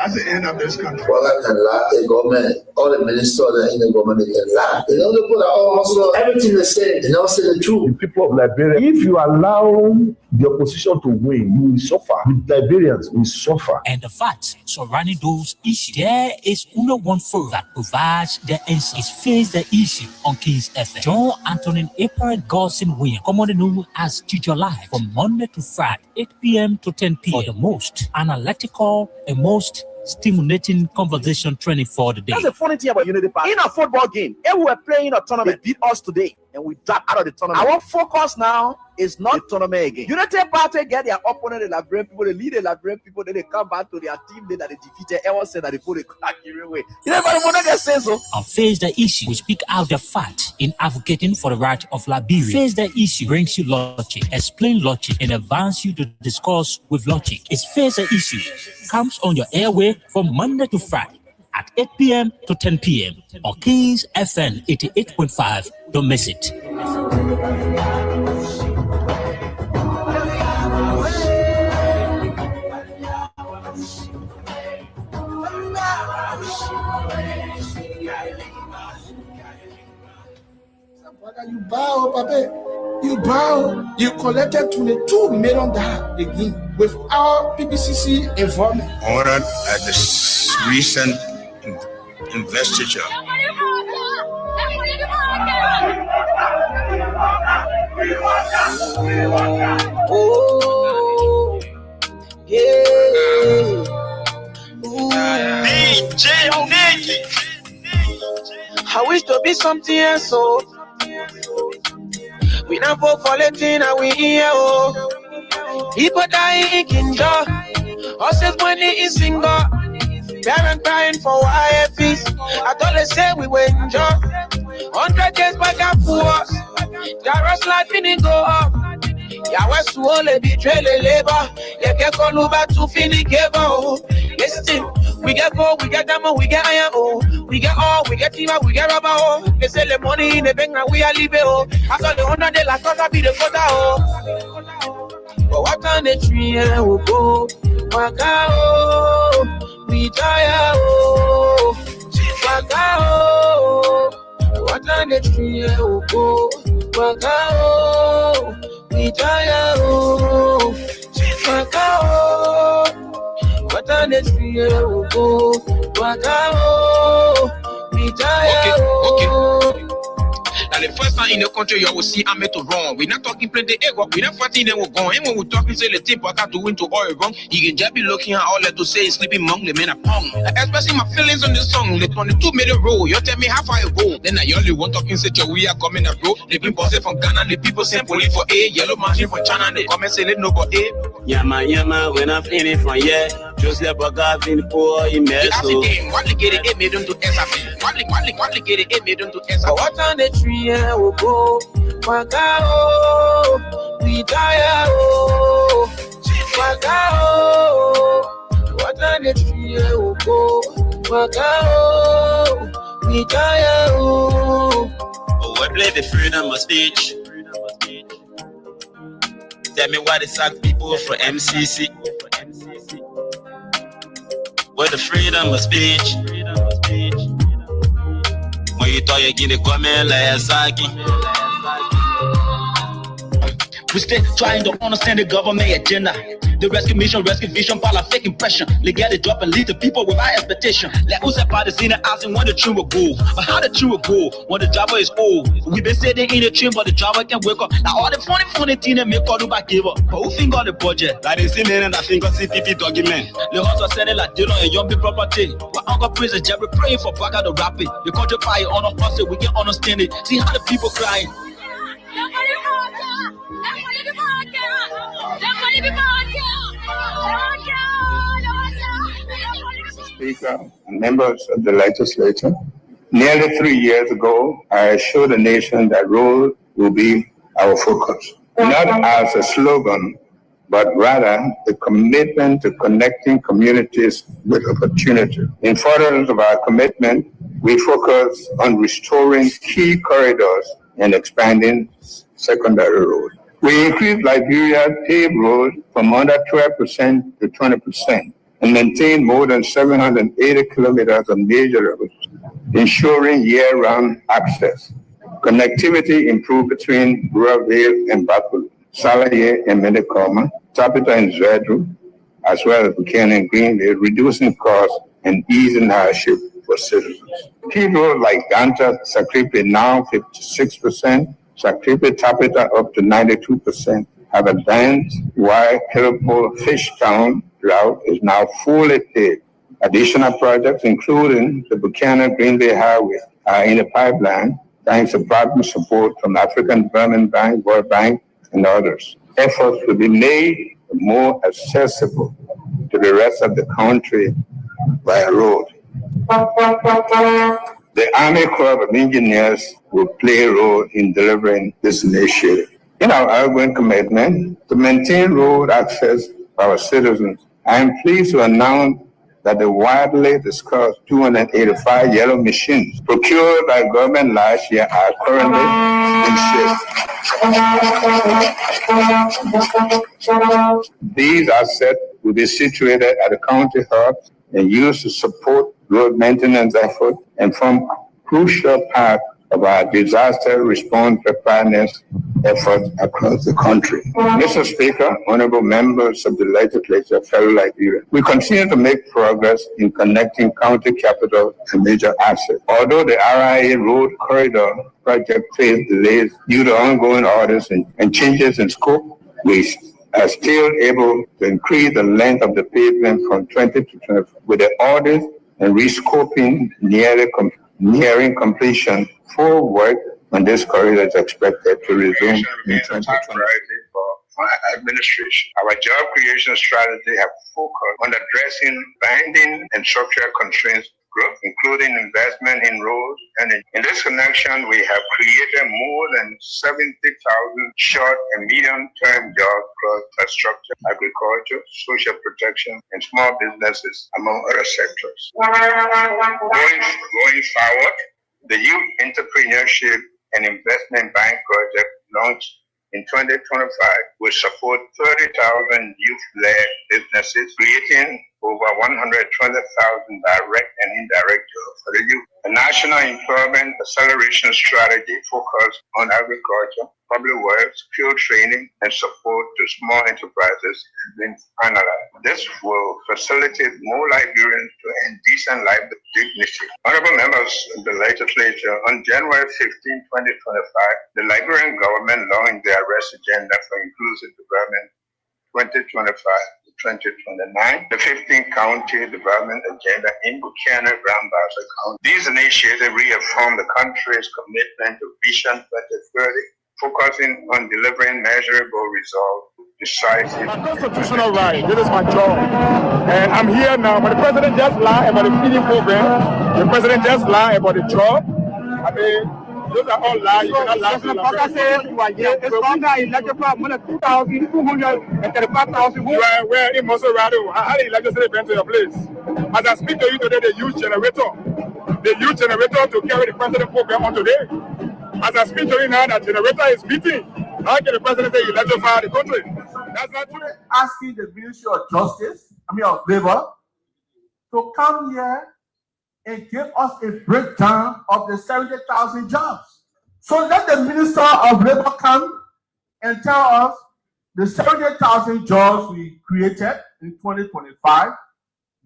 That's the end of this country. Well, I can lie. The government, all the ministers in the government, they can lie. They know the people are also everything they say. They don't say the truth. The people of Liberia, if you allow the opposition to win, you will suffer. The Liberians will suffer. And the facts surrounding those issues, there is only one firm that provides the answer. It's Face the Issue on Kings FM. John Antonin April Godson William, commonly known as Teacher Live, from Monday to Friday, 8 p.m. to 10 p.m. for the most analytical and most stimulating conversation training for the day. That's the funny thing about Unity Park. In a football game, if we were playing a tournament, they beat us today, and we dropped out of the tournament. Our focus now is not the tournament again. Unity Party get their opponent, the Liberian people, they lead the Liberian people, then they come back to their team that they defeated. Everyone said that they put a crack away. You never want to say so. On Face the Issue, we speak out the fact in advocating for the right of Liberia. Face the Issue brings you logic, explain logic, and advance you to discuss with logic. It's Face the Issue. Comes on your airway from Monday to Friday at 8 p.m. to 10 p.m. on Kings FM 88.5. Don't miss it. You bow, Papa. You bow. You collected $22 million again without PPCC involvement. Honored at this recent investiture. Oh, yeah. DJ Nicky. I wish to be something else, so we not vote for Latin and we here, oh. People dying in Kinja, horses money in single, parents crying for YFs. I thought they said we were enjoy 100 years back and forth. Jaros life didn't go up. Yahweh Suole betray the labor. You can't call over to finish cable. Listen, we get gold, we get diamond, we get iron, oh. We get all, we get timber, we get rubber, oh. They sell the money in the bank and we are leaving, oh. I saw the 100 days last quarter be the quarter, oh. But what kind of tree will go? Waka, oh. We tire, oh. Waka, oh. What kind of tree will go? Waka, oh. We tire, oh. Waka, oh. What an experience will go, Okay. Now the first time in the country you will see I'm to wrong. We're not talking plenty ego, we're not fighting them, we're going. And when we're talking, say the team got to win to all wrong. You can just be looking at all that to say sleeping among the men are pong. Expressing my feelings on this song, the 22 minute roll. You tell me how far you go. Then I only one talking say we are coming up, bro. The people say from Ghana, the people say police for A, yellow machine from China, they come and say they no go A. Yama, when I'm feeling from yeah. Just like Bagavin poor in Meso. What they get it made them to SAP. What they get it made them to SAP. What on the tree will go? Wakao, we die, oh. Wakao, what on the tree will go? Wakao, we die, oh. Oh, I play the freedom of speech. Tell me why they sack people for MCC. Where the freedom of speech. When you thought you get the comment like Zaki. We still trying to understand the government agenda. The rescue mission, rescue vision, while fake impression. They get it drop and lead the people with high expectation. Like who's that party seen asking when the train will go. But how the train will go when the driver is old. We been sitting in the train but the driver can't wake up. Now all the funny things that make all the back give up. But who think on the budget? Like they see me and I think of CPP document. The house are selling like Dillon and young people property. But Uncle Prince and Jerry praying for back out the rapid. The country fire on us so we can understand it. See how the people crying. Mr. Speaker and members of the legislature, nearly 3 years ago, I assured the nation that road will be our focus, not as a slogan, but rather the commitment to connecting communities with opportunity. In furtherance of our commitment, we focus on restoring key corridors and expanding secondary roads. We increased Liberia's paved roads from under 12% to 20%, and maintained more than 780 kilometers of major roads, ensuring year-round access. Connectivity improved between Ruraville and Bakulu, Salaye and Medekoma, Tapita and Zvedru, as well as Buchanan Greenville, reducing costs and easing hardship for citizens. Key roads like Ganta, Sakripe now 56%, Sakripe Tapita up to 92%, have advanced, while Kirapol Fishtown route is now fully paved. Additional projects, including the Buchanan Greenville Highway, are in the pipeline, thanks to partner support from African Development Bank, World Bank, and others. Efforts will be made more accessible to the rest of the country by road. The Army Corps of Engineers will play a role in delivering this initiative. In our ongoing commitment to maintain road access for our citizens, I am pleased to announce that the widely discussed 285 yellow machines procured by government last year are currently in shift. These assets will be situated at the county hubs and used to support road maintenance efforts and form a crucial part of our disaster response preparedness efforts across the country. Mr. Speaker, honorable members of the legislature, fellow Liberians, we continue to make progress in connecting county capitals and major assets. Although the RIA Road Corridor project faced delays due to ongoing orders and changes in scope, we are still able to increase the length of the pavement from 20 to 25. With the orders and rescoping nearing completion, full work on this corridor is expected to resume in 2020. For administration, our job creation strategy have focused on addressing binding and structural constraints growth, including investment in roads. And in this connection, we have created more than 70,000 short and medium-term jobs across infrastructure, agriculture, social protection, and small businesses, among other sectors. Going forward, the Youth Entrepreneurship and Investment Bank project launched in 2025 will support 30,000 youth-led businesses, creating over 120,000 direct and indirect jobs for the youth. The National Employment Acceleration Strategy focused on agriculture, public works, field training, and support to small enterprises has been finalized. This will facilitate more Liberians to earn decent life with dignity. Honorable members of the legislature, on January 15, 2025, the Liberian government launched the Arrest Agenda for Inclusive Development 2025-2029, the 15th County Development Agenda in Buchanan, Grand Bassa County. These initiatives reaffirm the country's commitment to Vision 2030, focusing on delivering measurable results, decisive. My constitutional right, this is my job. And I'm here now, but the president just lied about the feeding program. The president just lied about the job. I mean, those are all lies. You cannot lie to the president. Where in Monserrado, how did legislative went to your place? As I speak to you today, they use generator. They use generator to carry the president program on today. As I speak to you now, that generator is meeting. How can the president say you electrify the country? That's not true. Asking the Ministry of Justice, of Labor, to come here and give us a breakdown of the 70,000 jobs. So let the Minister of Labor come and tell us the 70,000 jobs we created in 2025.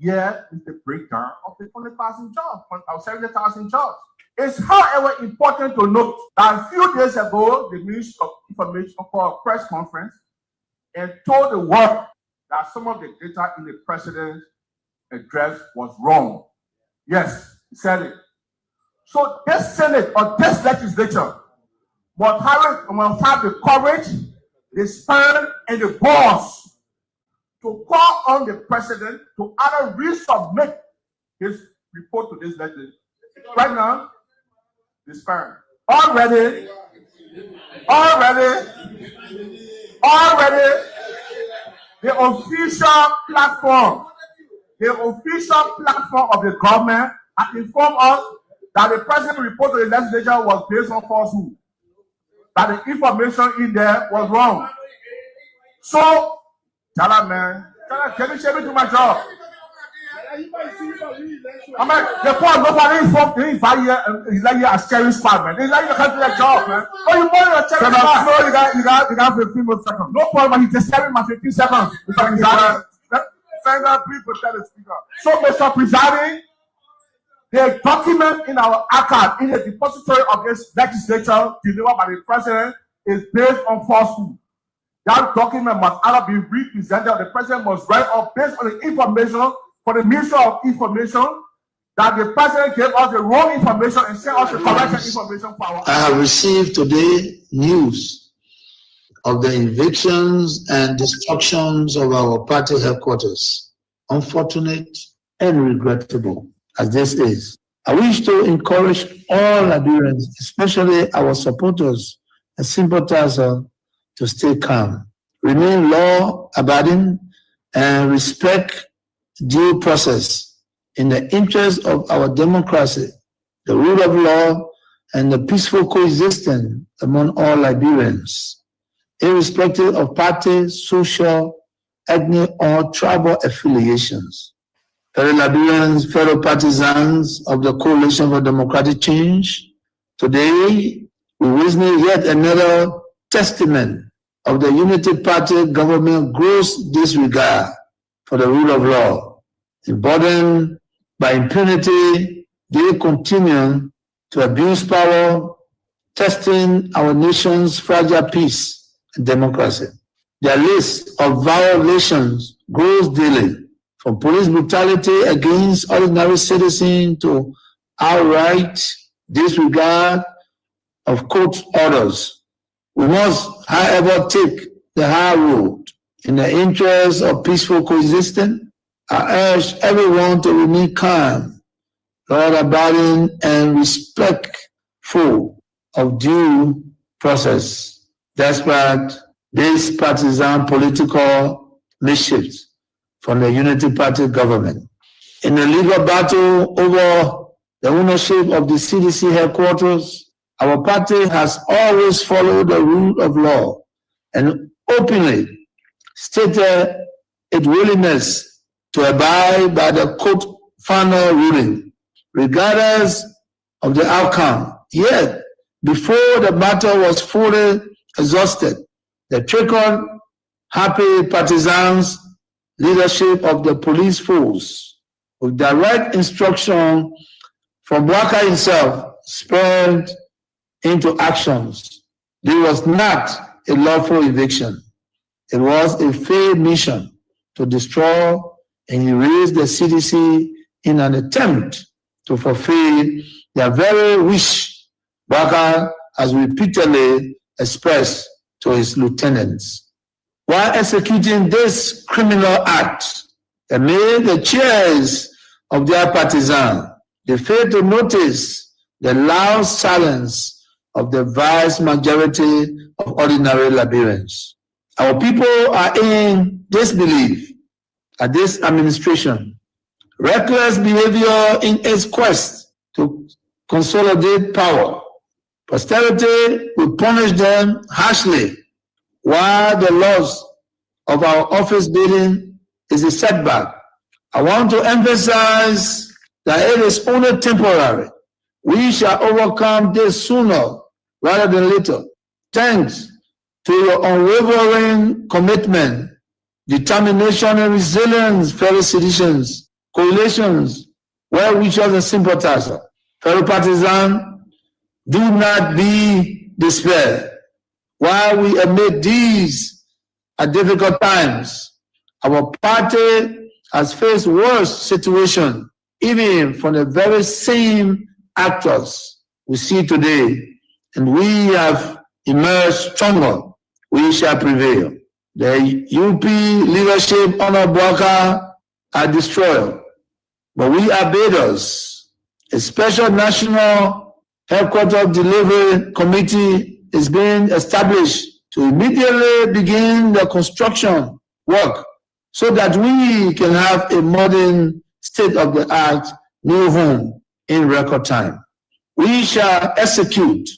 Here is the breakdown of the 20,000 jobs, of 70,000 jobs. It's however important to note that a few days ago, the Ministry of Information called a press conference and told the world that some of the data in the president's address was wrong. Yes, he said it. So this Senate or this legislature must have the courage, the spirit, and the balls to call on the president to either resubmit his report to this legislature. Right now, the spirit. Already, the official platform of the government has informed us that the president's report to the legislature was based on falsehood, that the information in there was wrong. So, tell him, man, can you share me to my job? I mean, the point nobody informed me if he's like you a scary spot, man. He's like you can't do that job, man. Oh, you want to check it out? No, you got 15 more seconds. No problem, he's just saving my 15 seconds. Send that, please protect the speaker. So, Mr. Presiding, the document in our archive in the depository of this legislature delivered by the president is based on falsehood. That document must either be represented or the president must write up based on the information for the Ministry of Information that the president gave us the wrong information and sent us the correct information for our. I have received today news of the evictions and destructions of our party headquarters. Unfortunate and regrettable as this is. I wish to encourage all Liberians, especially our supporters and sympathizers, to stay calm, remain law-abiding, and respect due process in the interest of our democracy, the rule of law, and the peaceful coexistence among all Liberians, irrespective of party, social, ethnic, or tribal affiliations. Fellow Liberians, fellow partisans of the Coalition for Democratic Change, today we witness yet another testament of the Unity Party government gross disregard for the rule of law. Emboldened by impunity, they continue to abuse power, testing our nation's fragile peace and democracy. Their list of violations grows daily, from police brutality against ordinary citizens to outright disregard of court orders. We must, however, take the high road. In the interest of peaceful coexistence, I urge everyone to remain calm, law-abiding, and respectful of due process, despite this partisan political mischiefs from the Unity Party government. In the legal battle over the ownership of the CDC headquarters, our party has always followed the rule of law and openly stated its willingness to abide by the court final ruling, regardless of the outcome. Yet, before the battle was fully exhausted, the trickled, happy partisans leadership of the police force, with direct instruction from Bwaka himself, spurred into actions. There was not a lawful eviction. It was a failed mission to destroy and erase the CDC in an attempt to fulfill their very wish Bwaka has repeatedly expressed to his lieutenants. While executing this criminal act, amid the cheers of their partisans, they failed to notice the loud silence of the vast majority of ordinary Liberians. Our people are in disbelief at this administration. Reckless behavior in its quest to consolidate power. Posterity will punish them harshly, while the loss of our office building is a setback. I want to emphasize that it is only temporary. We shall overcome this sooner rather than later. Thanks to your unwavering commitment, determination, and resilience, fellow citizens, coalitions, well-wishers, and sympathizers. Fellow partisans, do not be despaired. While we admit these are difficult times, our party has faced worse situations, even from the very same actors we see today, and we have emerged stronger. We shall prevail. The UP leadership under Bwaka are destroyed, but we are builders. A special national headquarters delivery committee is being established to immediately begin the construction work so that we can have a modern state-of-the-art new home in record time. We shall execute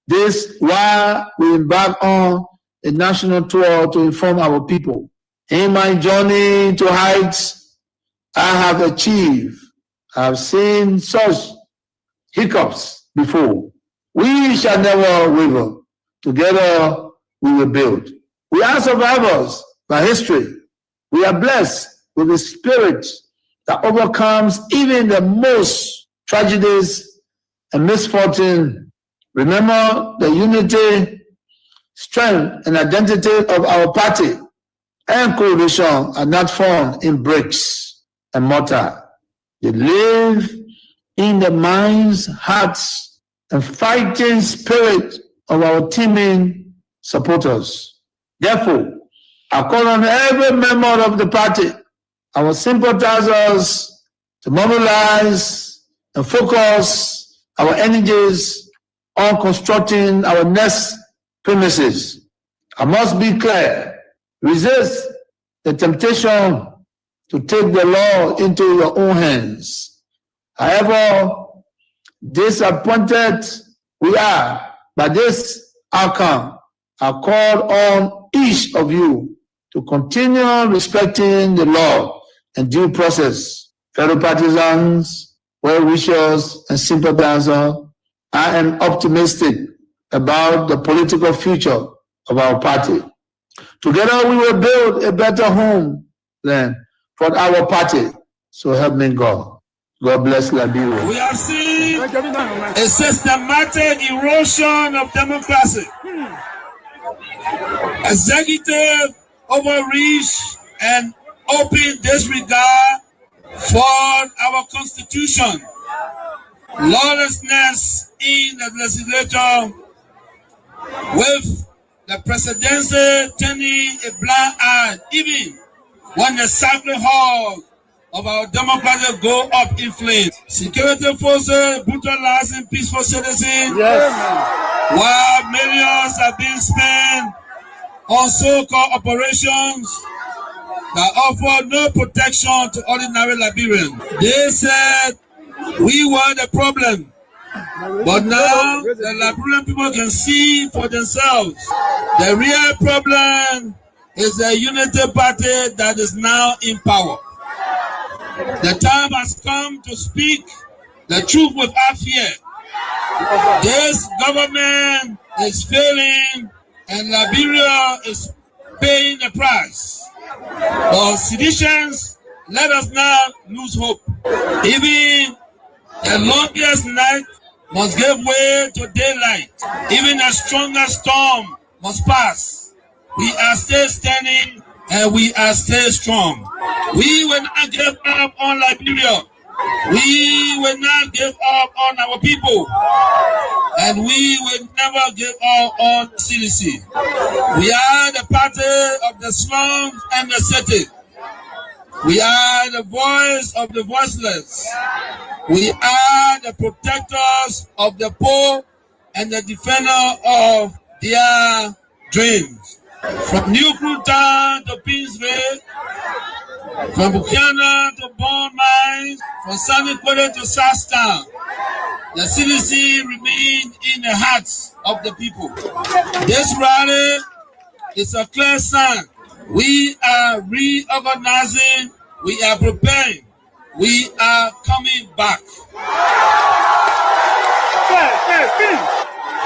this while we embark on a national tour to inform our people. In my journey to heights, I have achieved. I have seen such hiccups before. We shall never waver. Together we will build. We are survivors by history. We are blessed with a spirit that overcomes even the most tragedies and misfortune. Remember, the unity, strength, and identity of our party and coalition are not found in bricks and mortar. They live in the minds, hearts, and fighting spirit of our teaming supporters. Therefore, I call on every member of the party, our sympathizers, to mobilize and focus our energies on constructing our next premises. I must be clear, resist the temptation to take the law into your own hands. However disappointed we are by this outcome, I call on each of you to continue respecting the law and due process. Fellow partisans, well-wishers, and sympathizers, I am optimistic about the political future of our party. Together we will build a better homeland for our party. So help me God. God bless Liberia. We have seen a systematic erosion of democracy. Executive overreach and open disregard for our constitution. Lawlessness in the legislature, with the presidency turning a blind eye even when the sacred hall of our democracy go up in flames. Security forces brutalizing peaceful citizens, while millions are being spent on so-called operations that offer no protection to ordinary Liberians. They said we were the problem, but now the Liberian people can see for themselves. The real problem is the unity party that is now in power. The time has come to speak the truth without fear. This government is failing and Liberia is paying the price. For seditions, let us not lose hope. Even the longest night must give way to daylight. Even the strongest storm must pass. We are still standing and we are still strong. We will not give up on Liberia. We will not give up on our people. And we will never give up on CDC. We are the party of the slums and the city. We are the voice of the voiceless. We are the protectors of the poor and the defender of their dreams. From New Cruton to Pinsville, from Buchanan to Bond Mines, from Sunny Quarter to Southtown, the CDC remains in the hearts of the people. This rally is a clear sign. We are reorganizing, we are preparing, we are coming back.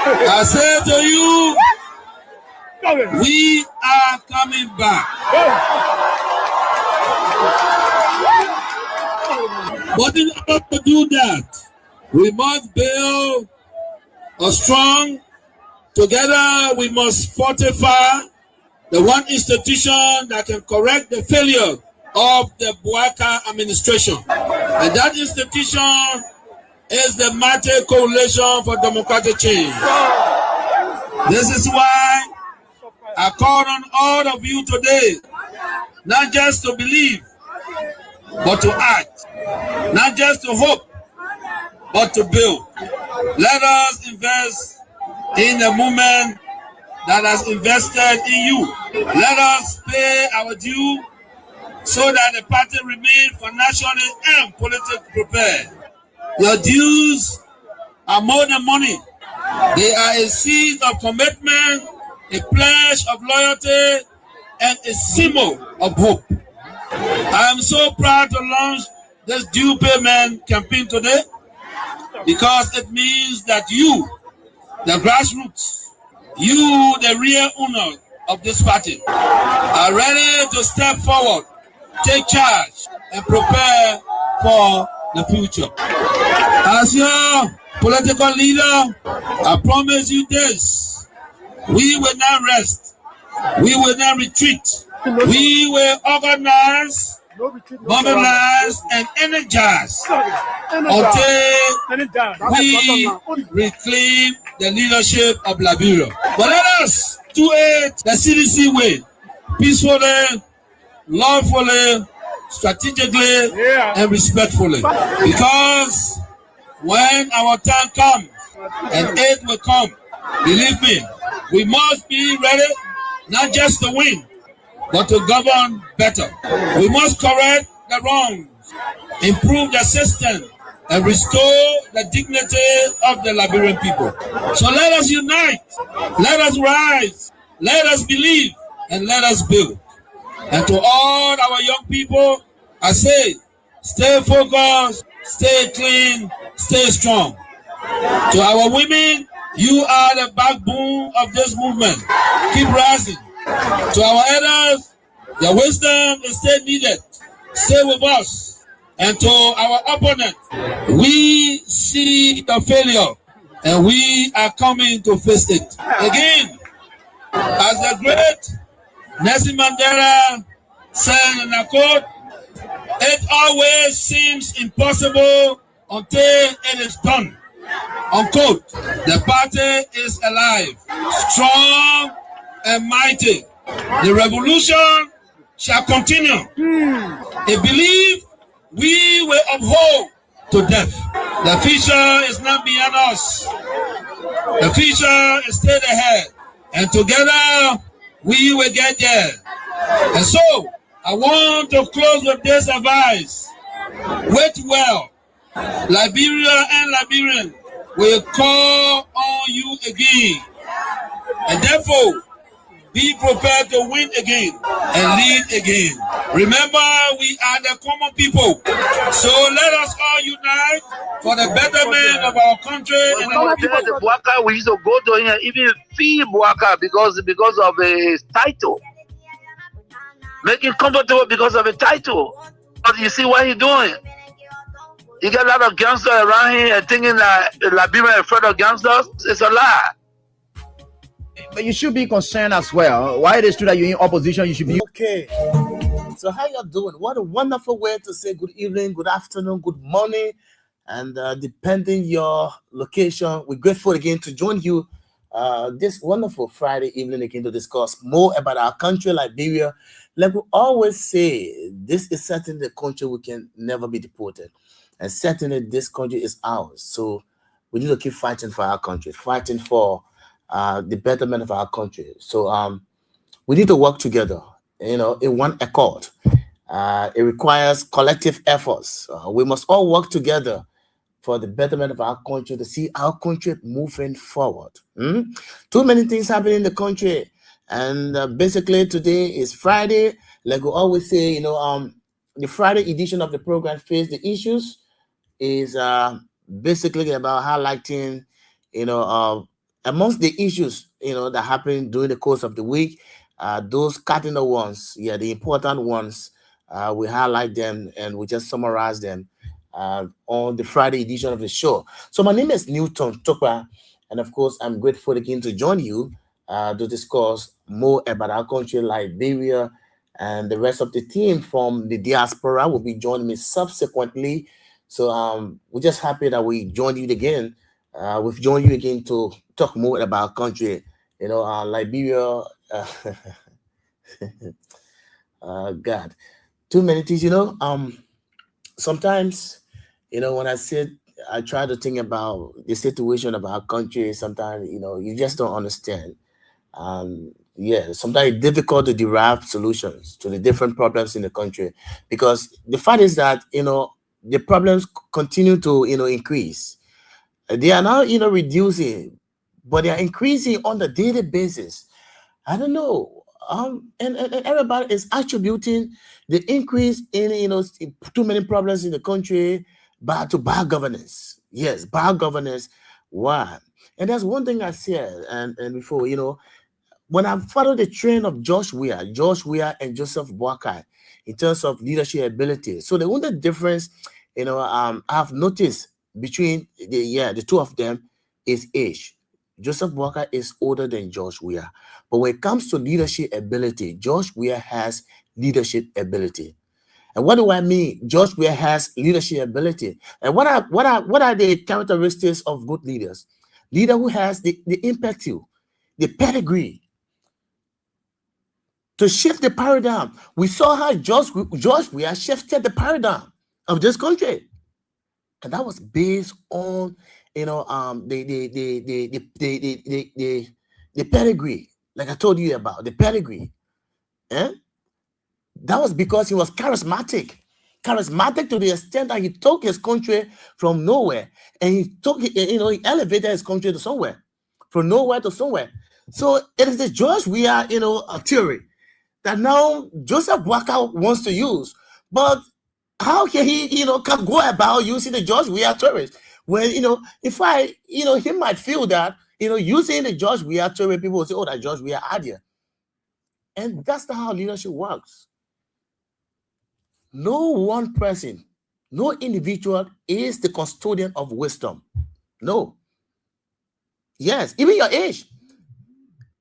I say to you, we are coming back. But in order to do that, we must build a strong, together we must fortify the one institution that can correct the failure of the Bouaka administration. And that institution is the Mate Coalition for Democratic Change. This is why I call on all of you today, not just to believe, but to act. Not just to hope, but to build. Let us invest in the movement that has invested in you. Let us pay our due so that the party remains financially and politically prepared. Your dues are more than money. They are a seed of commitment, a pledge of loyalty, and a symbol of hope. I am so proud to launch this due payment campaign today because it means that you, the grassroots, you, the real owner of this party, are ready to step forward, take charge, and prepare for the future. As your political leader, I promise you this: we will not rest, we will not retreat, we will organize, mobilize, and energize until we reclaim the leadership of Liberia. But let us do it the CDC way, peacefully, lawfully, strategically, and respectfully. Because when our time comes and aid will come, believe me, we must be ready not just to win, but to govern better. We must correct the wrongs, improve the system, and restore the dignity of the Liberian people. So let us unite, let us rise, let us believe, and let us build. And to all our young people, I say, stay focused, stay clean, stay strong. To our women, you are the backbone of this movement. Keep rising. To our elders, your wisdom is still needed. Stay with us. And to our opponent, we see the failure and we are coming to face it. Again, as the great Nelson Mandela said in a quote, it always seems impossible until it is done. Unquote. The party is alive, strong and mighty. The revolution shall continue. A belief we will uphold to death. The future is not beyond us. The future is still ahead. And together we will get there. And so I want to close with this advice. Wait well. Liberia and Liberians will call on you again. And therefore, be prepared to win again and lead again. Remember, we are the common people. So let us all unite for the betterment of our country and our people. Bouaka, we used to go to him, even fee Bouaka because of his title. Make him comfortable because of a title. But you see what he's doing. You get a lot of gangsters around here and thinking that Liberia is afraid of gangsters. It's a lie. But you should be concerned as well. Why it is true that you're in opposition, you should be. Okay. So how you doing? What a wonderful way to say good evening, good afternoon, good morning. And depending your location, we're grateful again to join you this wonderful Friday evening again to discuss more about our country, Liberia. Like we always say, this is certainly the country we can never be deported. And certainly this country is ours. So we need to keep fighting for our country, fighting for the betterment of our country. So we need to work together, in one accord. It requires collective efforts. We must all work together for the betterment of our country, to see our country moving forward. Too many things happening in the country. And basically today is Friday. Like we always say, the Friday edition of the program, Face the Issues, is basically about highlighting, amongst the issues, that happen during the course of the week, those cardinal ones, the important ones, we highlight them and we just summarize them on the Friday edition of the show. So my name is Newton Tokwa, and of course, I'm grateful again to join you to discuss more about our country, Liberia, and the rest of the team from the diaspora will be joining me subsequently. So we're just happy that we joined you again. We've joined you again to talk more about our country, Liberia. God, too many things, sometimes, when I try to think about the situation of our country, sometimes, you just don't understand. Sometimes it's difficult to derive solutions to the different problems in the country, because the fact is that, the problems continue to, increase. They are now, reducing, but they are increasing on a daily basis. I don't know. and everybody is attributing the increase in too many problems in the country to bad governance. Yes, bad governance. Why? And that's one thing I said, and before, when I followed the trend of Josh Weah and Joseph Boakai in terms of leadership ability. So the only difference, I've noticed between the two of them is age. Joseph Boakai is older than Josh Weah. But when it comes to leadership ability, Josh Weah has leadership ability. And what do I mean? Josh Weah has leadership ability. And what are the characteristics of good leaders? Leader who has the impetus, the pedigree to shift the paradigm. We saw how Josh Weah shifted the paradigm of this country. And that was based on the pedigree, like I told you about the pedigree. That was because he was charismatic to the extent that he took his country from nowhere, and he elevated his country to somewhere, from nowhere to somewhere. So it is the Josh Weah, a theory that now Joseph Boakai wants to use, but how can he, can go about using the Josh Weah theory? When, he might feel that, using the Josh Weah theory, people will say, oh, that Josh Weah idea. And that's not how leadership works. No one person, no individual is the custodian of wisdom. No. Yes, even your age.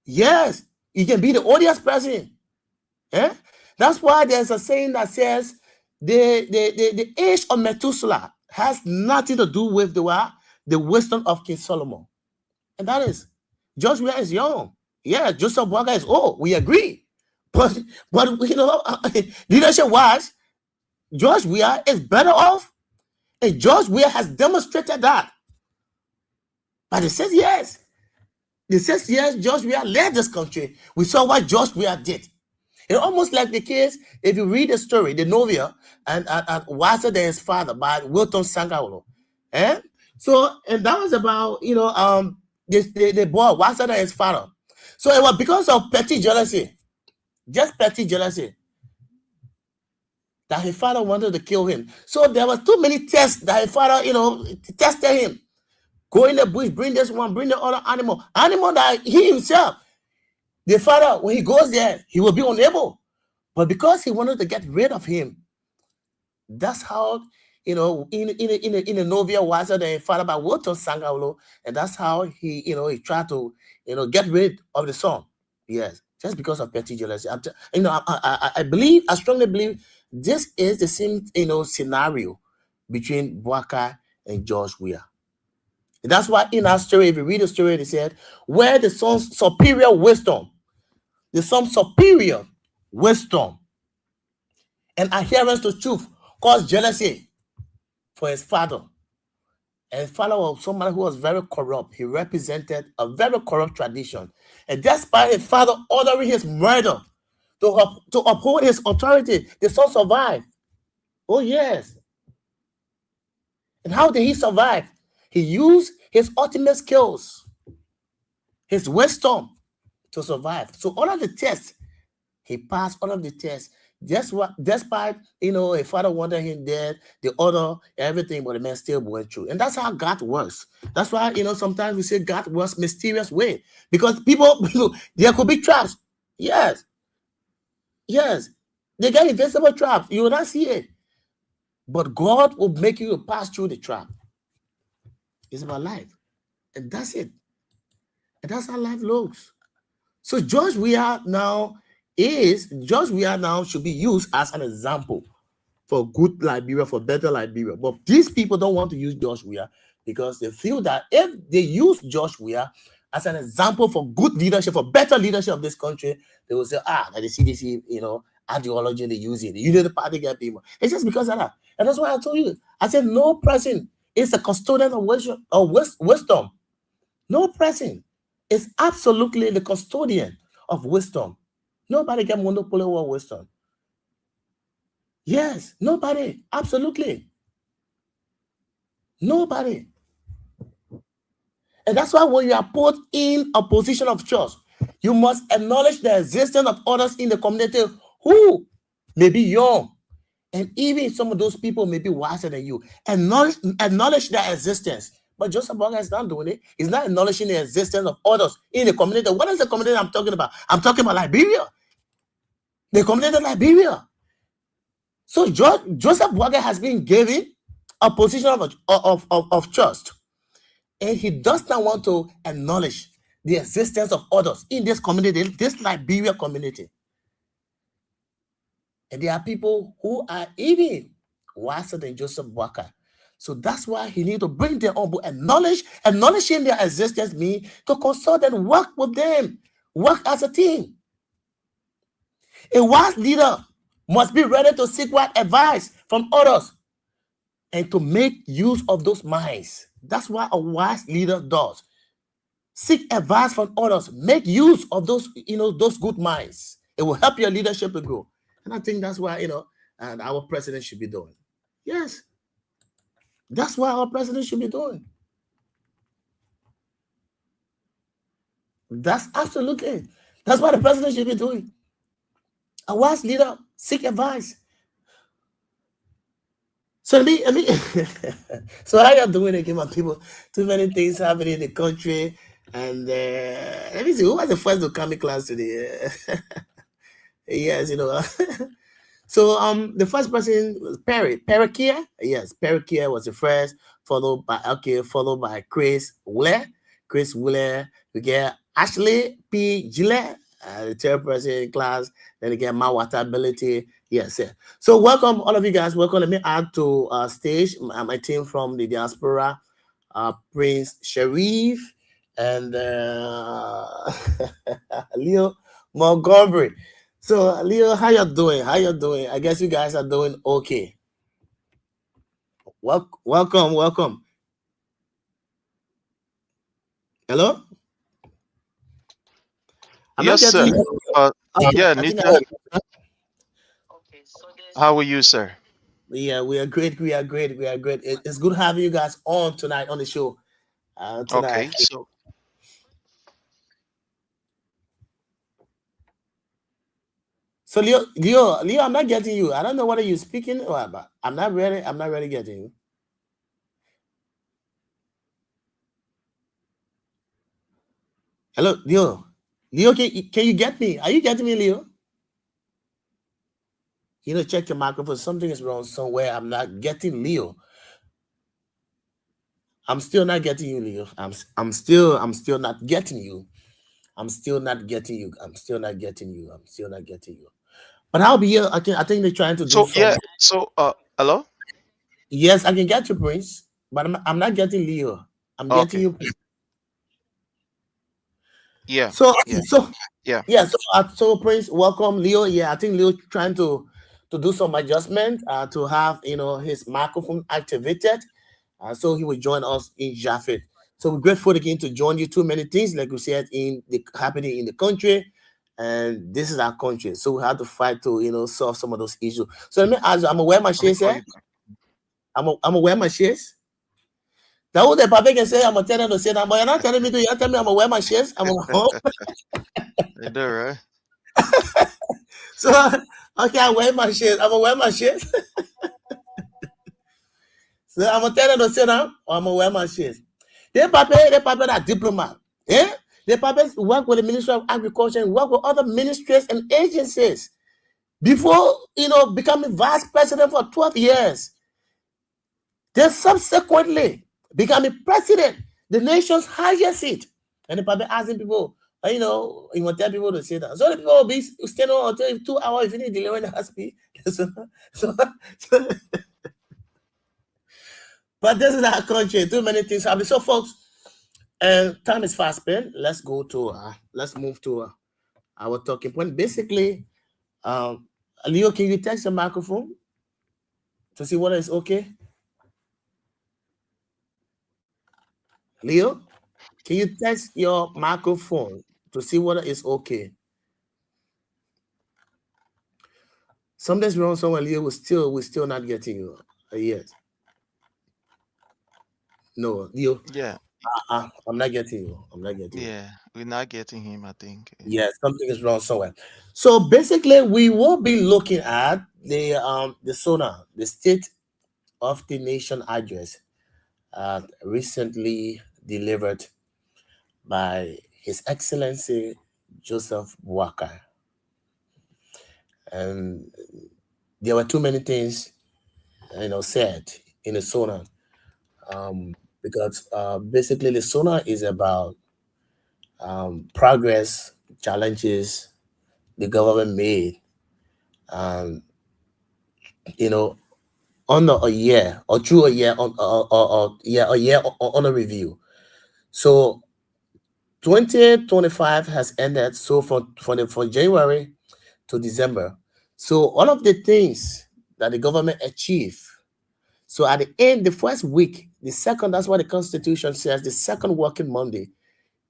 Yes, you can be the oldest person. Yeah? That's why there's a saying that says the age of Methuselah has nothing to do with the wisdom of King Solomon. And that is, Josh Weah is young. Yeah, Joseph Boakai is old. We agree. But leadership-wise, Josh Weah is better off. And Josh Weah has demonstrated that. But it says yes. It says yes, Josh Weah led this country. We saw what Josh Weah did. It's almost like the case, if you read the story, the novel, and Wiser Than His Father by Wilton Sankawulo. So, and that was about, the boy, Wiser Than His Father. So it was because of petty jealousy, just petty jealousy, that his father wanted to kill him. So there was too many tests that his father, tested him. Go in the bush, bring this one, bring the other animal that he himself, the father, when he goes there, he will be unable. But because he wanted to get rid of him, that's how, in the novel Wiser Than His Father by Wilton Sankawulo, and that's how he tried to, get rid of the son. Yes, just because of petty jealousy. I strongly believe this is the same, scenario between Boakai and Josh Weah. That's why in our story, if you read the story, they said, where the son's superior wisdom and adherence to truth caused jealousy for his father. And his father was somebody who was very corrupt. He represented a very corrupt tradition. And despite his father ordering his murder to uphold his authority, the son survived. Oh, yes. And how did he survive? He used his ultimate skills, his wisdom to survive. So all of the tests, he passed all of the tests. Despite, a father wanted him dead, the other, everything, but the man still went through. And that's how God works. That's why, sometimes we say God works mysterious way. Because people, there could be traps. Yes. Yes. They get invisible traps. You will not see it. But God will make you pass through the trap. It's about life. And that's it. And that's how life looks. So Josh Weah now should be used as an example for good Liberia, for better Liberia. But these people don't want to use Josh Weah because they feel that if they use Josh Weah as an example for good leadership, for better leadership of this country, they will say, that the CDC, ideology, they use it. The Unity Party get people. It's just because of that. And that's why I told you. I said no person is a custodian of wisdom. No person is absolutely the custodian of wisdom. Nobody can monopoly over wisdom. Yes, nobody. Absolutely. Nobody. And that's why when you are put in a position of trust, You must acknowledge the existence of others in the community who may be young, and even some of those people may be wiser than you. Acknowledge their existence. But Joseph Boakai is not doing it. He's not acknowledging the existence of others in the community. What is the community I'm talking about? I'm talking about Liberia. The community of Liberia. So Joseph Boakai has been given a position of trust. And he does not want to acknowledge the existence of others in this community, this Liberia community. And there are people who are even wiser than Joseph Boakai. So that's why he needs to bring them on board. Acknowledging their existence means to consult and work with them. Work as a team. A wise leader must be ready to seek wise advice from others and to make use of those minds. That's what a wise leader does. Seek advice from others. Make use of those, those good minds. It will help your leadership to grow. And I think that's why, and our president should be doing. Yes. That's what our president should be doing. That's absolutely. That's what the president should be doing. A wise leader, seek advice. So so how you doing again, my people? Too many things happening in the country. And let me see, who was the first to come in class today? Yes, So the first person was Perry Kia. Yes, Perry Kia was the first, followed by Chris Wheeler. Chris Wheeler. We get Ashley P. Gillette, the third person in class. Then again, Mawata Ability. Yes, sir. So welcome all of you guys. Welcome. Let me add to stage my team from the diaspora, Prince Sharif and Leo Montgomery. So, Leo, how you doing? How you doing? I guess you guys are doing okay. Welcome. Hello? Yes, sir. Yeah, Nita. How are you, sir? Yeah, we are great. It's good having you guys on tonight on the show. Tonight. Okay, so. So Leo, I'm not getting you. I don't know what are you speaking about. I'm not really getting you. Hello, Leo. Leo, can you get me? Are you getting me, Leo? Check your microphone. Something is wrong somewhere. I'm not getting Leo. I'm still not getting you, Leo. I'm still not getting you. I'm still not getting you. But I'll be here. I think they're trying to do something. Yeah. So hello? Yes, I can get you, Prince, but I'm not getting Leo. I'm getting you, Prince. Yeah. So Prince, welcome, Leo. Yeah, I think Leo trying to do some adjustment to have his microphone activated, so he will join us in Jaffet. So we're grateful again to join you. Too many things, like we said, happening in the country, and this is our country. So we have to fight to solve some of those issues. So let me ask you, I'm gonna wear my shades here. I'm gonna wear my shades. That what the Papa can say. I'm gonna tell them to say that, but you're not telling me to. You tell me I'm gonna wear my shades. I'm gonna home. You do, right? So okay, I wear my shades. I'm gonna wear my shades. So I'm gonna tell them to sit down, or I'm gonna wear my shades. They Papa are diplomat. Yeah, they Papa work with the Ministry of Agriculture and work with other ministries and agencies before becoming vice president for 12 years. They subsequently becoming president, the nation's highest seat. And the Papa asking people, he want to tell people to say that. So the people will be standing on until 2 hours if you need delivering the hospital. But this is our country. Too many things happen. So, folks, time is fast spent. Let's move to our talking point. Basically, Leo, can you test the microphone to see whether it's okay? Leo, can you test your microphone to see whether it's okay? Something's wrong somewhere, Leo. We're still not getting you. Yes. No, Leo. Yeah. I'm not getting you. I'm not getting you. Yeah, we're not getting him, I think. Yes, something is wrong somewhere. So basically, we will be looking at the SONA, the State of the Nation address, recently delivered by His Excellency Joseph Boakai. And there were too many things, said in the SONA, because basically the SONA is about progress, challenges the government made, under a year or through a year on a review. So 2025 has ended. So from January to December. So all of the things that the government achieved. So at the end, the first week, the second, that's what the Constitution says, the second working Monday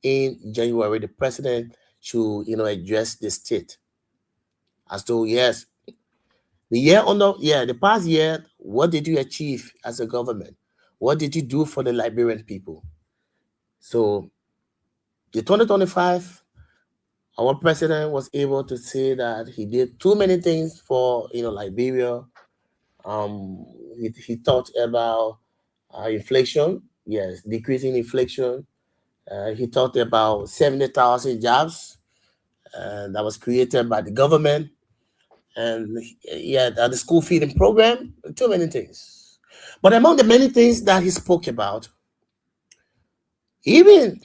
in January, the president should, address the state as to, yes, the past year, what did you achieve as a government? What did you do for the Liberian people? So the 2025, our president was able to say that he did too many things for, Liberia. He talked about inflation, yes, decreasing inflation. He talked about 70,000 jobs that was created by the government. And the school feeding program, too many things. But among the many things that he spoke about, even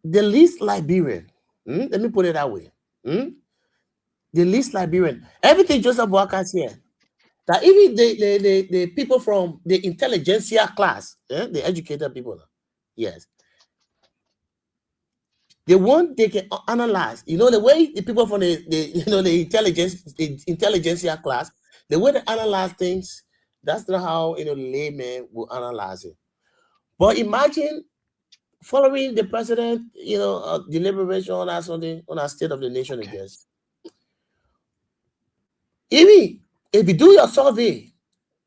the least Liberian, let me put it that way, the least Liberian, everything Joseph Boakai said, that even the people from the intelligentsia class, the educated people, yes, the one they can analyze, the way the people from the intelligentsia class, the way they analyze things, that's not how laymen will analyze it. But imagine following the president, deliberation on our State of the Nation address. Even if you do your survey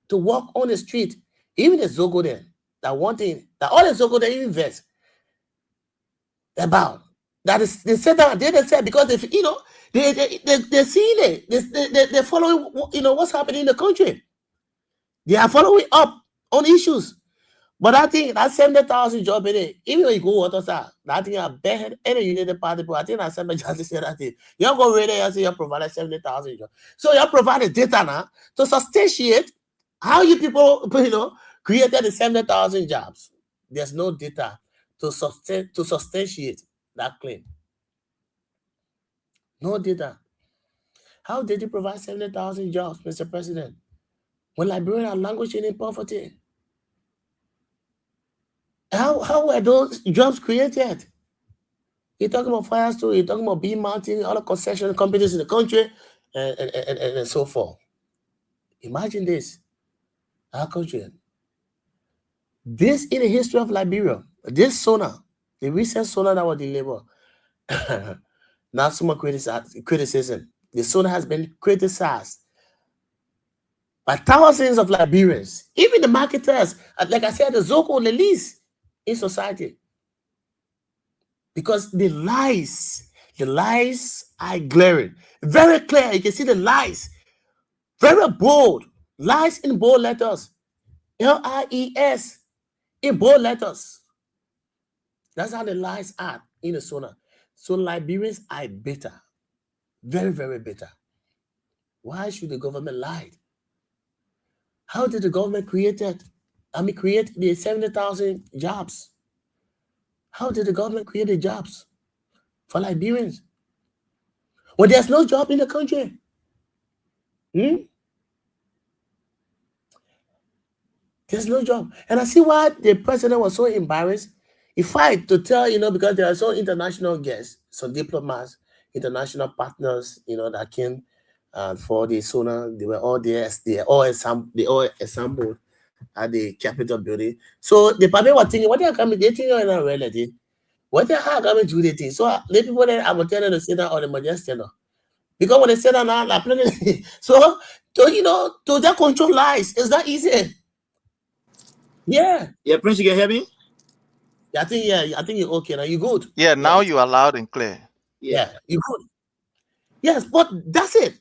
to walk on the street, even the Zogo then, that one thing that all the Zogo they invest about. That is, they said that they said because they see it, they're following what's happening in the country. They are following up on issues. But I think that 70,000 job in it, even when you go to that thing I bet any United Party, but I think that 70,000 said that thing. You don't go ready and say you provide 70,000 jobs. So you provide the data now to substantiate how you people created the 70,000 jobs. There's no data to substantiate that claim. No data. How did you provide 70,000 jobs, Mr. President, when Liberians are languishing in poverty? How were those jobs created? You're talking about Firestone, you're talking about B Mountain, all the concession companies in the country, and so forth. Imagine this, our country. This in the history of Liberia, this SONA, the recent SONA that was delivered, not so much criticism. The SONA has been criticized by thousands of Liberians, even the marketers, like I said, the Zogo, the least in society. Because the lies are glaring. Very clear. You can see the lies. Very bold. Lies in bold letters. LIES in bold letters. That's how the lies are in the SONA. So Liberians are bitter. Very, very bitter. Why should the government lie? How did the government create the 70,000 jobs? How did the government create the jobs for Liberians? Well, there's no job in the country. There's no job. And I see why the president was so embarrassed. He fight to tell, because there are some international guests, some diplomats, international partners, that came for the SONA. They were all there. They all assembled at the Capitol building. So the public was thinking, what they are coming, they think you're not reality. What the hell coming to the thing? So the people there, I will tell them to sit down or the majestic. Because when they sit down now, so to just control lies, it's not easy. Yeah. Yeah, Prince, you can hear me? I think you're okay now. You good? Yeah, now you are loud and clear. Yeah, you good. Yes, but that's it.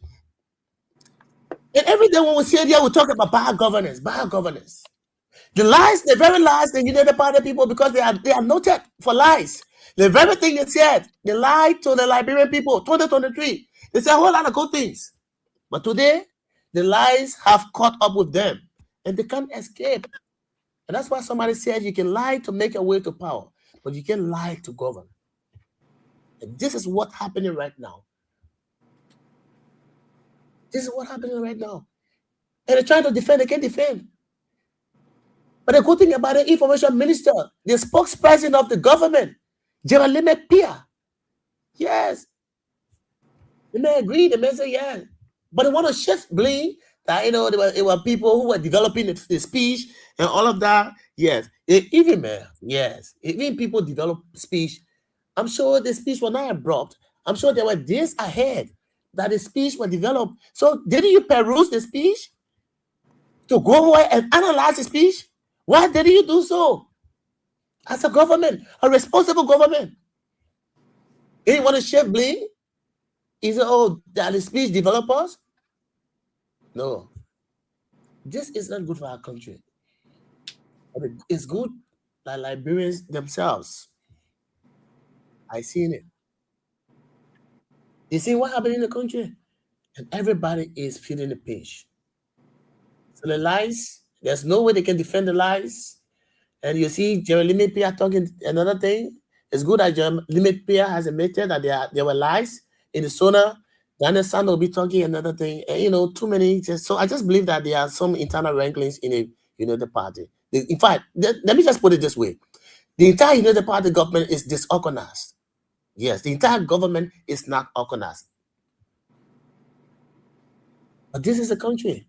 And every day when we sit here, we talk about bad governance. The lies, the very lies, the United Party people, because they are noted for lies. The very thing they said, they lied to the Liberian people. 2023, they said a whole lot of good things, but today the lies have caught up with them, and they can't escape. And that's why somebody said you can lie to make your way to power, but you can lie to govern. And this is what's happening right now. And they're trying to defend, they can't defend. But the good thing about the information minister, the spokesperson of the government, Jeremy Pia, yes, they may agree, they may say yes, but they want to shift blame that there were people who were developing the speech and all of that. Yes, even people develop speech. I'm sure the speech was not abrupt. I'm sure there were days ahead that the speech was developed. So didn't you peruse the speech to go away and analyze the speech? Why didn't you do so? As a government, a responsible government. You want to shift blame? Is it that the speech developers? No. This is not good for our country. But it's good that Liberians themselves I seen it. You see what happened in the country? And everybody is feeling the pinch. So the lies, there's no way they can defend the lies. And you see Jeremy Pia talking another thing. It's good that Jeremy Pia has admitted that there were lies in the Sona. Daniel Sand will be talking another thing. And, too many. So I just believe that there are some internal ranklings in the party. In fact, let me just put it this way. The entire United Party government is disorganized. Yes, the entire government is not organized. But this is a country.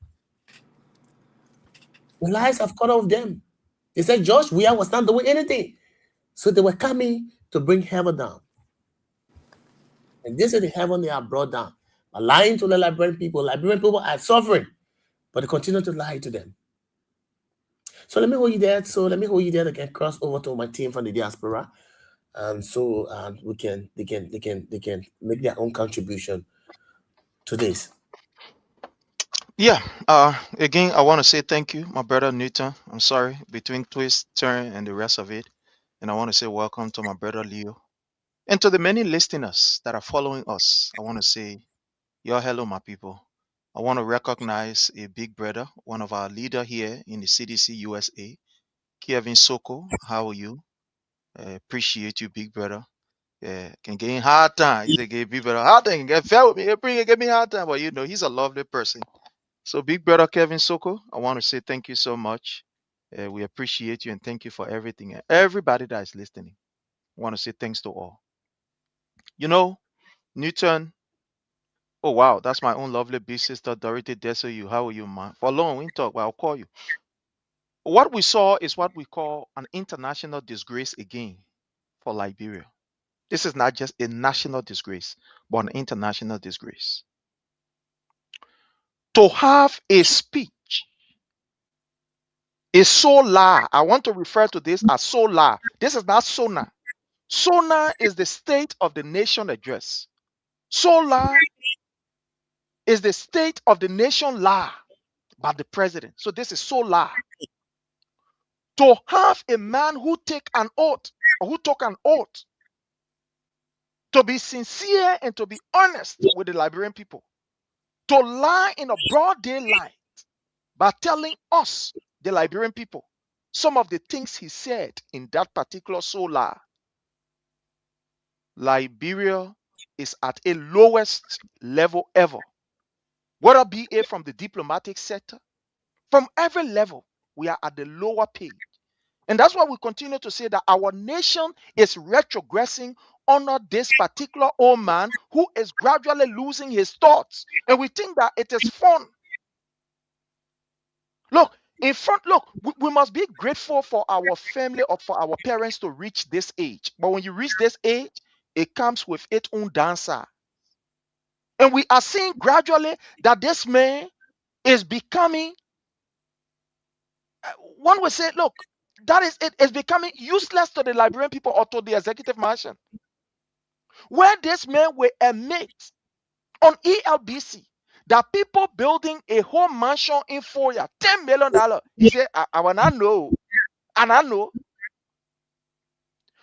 The lies have caught up with them. They said George Weah was not doing anything. So they were coming to bring heaven down. And this is the heaven they are brought down. By lying to the Liberian people. Liberian people are suffering, but they continue to lie to them. So let me hold you there. They can cross over to my team from the diaspora. So they can make their own contribution to this. Yeah. Again, I want to say thank you, my brother Newton. I'm sorry between twist, turn, and the rest of it. And I want to say welcome to my brother Leo, and to the many listeners that are following us. I want to say, hello, my people. I want to recognize a big brother, one of our leader here in the CDC USA, Kevin Soko. How are you? Appreciate you, big brother. Can get in hard time. He's a big brother. Hard time. Get fell with me. Get me hard time. But he's a lovely person. So, big brother Kevin Soko, I want to say thank you so much. We appreciate you and thank you for everything. And everybody that is listening, I want to say thanks to all. Newton. Oh wow, that's my own lovely big sister Dorothy Desoyu. How are you, man? For long we talk, but I'll call you. What we saw is what we call an international disgrace again for Liberia. This is not just a national disgrace, but an international disgrace. To have a speech, a SOLA, I want to refer to this as SOLA. This is not SONA. SONA is the State of the Nation address. SOLA is the State of the Nation law by the president. So this is SOLA. To have a man who took an oath to be sincere and to be honest with the Liberian people, to lie in a broad daylight by telling us, the Liberian people, some of the things he said in that particular SOLA. Liberia is at a lowest level ever. Whether be it from the diplomatic sector, from every level, we are at the lower page. And that's why we continue to say that our nation is retrogressing under this particular old man who is gradually losing his thoughts. And we think that it is fun. We must be grateful for our family or for our parents to reach this age. But when you reach this age, it comes with its own downside. And we are seeing gradually that this man is becoming, one would say, look, That is it. It's becoming useless to the Liberian people or to the executive mansion. Where this man will admit on ELBC that people building a whole mansion in Foya, $10 million. He said, I wanna know. And I know.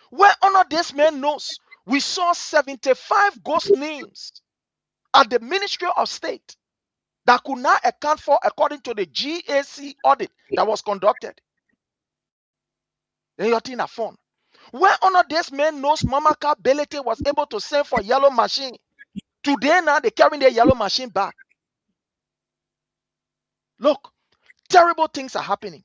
Where honor this man knows, we saw 75 ghost names at the Ministry of State that could not account for according to the GAC audit that was conducted. Then you're taking a phone. Where honor this man knows Mamaka Belete was able to send for yellow machine. Today now they're carrying their yellow machine back. Look, terrible things are happening.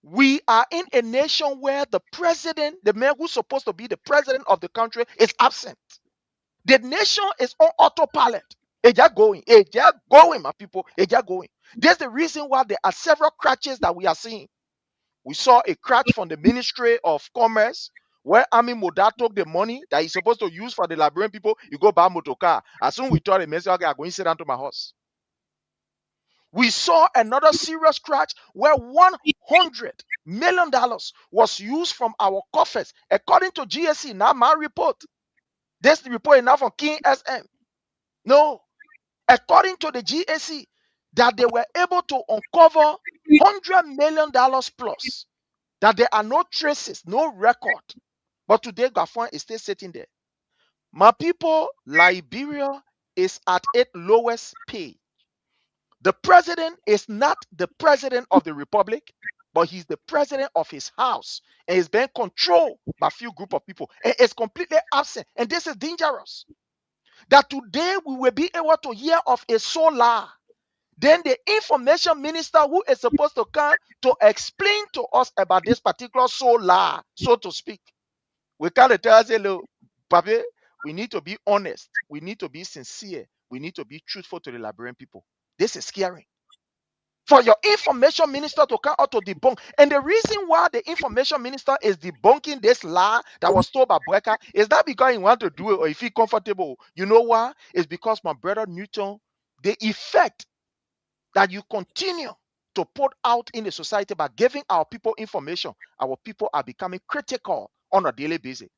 We are in a nation where the president, the man who's supposed to be the president of the country, is absent. The nation is on autopilot. It's just going, my people. It's just going. There's the reason why there are several crashes that we are seeing. We saw a crash from the Ministry of Commerce where Ami Moda took the money that he's supposed to use for the Liberian people. You go buy a motor car. As soon as we thought the message, okay, I'm going to sit down to my horse. We saw another serious crash where $100 million was used from our coffers, according to GSC. Now my report. This report is now from King SM. No, according to the GSC, that they were able to uncover $100 million plus, that there are no traces, no record. But today, Gafon is still sitting there. My people, Liberia is at its lowest pay. The president is not the president of the republic, but he's the president of his house, and he's being controlled by a few group of people, and it's completely absent. And this is dangerous. That today we will be able to hear of a solar. Then the information minister who is supposed to come to explain to us about this particular solar, so to speak. We can't tell us, hello, Papi, we need to be honest. We need to be sincere. We need to be truthful to the Liberian people. This is scary. For your information minister to come out to debunk. And the reason why the information minister is debunking this lie that was told by Breka is not because he wants to do it or he feel comfortable. You know why? It's because, my brother Newton, the effect that you continue to put out in the society by giving our people information, our people are becoming critical on a daily basis.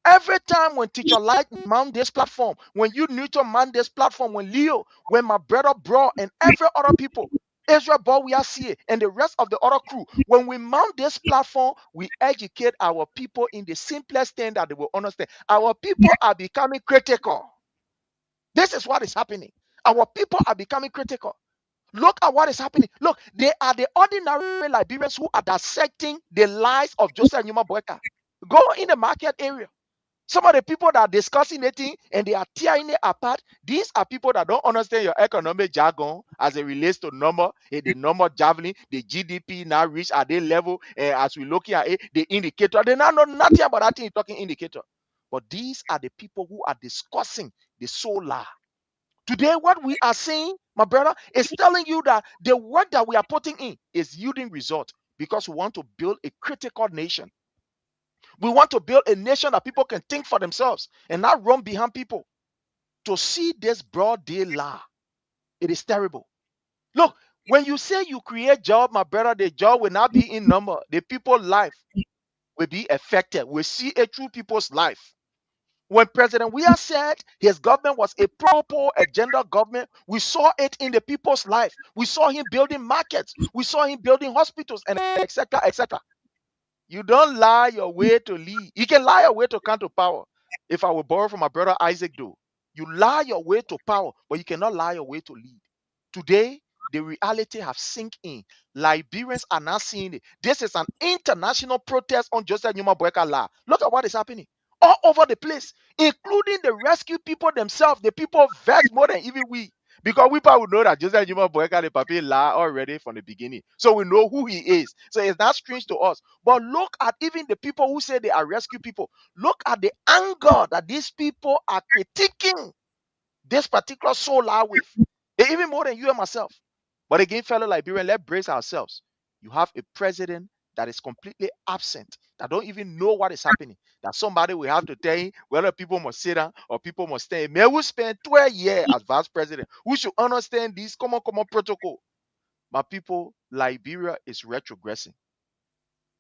Every time when Teacher Light mount this platform, when you Newton mount this platform, when Leo, when my brother Bro, and every other people, Israel Boy, we are seeing, and the rest of the other crew, when we mount this platform, we educate our people in the simplest thing that they will understand. Our people are becoming critical. This is what is happening. Our people are becoming critical. Look at what is happening. Look, they are the ordinary Liberians who are dissecting the lies of Joseph Numa Boyka. Go in the market area. Some of the people that are discussing the thing and they are tearing it apart, these are people that don't understand your economic jargon as it relates to number, the number javelin, the GDP now reach at the level, as we looking at it, the indicator. They now know nothing about that thing talking indicator. But these are the people who are discussing the solar. Today, what we are saying, my brother, is telling you that the work that we are putting in is yielding result because we want to build a critical nation. We want to build a nation that people can think for themselves and not run behind people. To see this broad day lie, it is terrible. Look, when you say you create job, my brother, the job will not be in number. The people's life will be affected. We see it through people's life. When President Weah said his government was a pro-poor agenda government, we saw it in the people's life. We saw him building markets. We saw him building hospitals, and etc., etc. You don't lie your way to lead. You can lie your way to come to power. If I will borrow from my brother Isaac, though, you lie your way to power, but you cannot lie your way to lead. Today, the reality have sunk in. Liberians are not seeing it. This is an international protest on Joseph Numa Boyka law. Look at what is happening all over the place, including the rescue people themselves. The people vex more than even we. Because we probably know that Joseph Numa Boyka the papier lie already from the beginning. So we know who he is. So it's not strange to us. But look at even the people who say they are rescue people. Look at the anger that these people are critiquing this particular solar with. Even more than you and myself. But again, fellow Liberian, let's brace ourselves. You have a president that is completely absent, that don't even know what is happening. That somebody will have to tell him whether people must sit down or people must stay. May we spend 12 years as vice president. We should understand this common protocol. My people, Liberia is retrogressing.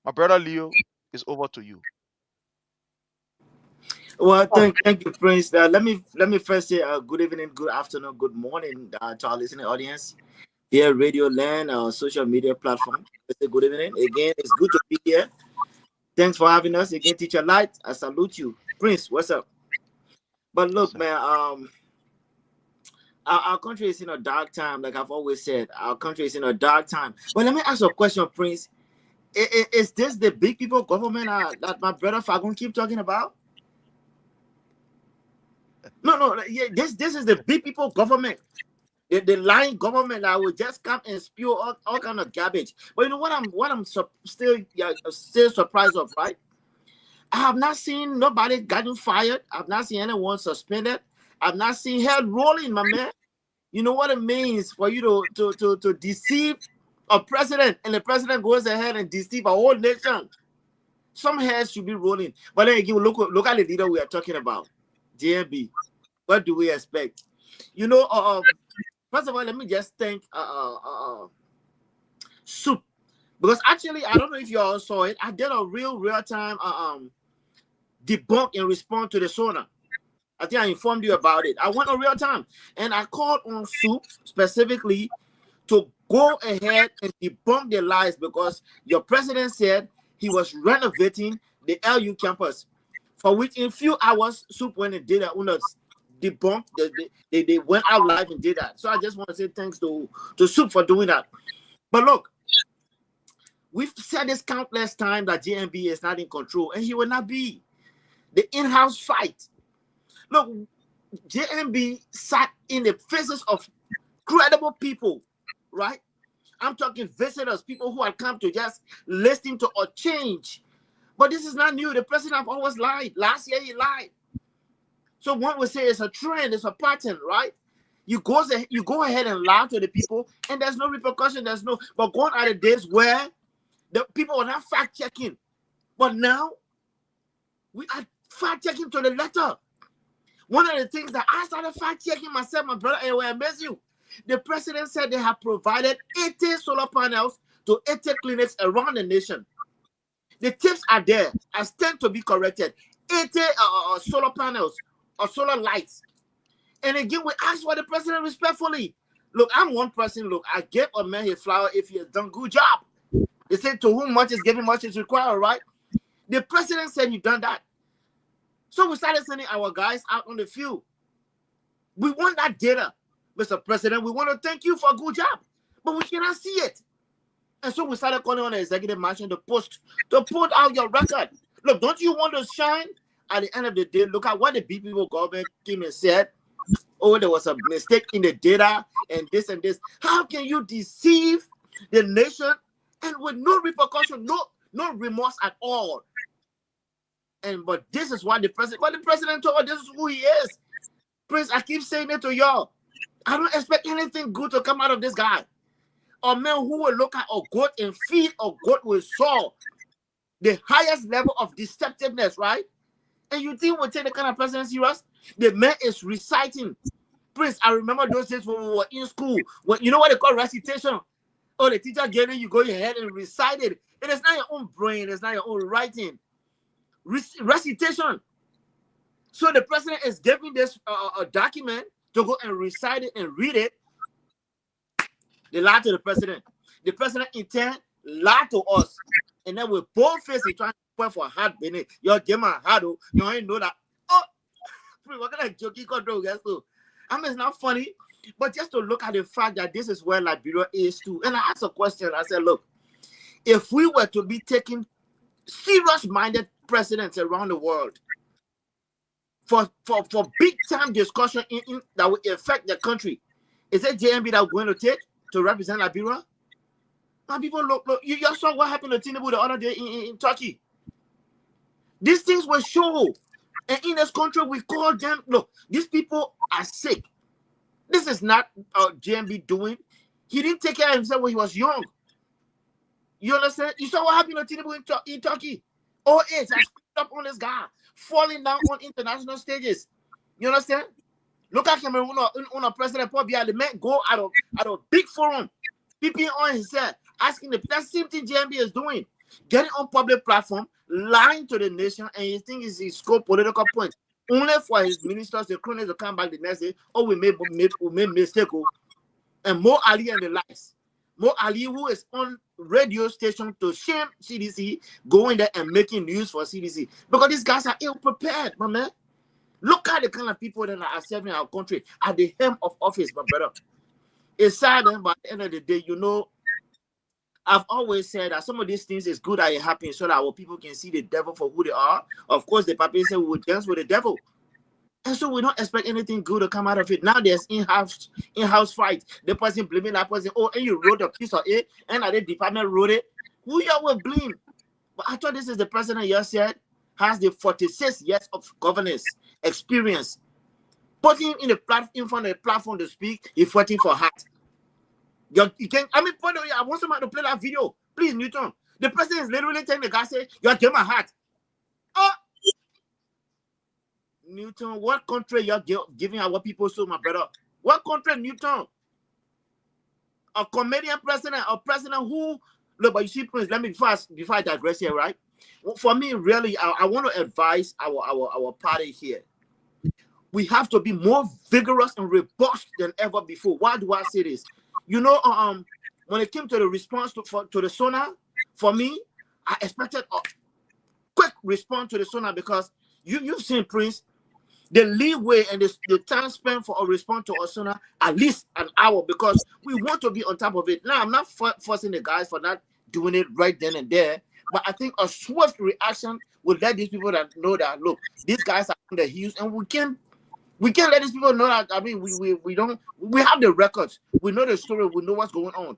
My brother Leo, it's over to you. Well, thank you, Prince. Let me first say good evening, good afternoon, good morning to our listening audience here, Radio Land, our social media platform. Let's say good evening again. It's good to be here. Thanks for having us again, Teacher Light. I salute you, Prince. What's up? But look, man, our country is in a dark time. Like I've always said, our country is in a dark time. But let me ask you a question, Prince. Is this the big people government that my brother Fagun keep talking about? No, yeah, this is the big people government, the lying government that will just come and spew all kind of garbage. But you know what I'm still surprised of, right? I have not seen nobody gotten fired. I've not seen anyone suspended. I've not seen head rolling, my man. You know what it means for you to deceive a president, and the president goes ahead and deceive a whole nation. Some heads should be rolling. But then again, look at the leader we are talking about, JMB. What do we expect? You know, first of all, let me just thank Soup, because actually, I don't know if you all saw it. I did a real-time debunk in response to the Sona. I think I informed you about it. I went on real time, and I called on Soup specifically to go ahead and debunk the lies, because your president said he was renovating the LU campus, for which in few hours Soup went and did that. Debunked. They went out live and did that. So I just want to say thanks to Soup for doing that. But look, we've said this countless times that JMB is not in control, and he will not be. The in-house fight. Look, JMB sat in the faces of credible people, right? I'm talking visitors, people who had come to just listen to a change. But this is not new. The president have always lied. Last year he lied. So one would say it's a trend, it's a pattern, right? You go ahead and lie to the people, and there's no repercussion, but gone are the days where the people were not fact-checking. But now, we are fact-checking to the letter. One of the things that I started fact-checking myself, my brother, and will amaze you. The president said they have provided 80 solar panels to 80 clinics around the nation. The tips are there, as tend to be corrected. 80 solar panels or solar lights. And again, we ask for the president respectfully. Look, I'm one person. Look, I give a man his flower if he has done good job. They say to whom much is given, much is required, right? The president said he done that. So we started sending our guys out on the field. We want that data, Mr. President. We want to thank you for a good job, but we cannot see it. And so we started calling on the executive mansion to put out your record. Look, don't you want to shine? At the end of the day, look at what the big people government came and said. Oh, there was a mistake in the data and this and this. How can you deceive the nation and with no repercussion, no remorse at all? But this is what the president told us, this is who he is. Prince, I keep saying it to y'all. I don't expect anything good to come out of this guy. A man who will look at a goat and feed a goat with salt. The highest level of deceptiveness, right? And you think we'll take the kind of president serious? The man is reciting. Prince, I remember those days when we were in school. When, you know what they call recitation? Oh, the teacher gave it, you go ahead and recite it. It is not your own brain. It's not your own writing. Recitation. So the president is giving this a document to go and recite it and read it. They lie to the president. The president intend lie to us. And then with both faces trying to point for a hat beneath. Your game a hat, you ain't know that. Oh, what kind of joke you got do, guys? I mean, it's not funny, but just to look at the fact that this is where Liberia is too. And I asked a question. I said, look, if we were to be taking serious-minded presidents around the world for big time discussion that will affect the country, is it JMB that we're going to take to represent Liberia? Now people look, you saw what happened to Tinubu the other day in Turkey. These things will show. And in this country, we call them, look, these people are sick. This is not JMB doing. He didn't take care of himself when he was young. You understand? You saw what happened to Tinubu in Turkey. Oh, it's up on this guy, falling down on international stages. You understand? Look at Cameroon on a President Paul Biya, the man go out of big forum, peeping on himself, asking the same thing JMB is doing. getting on public platform, lying to the nation, and you think he score political points only for his ministers, the cronies to come back the next day. Oh, we made mistake. And Mo Ali and the likes. Mo Ali, who is on radio station to shame CDC, going there and making news for CDC because these guys are ill prepared, my man. Look at the kind of people that are serving our country at the helm of office, my brother. It's sad, but at the end of the day, you know, I've always said that some of these things is good that it happens so that our people can see the devil for who they are. Of course, the Papi said we would dance with the devil. And so we don't expect anything good to come out of it. Now there's in-house fight. The person blaming that person. Oh, and you wrote a piece of it, and the department wrote it. Who you will blame? But I thought this is the president you said has the 46 years of governance experience. Put him in front of the platform to speak. He's fighting for heart. You can. I mean, I want somebody to play that video, please, Newton. The president is literally telling the guy, "Say you're getting my heart." Oh, Newton, what country you're giving our people so, my brother? What country, Newton? A comedian president, a president who look, but you see, Prince, let me before I digress here, right? For me, really, I want to advise our party here. We have to be more vigorous and robust than ever before. Why do I say this? You know, when it came to the response to the sonar, for me, I expected a quick response to the sonar because you've seen, Prince, the leeway and the time spent for a response to a sonar at least an hour because we want to be on top of it. Now, I'm not forcing the guys for not doing it right then and there, but I think a swift reaction will let these people that know that, look, these guys are on the heels, and we can't let these people know that. I mean, we have the records, we know the story, we know what's going on.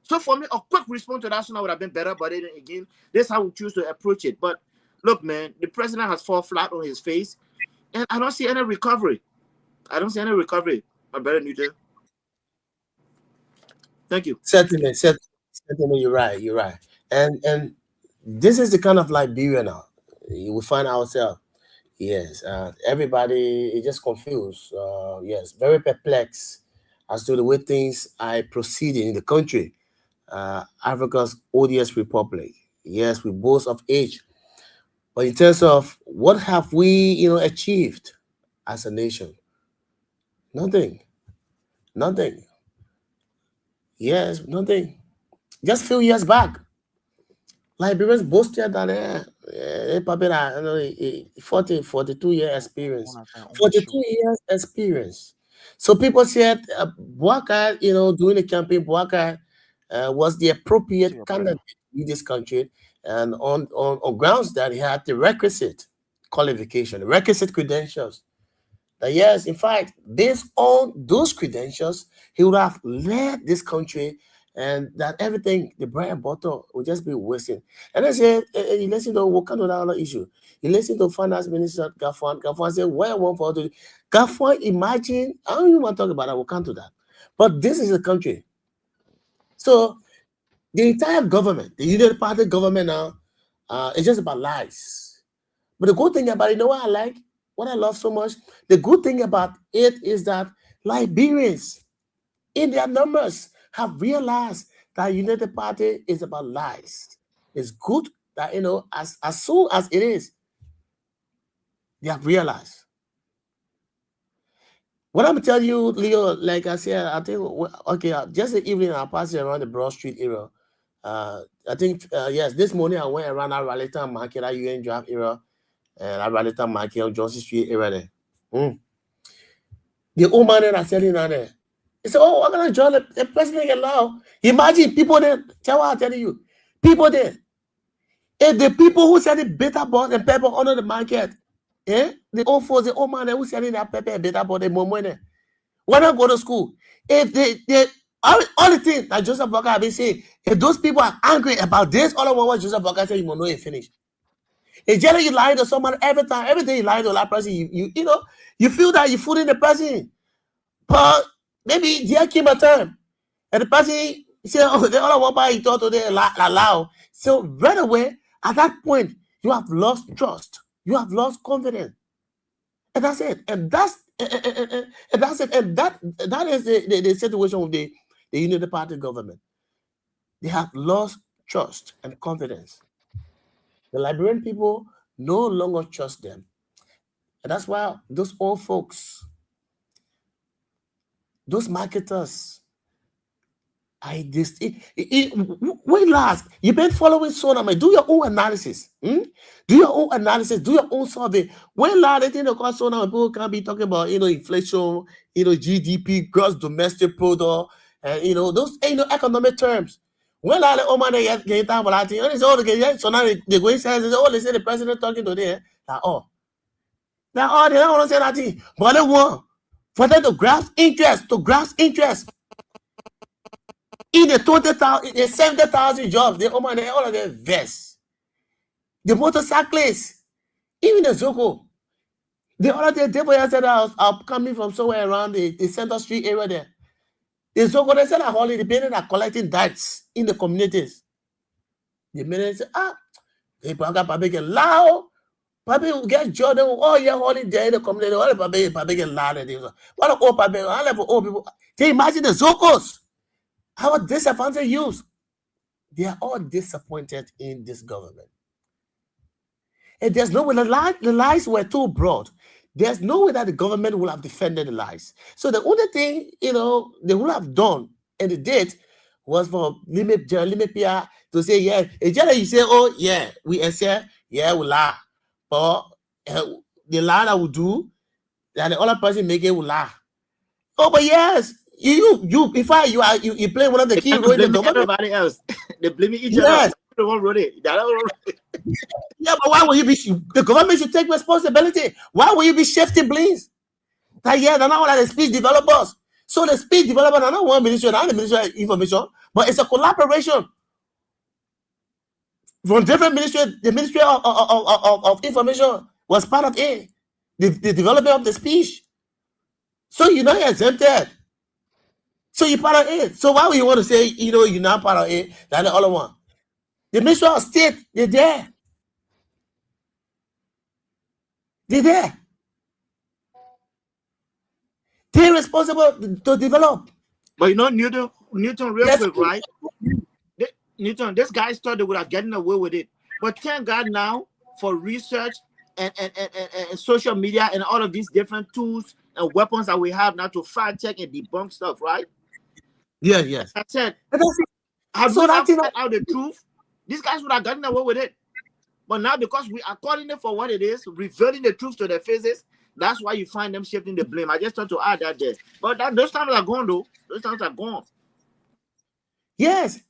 So for me, a quick response to that sonar would have been better, but then again, that's how we choose to approach it. But look, man, the president has fallen flat on his face, and I don't see any recovery. I don't see any recovery, my brother Newton. Thank you. Certainly, you're right. And this is the kind of Liberia now. We find ourselves. Yes, everybody is just confused. Yes, very perplexed as to the way things are proceeding in the country. Africa's odious republic. Yes, we boast of age, but in terms of what have we, achieved as a nation? Nothing. Yes, nothing. Just a few years back, Liberians boasted that 42 year experience. 42 years experience. So people said Bouakai, during the campaign, Bouakai was the appropriate candidate in this country, and on grounds that he had the requisite qualification, the requisite credentials. That yes, in fact, based on those credentials, he would have led this country, and that everything, the bread and butter, would just be wasting. And I said, you listen to Wakanda issue. You listen to Finance Minister Gafwan. Gafwan said, where I want for to Gafwan, imagine, I don't even want to talk about that, we'll come to that. But this is a country. So the entire government, the United Party government now, is just about lies. But the good thing about it, you know what I like? What I love so much? The good thing about it is that Liberians, in their numbers, have realized that United Party is about lies. It's good that, as soon as it is, they have realized. What I'm telling you, Leo, like I said, I think, okay, just the evening I passed around the Broad Street area. I think, yes, this morning I went around that Raleigh Market, that UN Drive area, and that Raleigh Market on Johnson Street area there. The old man that are selling down there, he said, oh, I'm going to join the president allow. Imagine people there, tell what I'm telling you, people there. If the people who sell the bitter ball and pepper under the market, the old folks, the old man who selling that pepper and bitter ball, they more money. Why not go to school? If they all the things that Joseph Boakai have been saying, if those people are angry about this, all of what Joseph Boakai said, you will know it finished. It's generally you lie to someone every day you lie to that person, you feel that you fool in the person. But maybe there came a time and the person said, oh, they all want by you thought today allow. So right away, at that point, you have lost trust. You have lost confidence. And that's it. And that's it. And that is the situation with the United Party government. They have lost trust, and confidence. The Liberian people no longer trust them. And that's why those old folks, those marketers, wait last. You've been following Sonam. Do your own analysis. Do your own analysis. Do your own survey. When last they think about Sonam, people can be talking about inflation, GDP, gross domestic product, and those economic terms. When last the man they get time for that thing, it's all the so now they go inside and say, oh, they say the president talking today. Now they don't want to say that thing, but they want for them to grasp interest, in the 20,000, the 70,000 jobs, they all of them vest. The motorcyclists, even the Zoko, the other day, they said are coming from somewhere around the Center Street area there. The Zoko, they said the people are collecting debts in the communities. The men say, people got get loud. People get Jordan, holiday in the community. All the people get loud. What are all people? Can you imagine the Zokos? How disadvantaged youth? They are all disappointed in this government. And there's no way the lies were too broad. There's no way that the government will have defended the lies. So the only thing, they would have done, and they did, was for Limit Pia to say, yeah, you say, oh, yeah, we say, yeah, we lie. But the lie that we do, that the other person make it will lie. Oh, but yes. You play one of the key roles in the government. Everybody else, they blame each other. Everyone wrote it. Yeah, but why will you be? The government should take responsibility. Why will you be shifting blames? They're not all the speech developers. So the speech developers are not one ministry, not the Ministry of Information, but it's a collaboration from different ministries. The Ministry of Information was part of it, the development of the speech. So you're not exempted. So you're part of it. So why would you want to say, you're not part of it, than the other one? The Ministry of State, they're there. They're there. They're responsible to develop. But Newton real quick, right? Newton, this guy thought they would have gotten away with it. But thank God now for research and social media and all of these different tools and weapons that we have now to fact check and debunk stuff, right? Yeah, yes. I said, have we not found out the truth? These guys would have gotten away with it. But now, because we are calling it for what it is, revealing the truth to their faces, that's why you find them shifting the blame. I just thought to add that there. But those times are gone, though. Those times are gone. Yes.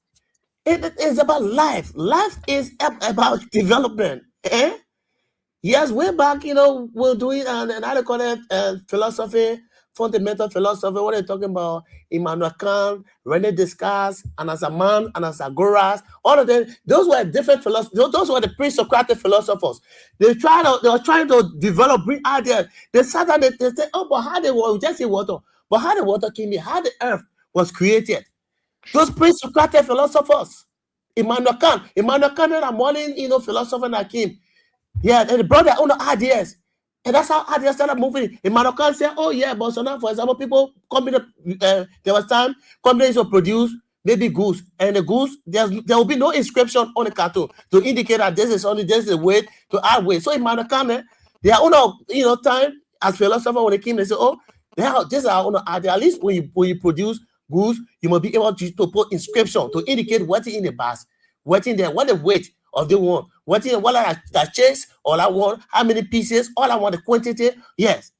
It is about life. Life is about development. Yes, way back, we're doing an article philosophy, fundamental philosophy. What are you talking about? Immanuel Kant, René Descartes, Anaximander, Anaxagoras, all of them. Those were different philosophers. Those were the pre-Socratic philosophers. They were trying to develop, bring ideas. They sat down. They said, "Oh, but how the water? Just say water. But how the water came in? How the earth was created?" Those pre-Socratic philosophers. Immanuel Kant and a modern, philosopher that came. Yeah, and they brought their own ideas. And that's how ideas started moving. Immanuel Kant said, oh yeah, but so now, for example, people there was time companies will produce maybe goose. And the goose, there will be no inscription on the carton to indicate that this is only just a weight to add weight. So Immanuel Kant, their own time as philosopher when they came, they said, oh, this is our own idea. At least when you produce goose, you must be able to put inscription to indicate what's in the bus, what's in there, what the weight of the one, what I chase, all I want, how many pieces, all I want, the quantity. Yes.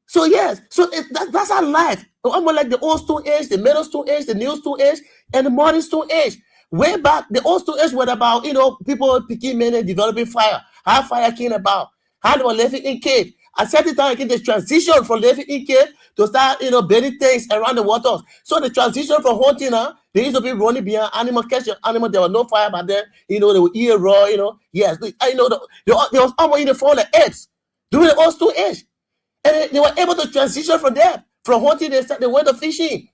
So yes, so that's our life. Almost like the old Stone Age, the Middle Stone Age, the New Stone Age, and the Modern Stone Age. Way back, the old Stone Age was about people picking men and developing fire. How fire came about, how they were living in cave. At certain time, the transition from living in cave to start, burying things around the waters. So the transition from hunting, they used to be running behind animal, catching animal. There was no fire back then. They would eat raw. Yes, they was almost in the form of apes during the old Stone Age, and they were able to transition from there. From hunting, they went to fishing.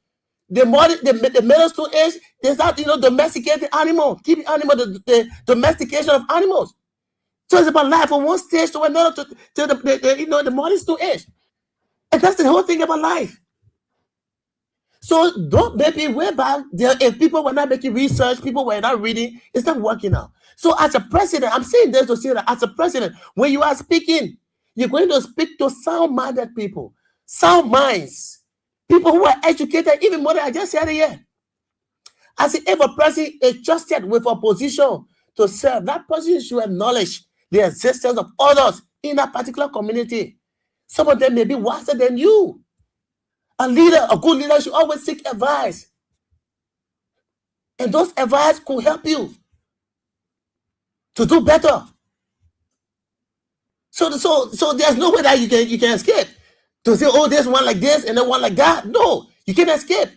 The Middle Stone Age, they start domesticating animals, keeping animal, the domestication of animals. So it's about life from one stage to another to the Modern Stone Age. And that's the whole thing about life. So don't maybe way back there, if people were not making research, people were not reading, it's not working out. So as a president, I'm saying this to say that as a president, when you are speaking, you're going to speak to sound-minded people, sound minds, people who are educated, even more than I just said here. As if a person is trusted with a position to serve, that person should acknowledge the existence of others in that particular community. Some of them may be wiser than you. A leader, a good leader should always seek advice. And those advice could help you to do better. So there's no way that you can escape. To say, oh, there's one like this and then one like that. No, you can't escape.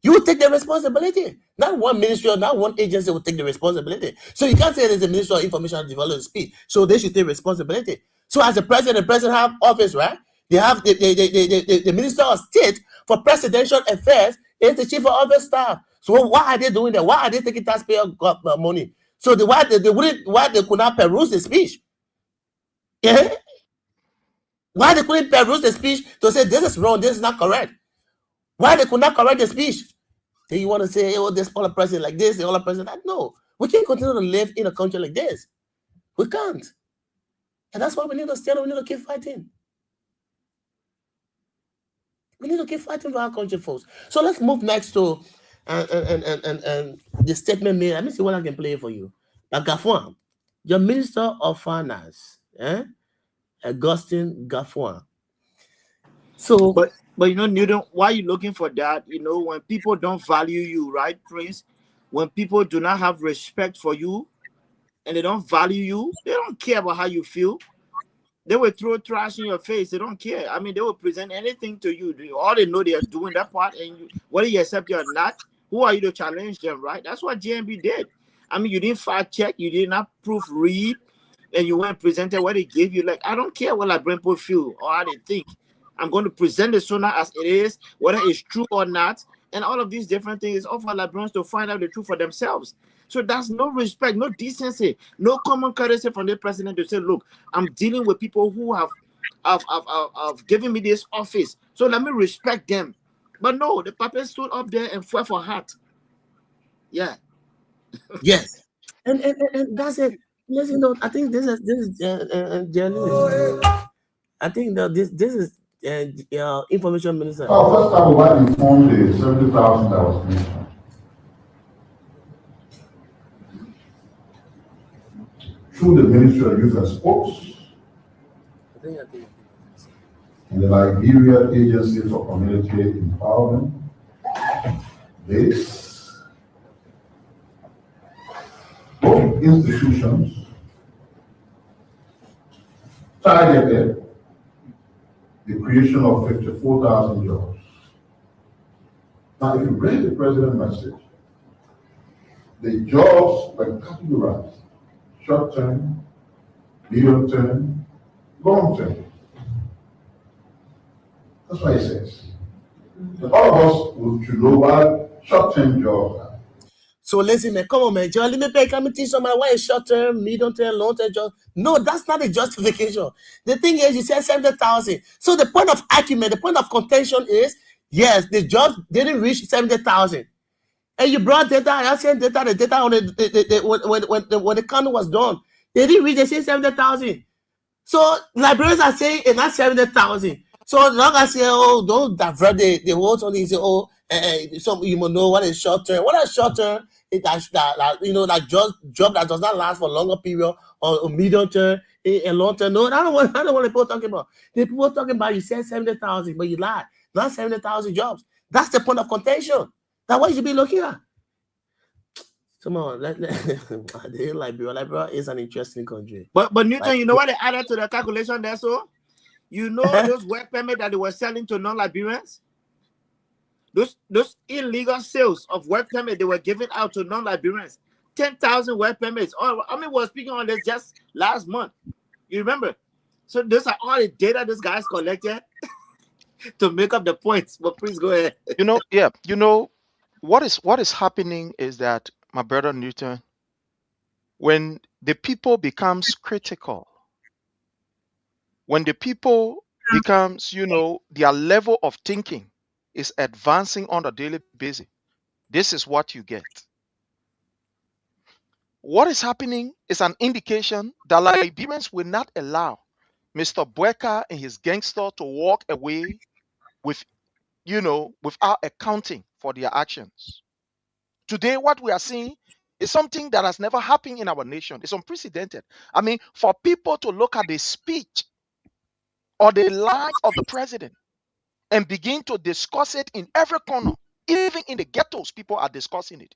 You take the responsibility. Not one ministry or not one agency will take the responsibility. So you can't say there's a Ministry of Information Development Speed. So they should take responsibility. So as the president have office, right? They have the Minister of State for Presidential Affairs is the Chief of Office Staff. So why are they doing that? Why are they taking taxpayer money? So why they could not peruse the speech? Yeah? Why they couldn't peruse the speech to say this is wrong, this is not correct? Why they could not correct the speech? Then you want to say, oh, this all a president like this, the other president like that. No, we can't continue to live in a country like this. We can't. And that's why we need to stand up, we need to keep fighting. We need to keep fighting for our country, folks. So let's move next to and the statement made. Let me see what I can play for you. Gafuan, your Minister of Finance, Augustine Gafuan. So, but you know, Newton, why are you looking for that? You know, when people don't value you, right, Prince? When people do not have respect for you and they don't value you, they don't care about how you feel. They will throw trash in your face. They don't care. I mean, they will present anything to you. All they know they are doing that part, and whether you accept it or not, who are you to challenge them, right? That's what JMB did. I mean, you didn't fact check, you did not proofread, and you went presented what they gave you. Like, I don't care what like people feel or how they think. I'm going to present the Sona as it is, whether it's true or not, and all of these different things are for Librarians to find out the truth for themselves. So that's no respect, no decency, no common courtesy from the president to say, look, I'm dealing with people who have given me this office, so let me respect them. But no, the puppet stood up there and fought for heart. Yeah. Yes. And that's it. Listen, no, I think this is journalism. I think that this is information minister. First time why you formed the 70,000 that was mentioned. Through the Ministry of Youth and Sports and the Liberia Agency for Community Empowerment, both institutions targeted the creation of 54,000 jobs. Now, if you read the president's message, the jobs were categorized: short-term, medium-term, long-term. That's what he says. And all of us should know what short-term jobs are. So listen, man, come on, man. John, let me pay. Come and teach somebody why is short-term, medium-term, long-term job. No, that's not a justification. The thing is, you said 70,000. So the point of argument, the point of contention is, yes, the jobs didn't reach 70,000. And you brought data, I sent data, the data on when the count was done, they didn't reach the same 70,000. So librarians are saying it's not 70,000. So long as say, oh, don't divert the whole thing, say, oh, some you know what is short term. What is short term? It that you know that job that does not last for a longer period or medium term and long term. No, I don't want people talking about. The people talking about you said 70,000, but you lied. Not 70,000 jobs. That's the point of contention. That's what you should be looking at. Come on, Liberia is an interesting country. But Newton, you know what they added to the calculation there, so? You know those work permits that they were selling to non-Liberians? Those illegal sales of work permits they were giving out to non-Liberians. 10,000 work permits. Oh, I mean, we were speaking on this just last month. You remember? So those are all the data this guy's collected to make up the points. But please go ahead. What is happening is that, my brother Newton, when the people becomes critical, when the people becomes, their level of thinking is advancing on a daily basis, this is what you get. What is happening is an indication that Liberians will not allow Mr. Bueka and his gangster to walk away with, without accounting for their actions. Today, what we are seeing is something that has never happened in our nation. It's unprecedented. I mean, for people to look at the speech or the lies of the president and begin to discuss it in every corner, even in the ghettos, people are discussing it.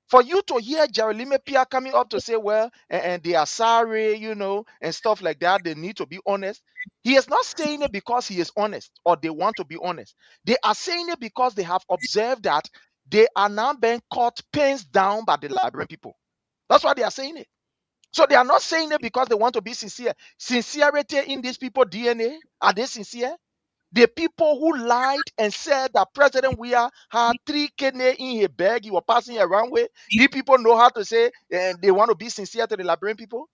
For you to hear Jeremy Pia coming up to say, well, and they are sorry, and stuff like that, they need to be honest. He is not saying it because he is honest or they want to be honest. They are saying it because they have observed that they are now being caught pens down by the Liberian people. That's why they are saying it. So they are not saying it because they want to be sincere. Sincerity in these people's DNA, are they sincere? The people who lied and said that President Weah had 3 kidney in his bag, he was passing around with, these people know how to say and they want to be sincere to the Liberian people.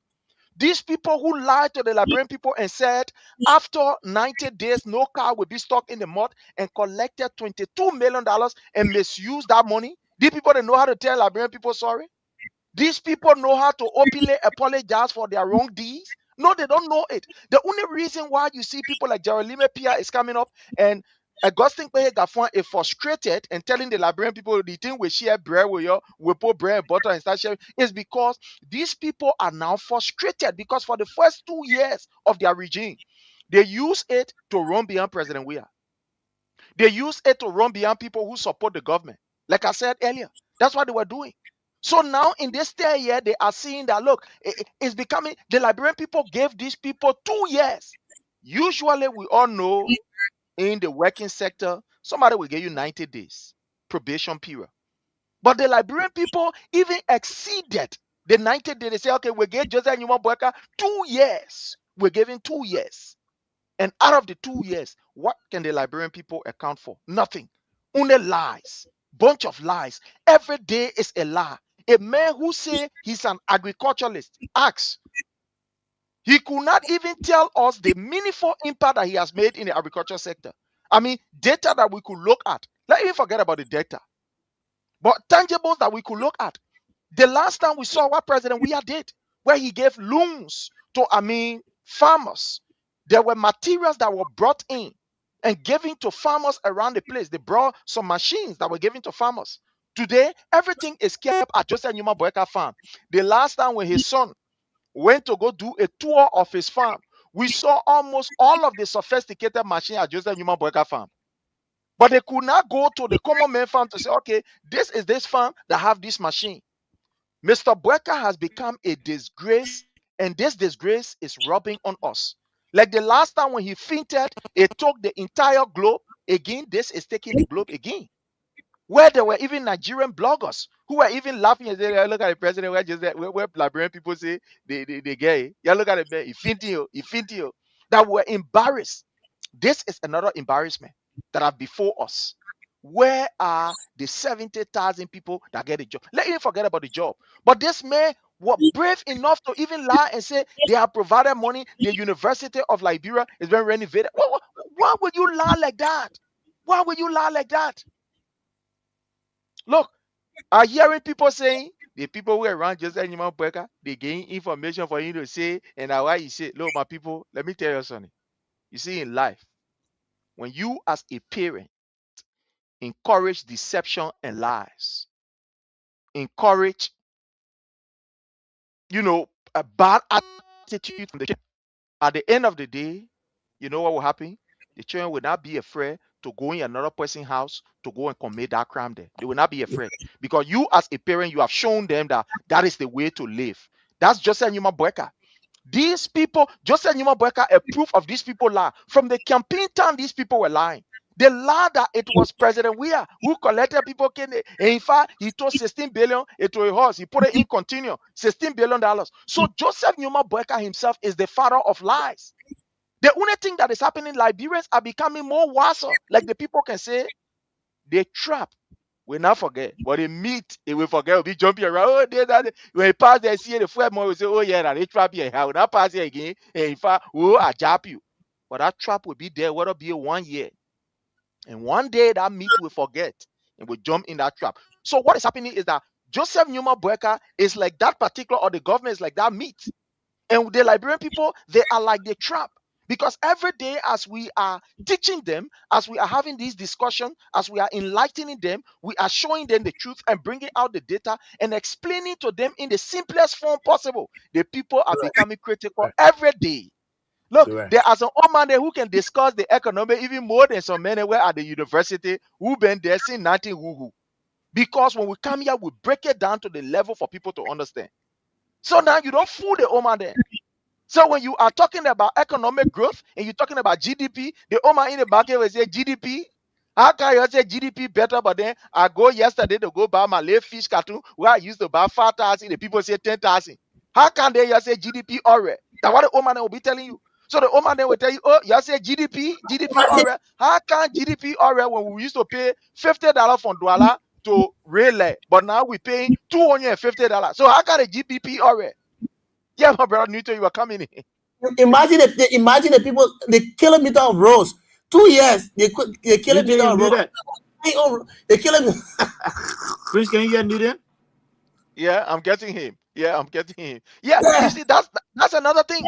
These people who lied to the Liberian people and said after 90 days, no car will be stuck in the mud and collected $22 million and misused that money. These people, they know how to tell Liberian people sorry. These people know how to openly apologize for their wrong deeds. No, they don't know it. The only reason why you see people like Jeremy Pia is coming up and Augustine Kwehe Gafwan is frustrated and telling the Liberian people the thing we share bread with you, we put bread and butter and start sharing, is because these people are now frustrated because for the first 2 years of their regime, they use it to run beyond President Weah. They use it to run beyond people who support the government. Like I said earlier, that's what they were doing. So now in this third year, they are seeing that, look, it's becoming, the Liberian people gave these people 2 years. Usually we all know in the working sector, somebody will give you 90 days probation period. But the Liberian people even exceeded the 90 days. They say, okay, we gave Joseph Newman Boyka 2 years. We're giving 2 years. And out of the 2 years, what can the Liberian people account for? Nothing. Only lies. Bunch of lies. Every day is a lie. A man who say he's an agriculturalist, asks, he could not even tell us the meaningful impact that he has made in the agriculture sector. I mean, data that we could look at. Let's even forget about the data. But tangibles that we could look at. The last time we saw what President Weah did, where he gave loans to, farmers. There were materials that were brought in and given to farmers around the place. They brought some machines that were given to farmers. Today, everything is kept at Joseph Newman Boyka farm. The last time when his son went to go do a tour of his farm, we saw almost all of the sophisticated machines at Joseph Newman Boyka farm. But they could not go to the common man farm to say, okay, this is this farm that have this machine. Mr. Boyka has become a disgrace, and this disgrace is rubbing on us. Like the last time when he fainted, it took the entire globe. Again, this is taking the globe again. Where there were even Nigerian bloggers who were even laughing and saying, look at the president, where Liberian people say they gay. Yeah, look at it, he fainted you. That were embarrassed. This is another embarrassment that are before us. Where are the 70,000 people that get a job? Let's even forget about the job. But this man were brave enough to even lie and say they have provided money. The University of Liberia is being renovated. Why would you lie like that? Why would you lie like that? Look, I'm hearing people saying, the people who are around Joseph Newman Boyka, they gain information for you to say, and now why you say, look, my people, let me tell you something. You see, in life, when you as a parent encourage deception and lies, encourage, a bad attitude from the children, at the end of the day, you know what will happen? The children will not be afraid to go in another person's house to go and commit that crime there. They will not be afraid because you as a parent, you have shown them that that is the way to live. That's Joseph Newman Boyka. These people, Joseph Newman Boyka, a proof of these people lie. From the campaign time, these people were lying. They lied that it was President Weah who collected people. And in fact, he told 16 billion into a horse. He put it in continue, $16 billion. So Joseph Newman Boyka himself is the father of lies. The only thing that is happening, Liberians are becoming more wiser. Like the people can say, they trap. We not forget. But they meet, they will forget. We'll be jumping around. Oh, that. When he pass there, see the fuel more, we say, oh yeah, they trap here. I will not pass here again. And in fact, I jab you. But that trap will be there, whether it be 1 year. And one day that meat will forget and will jump in that trap. So what is happening is that Joseph Numa Boyka is like that particular, or the government is like that meat. And the Liberian people, they are like the trap. Because every day as we are teaching them, as we are having this discussion, as we are enlightening them, we are showing them the truth and bringing out the data and explaining to them in the simplest form possible. The people are becoming critical every day. Look, there are some old man there who can discuss the economy even more than some men who are at the university who been there saying nothing woo-hoo. Because when we come here, we break it down to the level for people to understand. So now you don't fool the old man there. So when you are talking about economic growth and you're talking about GDP, the old man in the market will say GDP. How can you say GDP better? But then I go yesterday to go buy my late fish cartoon where I used to buy 5,000. The people say 10,000. How can they just say GDP already? That's what the old man will be telling you. So the old man will tell you, oh, you say GDP already. How can GDP already when we used to pay $50 from Douala to Relay, but now we're paying $250. So how can the GDP already? Yeah, my brother Newton, you are coming in. Imagine the people, the kilometer of roads. 2 years, they kilometer of roads. They killing. Prince, can you hear Newton? Yeah, I'm getting him. Yeah, you see, that's another thing.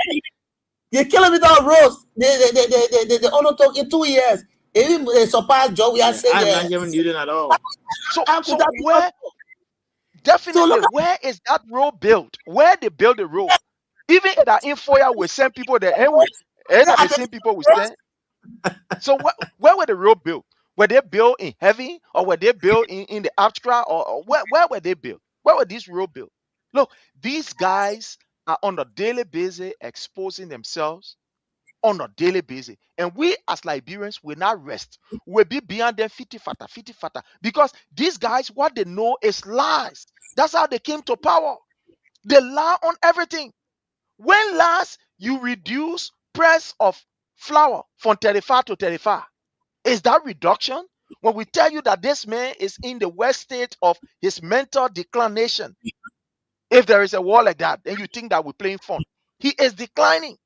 The kilometer of roads, they only talk in 2 years. Even they surpass Joe. We are saying I'm not hearing Newton at all. So where? Definitely, where is that road built? Where they build the road? Even that Infoya will send people there, and the same people will send. So where were the road built? Were they built in heaven, or were they built in the abstract, or where were they built? Where were these road built? Look, these guys are on a daily basis exposing themselves on a daily basis. And we as Liberians will not rest. We'll be beyond them 50 fata. Because these guys, what they know is lies. That's how they came to power. They lie on everything. When last you reduce price of flour from 35 to 35, is that reduction? When we tell you that this man is in the worst state of his mental declination, if there is a war like that, then you think that we're playing fun. He is declining.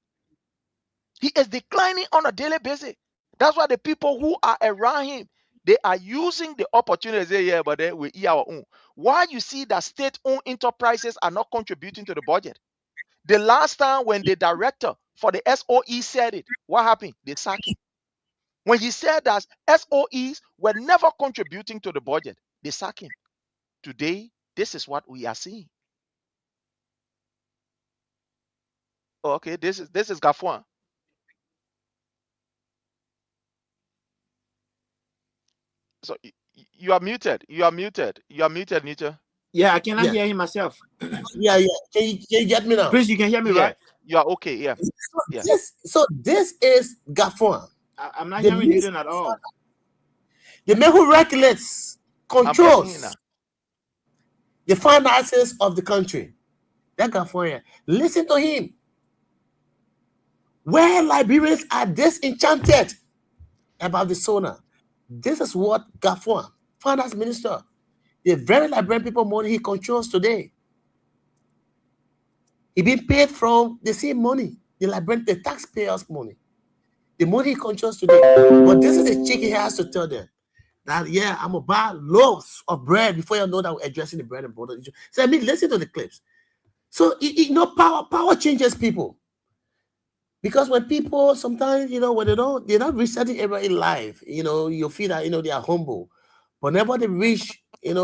He is declining on a daily basis. That's why the people who are around him, they are using the opportunity to say, yeah, but then we eat our own. Why you see that state-owned enterprises are not contributing to the budget? The last time when the director for the SOE said it, what happened? They sacked him. When he said that SOEs were never contributing to the budget, they sacked him. Today, this is what we are seeing. Okay, this is Gafuan. So you are muted. You are muted, Nita. Yeah, I cannot hear him myself. Yeah. Can you get me now? Prince, you can hear me, right? You are okay. Yeah. So this is Gafuan. I'm not hearing Newton at all. The man who regulates, controls the finances of the country. That Gafuan. Listen to him. Where Liberians are disenchanted about the SONA. This is what Gafuan, finance minister, the very Liberian people money he controls today. He being paid from the same money, the taxpayers' money. The money he controls today. But this is the cheek he has to tell them that, yeah, I'm going to buy loaves of bread before you know that we're addressing the bread and butter. So, I mean, listen to the clips. So, power changes people. Because when people sometimes, when they're not resetting everybody in life, you feel that, they are humble. But whenever they reach,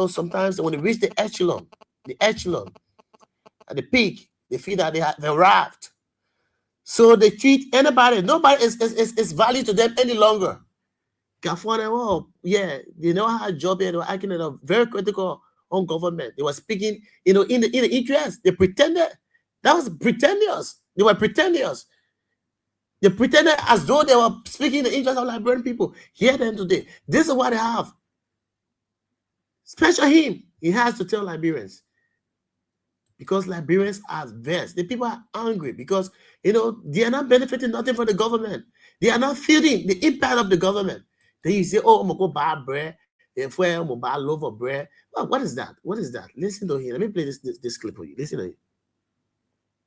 sometimes when they reach the echelon, at the peak, they feel that they're arrived. So they treat anybody, nobody is value to them any longer. Gafuan, they know how job they were acting very critical on government. They were speaking, in the interest. They pretended. That was pretenders. They were pretenders. They pretended as though they were speaking in the interest of Liberian people. Hear them today. This is what they have. Especially him. He has to tell Liberians. Because Liberians are vexed. The people are angry because, they are not benefiting nothing from the government. They are not feeling the impact of the government. Then you say, I'm going to go buy bread. I'm going to buy a loaf of bread. Well, what is that? What is that? Listen to him. Let me play this clip for you. Listen to him.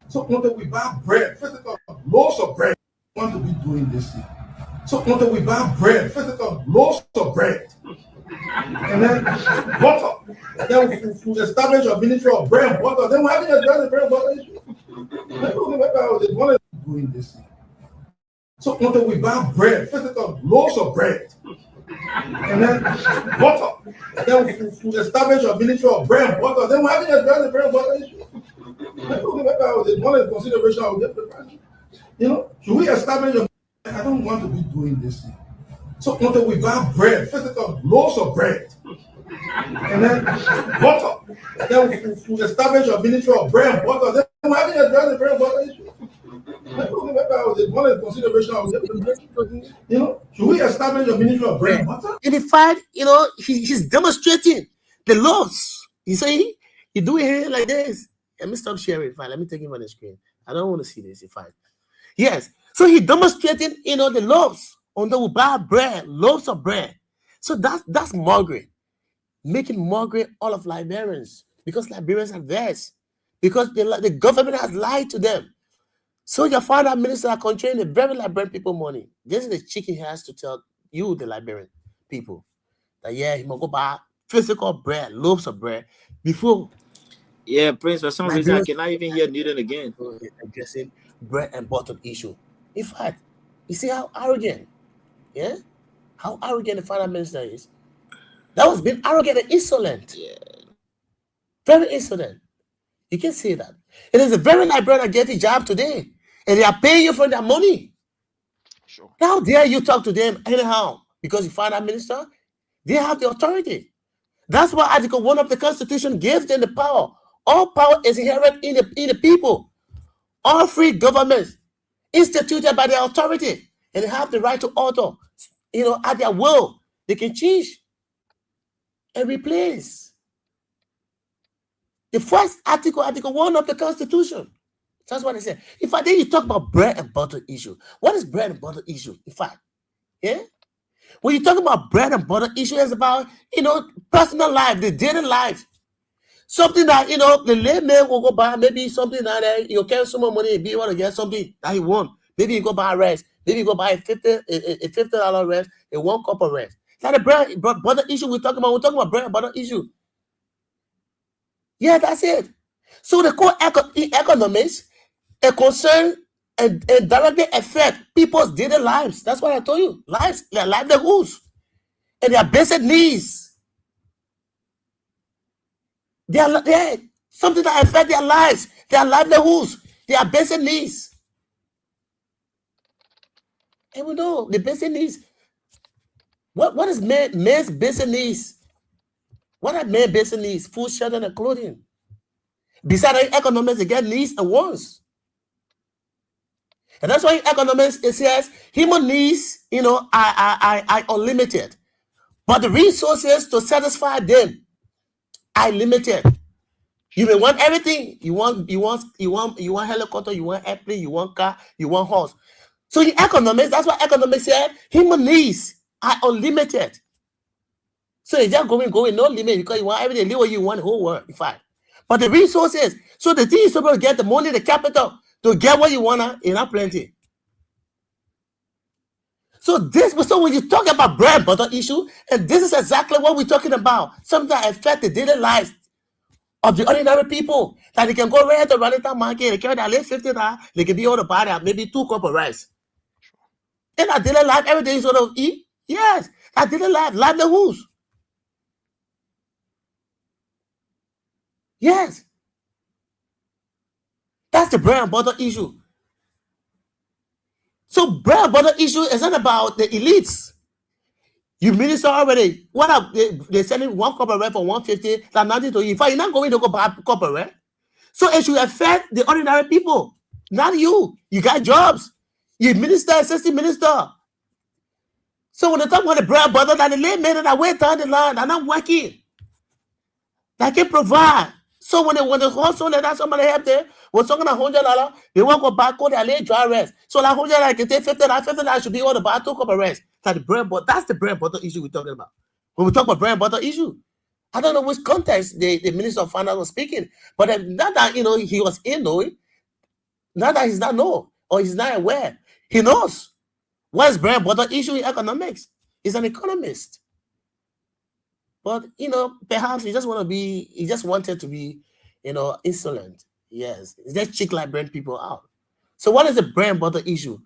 So when we buy bread, loaves of bread, we want to be doing this thing. So until we buy bread, physical loaves of bread, and then butter. Then we establish a ministry of bread and butter. Then we're having a bread and butter issue. They want to doing this. So until we buy bread, physical loaves of bread, and then butter. Then we establish a ministry of bread and butter. Then we're having a bread and butter issue. They want a consideration of the price. Should we establish a I don't want to be doing this thing. So until we buy bread, physical loaves of bread, and then butter. Then we establish a ministry of bread and butter. Then we're having a bread and butter issue. They want a consideration of the should we establish a ministry of bread and butter? In the fight, he's demonstrating the laws. You see, he do it here like this. Let me stop sharing. Fine, let me take him on the screen. I don't want to see this. Fine. Yes. So he demonstrated, the loaves on the buy bread, loaves of bread. So that's Margaret, making Margaret all of Liberians, because Liberians are vexed, because the government has lied to them. So your father minister are controlling the very Liberian people money. This is the chicken he has to tell you, the Liberian people, that he must go buy physical bread, loaves of bread before. Yeah, Prince, for some reason I cannot even hear Newton again. Addressing bread and butter issue. In fact, you see how arrogant, how arrogant the finance minister is. That was being arrogant and insolent. Yeah. Very insolent. You can see that. It is a very Liberian that get a job today, and they are paying you for their money. Sure. How dare you talk to them anyhow? Because the finance minister, they have the authority. That's why Article 1 of the Constitution gives them the power. All power is inherent in the people. All free governments instituted by their authority, and they have the right to alter, at their will. They can change and replace. The first article, Article 1 of the Constitution. That's what I said. In fact, then you talk about bread and butter issue. What is bread and butter issue? In fact, when you talk about bread and butter issue, it's about, personal life, the daily life. Something that, the layman will go buy, maybe something that you carry some more money and be able to get something that he want. Maybe you go buy rice. Maybe you go buy a $50 rice, a 1 cup of rice. That's the bread butter issue we're talking about. We're talking about bread and butter issue. Yeah, that's it. So the core economics are concerned and directly affect people's daily lives. That's what I told you. Lives, their livelihoods, and their basic needs. They are something that affect their lives, their livelihoods, their basic needs. And we know the basic needs. What is man's basic needs? What are man's basic needs? Food, shelter, and clothing. Besides economics, they get needs and wants. And that's why in economics it says human needs, are unlimited, but the resources to satisfy them are limited. You may want everything. You want helicopter, you want airplane, you want car, you want horse. So in economics, that's what economics said. Human needs are unlimited. So it's just going, no limit, because you want everything, live what you want, the whole world, in fact. But the resources, so the thing is supposed to get the money, the capital, to get what you want, is not plenty. So when you talk about bread and butter issue, and this is exactly what we're talking about, something that affects the daily lives of the ordinary people, that they can go right to Ranita market, they carry their late $50, they can be able to buy that maybe 2 cups of rice. In our daily life, every day you sort of eat. Yes, our daily life, livelihoods. Yes. That's the bread and butter issue. So bread and butter issue is not about the elites. You minister already. What are they selling 1 cup of rice for $150? That's nothing to you. In fact, you're not going to go buy a cup of rice. So it should affect the ordinary people, not you. You got jobs. You minister, assistant minister. So when they talk about the bread and butter, that the laymen that wait down the line, they're not working. They can provide. So when the hustle that somebody help them, when someone $100, they won't go back on their late dry rest. So that $100 can take $50 should be able to buy 2 cups of rice. That's the bread and butter issue we're talking about. When we talk about bread and butter issue, I don't know which context the Minister of Finance was speaking, but not that he was in knowing, not that he's not know or he's not aware. He knows What is bread and butter issue in economics? He's an economist. But, perhaps he just wanted to be, insolent. Yes. He just cheek like brand people out. So what is the bread and butter issue?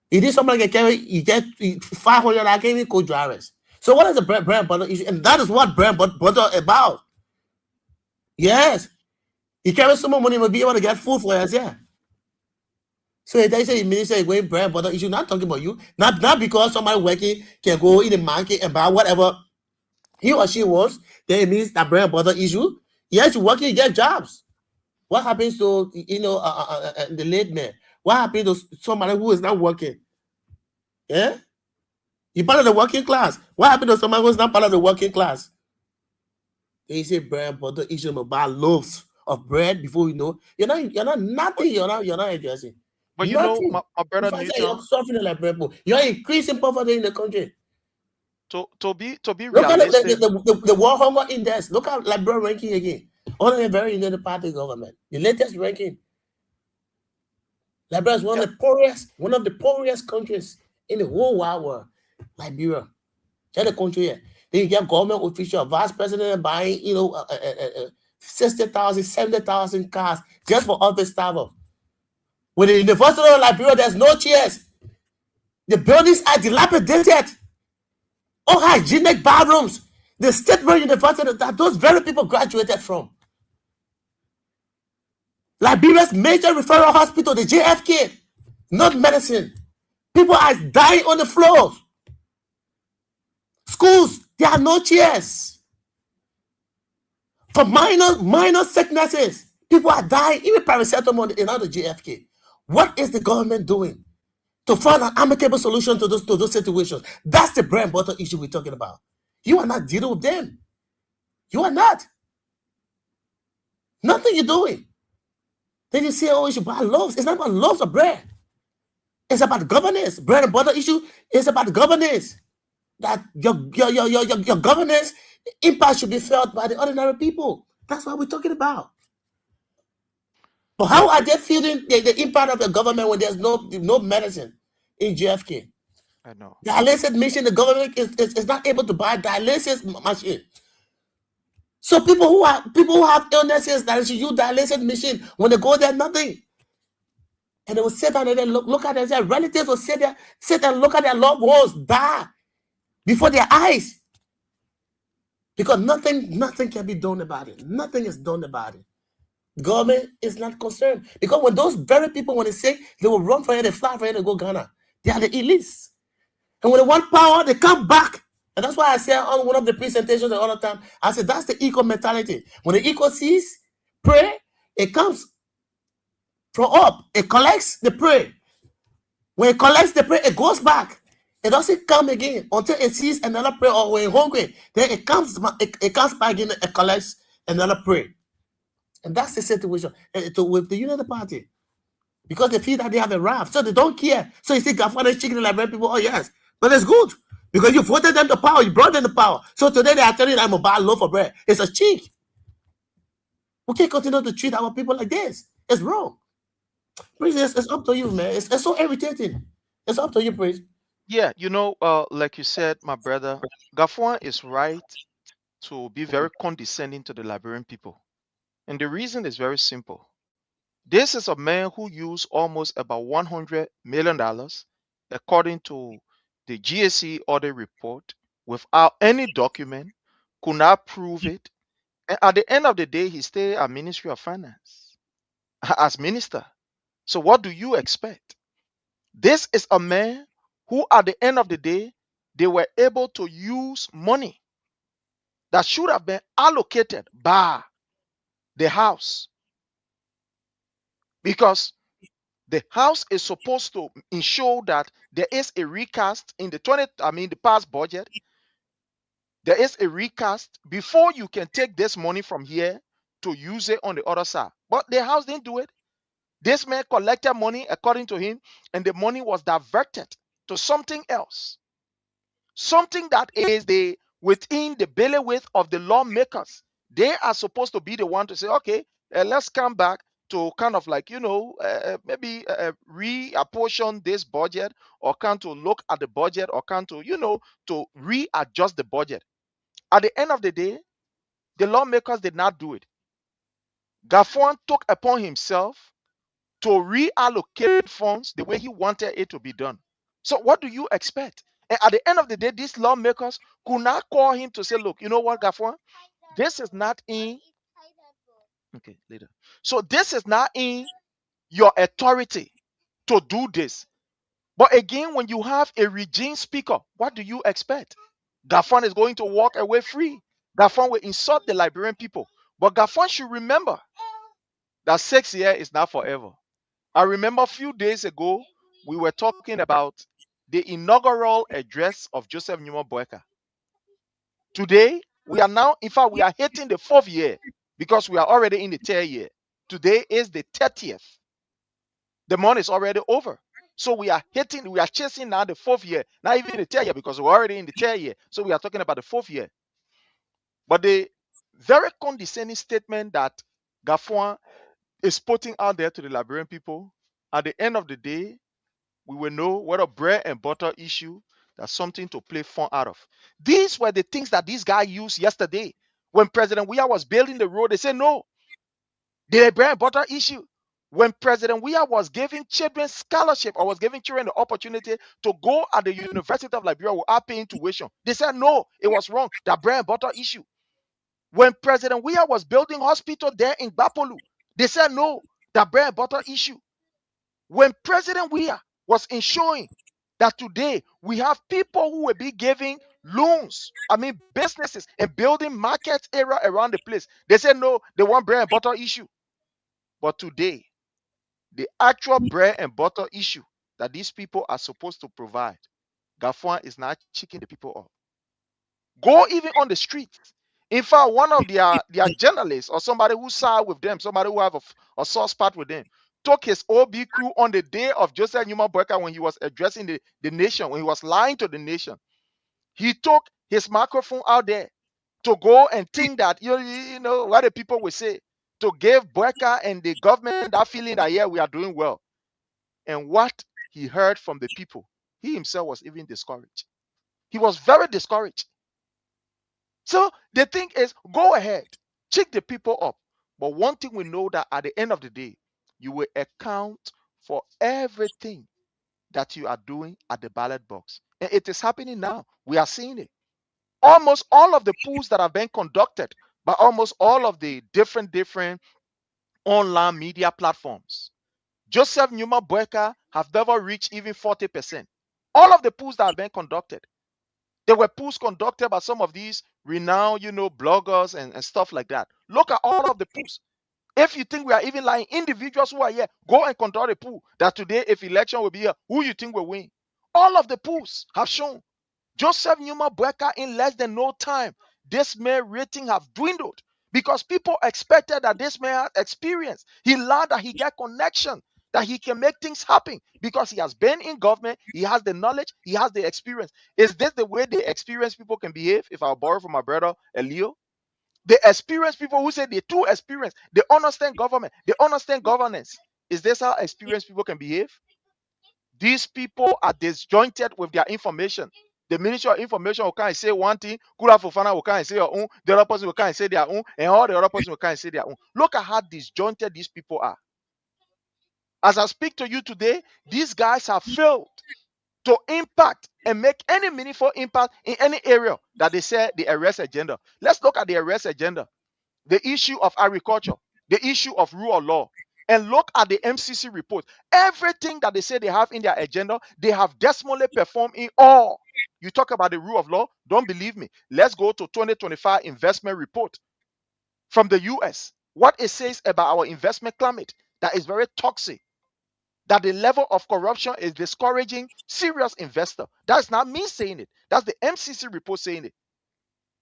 It is somebody you get 500, I can't even co-drivers. So what is the bread and butter issue? And that is what bread and butter about. Yes. You carry so much money, will be able to get food for us, yeah. So they say the minister is going bread and butter issue, not talking about you. Not because somebody working can go in the market and buy whatever he or she wants, then it means that bread and butter issue. Yes, you working, you get jobs. What happens to the late man? What happens to somebody who is not working? Yeah, you part of the working class. What happened to somebody who is not part of the working class? They say bread and butter issue, buy loaves of bread before you know you're not nothing. You're not addressing. But nothing. my brother Newton, Newton, you're suffering like bread. You're increasing poverty in the country. to be Look at realistic, the World Hunger Index. Look at Liberia ranking again. Only a very United Party government. The latest ranking. Liberia is one of the poorest countries in the whole wide world. Liberia. That's the country here. Then you get government official, vice president buying, 60,000, 70,000 cars just for office staff. With the University of Liberia, there's no chairs. The buildings are dilapidated. Unhygienic bathrooms. The State University that those very people graduated from. Liberia's major referral hospital, the JFK, not medicine. People are dying on the floor. Schools, there are no chairs. For minor sicknesses, people are dying. Even paracetamol in the JFK. What is the government doing to find an amicable solution to those situations? That's the bread and butter issue we're talking about. You are not dealing with them. You are not. Nothing you're doing. Then you say, you should buy loaves. It's not about loaves of bread. It's about governance. Bread and butter issue is about governance. That your governance impact should be felt by the ordinary people. That's what we're talking about. But how are they feeling the impact of the government when there's no medicine in JFK? I know. Dialysis machine, the government is not able to buy dialysis machine. So people who have illnesses that should use dialysis machine, when they go there, nothing. And they will sit down and then look at their relatives will sit and look at their loved ones die before their eyes. Because nothing can be done about it. Nothing is done about it. The government is not concerned. Because when those very people, when they say they will run for it, they fly for it, they go Ghana. They are the elites. And when they want power, they come back. And that's why I say on one of the presentations the other time, I said that's the eco mentality. When the eco sees prey, it comes from up. It collects the prey. When it collects the prey, it goes back. It doesn't come again until it sees another prey or when it's hungry. Then it comes back again and it collects another prey. And that's the situation with the United Party. Because they feel that they have a wrath. So they don't care. So you see Gafana chicken like people, oh yes. But it's good. Because you voted them to power, you brought them to power. So today they are telling you I'm a bad loaf of bread. It's a cheek. We can't continue to treat our people like this. It's wrong. Prince, it's up to you, man. It's so irritating. It's up to you, Prince. Yeah, like you said, my brother, Gafuan is right to be very condescending to the Liberian people. And the reason is very simple. This is a man who used almost about $100 million, according to the GSE audit report, without any document, could not prove it. And at the end of the day, he stayed at Ministry of Finance as minister. So what do you expect? This is a man who, at the end of the day, they were able to use money that should have been allocated by the House. Because the House is supposed to ensure that there is a recast in the past budget. There is a recast before you can take this money from here to use it on the other side. But the House didn't do it. This man collected money according to him, and the money was diverted to something else. Something that is within the bailiwick of the lawmakers. They are supposed to be the one to say, okay, let's come back to kind of like, maybe reapportion this budget, or can to look at the budget, or can to, to readjust the budget. At the end of the day, the lawmakers did not do it. Gafon took upon himself to reallocate funds the way he wanted it to be done. So what do you expect? And at the end of the day, these lawmakers could not call him to say, look, you know what, Gafon? This is not in. Okay, later. So this is not in your authority to do this. But again, when you have a regime speaker, what do you expect? Gafon is going to walk away free. Gafon will insult the Liberian people. But Gafon should remember that 6 years is not forever. I remember a few days ago, we were talking about the inaugural address of Joseph Newman Boyka. Today, we are now, in fact, we are hitting the 4th year because we are already in the 3rd year. Today is the 30th. The month is already over. So we are chasing now the 4th year, not even the 3rd year, because we're already in the 3rd year. So we are talking about the 4th year. But the very condescending statement that Gafon is putting out there to the Liberian people, at the end of the day, we will know whether bread and butter issue, that's something to play fun out of. These were the things that this guy used yesterday. When President Weah was building the road, they said no. The bread and butter issue. When President Weah was giving children scholarship, or was giving children the opportunity to go at the University of Liberia without paying tuition, they said no, it was wrong. That bread and butter issue. When President Weah was building hospital there in Bapolu, they said no, that bread and butter issue. When President Weah was ensuring that today we have people who will be giving loans, businesses, and building market area around the place, they said no, they want bread and butter issue. But today, the actual bread and butter issue that these people are supposed to provide, Gafon is not checking the people up. Go even on the streets. In fact, one of their journalists, or somebody who sat with them, somebody who have a soft spot with them, took his OB crew on the day of Joseph Newman Boyka when he was addressing the nation, when he was lying to the nation. He took his microphone out there to go and think that, you know what the people will say, to give Boyka and the government that feeling that, yeah, we are doing well. And what he heard from the people, he himself was even discouraged. He was very discouraged. So the thing is, go ahead, check the people up. But one thing we know, that at the end of the day, you will account for everything that you are doing at the ballot box. And it is happening now. We are seeing it. Almost all of the polls that have been conducted by almost all of the different online media platforms, Joseph Newman Boyka have never reached even 40%. All of the polls that have been conducted, there were polls conducted by some of these renowned, bloggers and stuff like that. Look at all of the polls. If you think we are even lying, individuals who are here, go and conduct a poll that today, if election will be here, who you think will win? All of the polls have shown Joseph Newman Boyka, in less than no time, this man rating have dwindled because people expected that this man had experience. He learned that he get connection, that he can make things happen because he has been in government, he has the knowledge, he has the experience. Is this the way the experienced people can behave? If I borrow from my brother Elio, the experienced people who say they're too experienced, they understand government, they understand governance. Is this how experienced people can behave? These people are disjointed with their information. The Ministry of Information will kind of say one thing, Kula Fofana will kind of say their own, the other person will kind of say their own, and all the other person will kind of say their own. Look at how disjointed these people are. As I speak to you today, these guys have failed to impact and make any meaningful impact in any area that they say the arrest agenda. Let's look at the arrest agenda, the issue of agriculture, the issue of rule of law, and look at the MCC report. Everything that they say they have in their agenda, they have dismally performed in all. You talk about the rule of law, don't believe me. Let's go to 2025 investment report from the US. What it says about our investment climate, that is very toxic. That the level of corruption is discouraging serious investor. That's not me saying it. That's the MCC report saying it.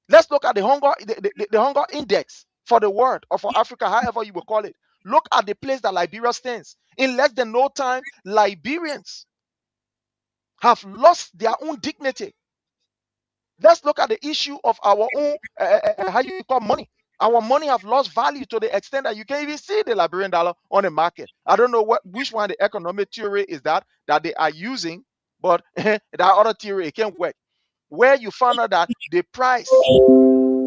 Let's look at the hunger index for the world or for Africa, however you will call it. Look at the place that Liberia stands. In less than no time, Liberians have lost their own dignity. Let's look at the issue of our own, how you call money. Our money have lost value to the extent that you can't even see the Liberian dollar on the market. I don't know which one the economic theory is that they are using, but that other theory, it can't work. Where you found out that the price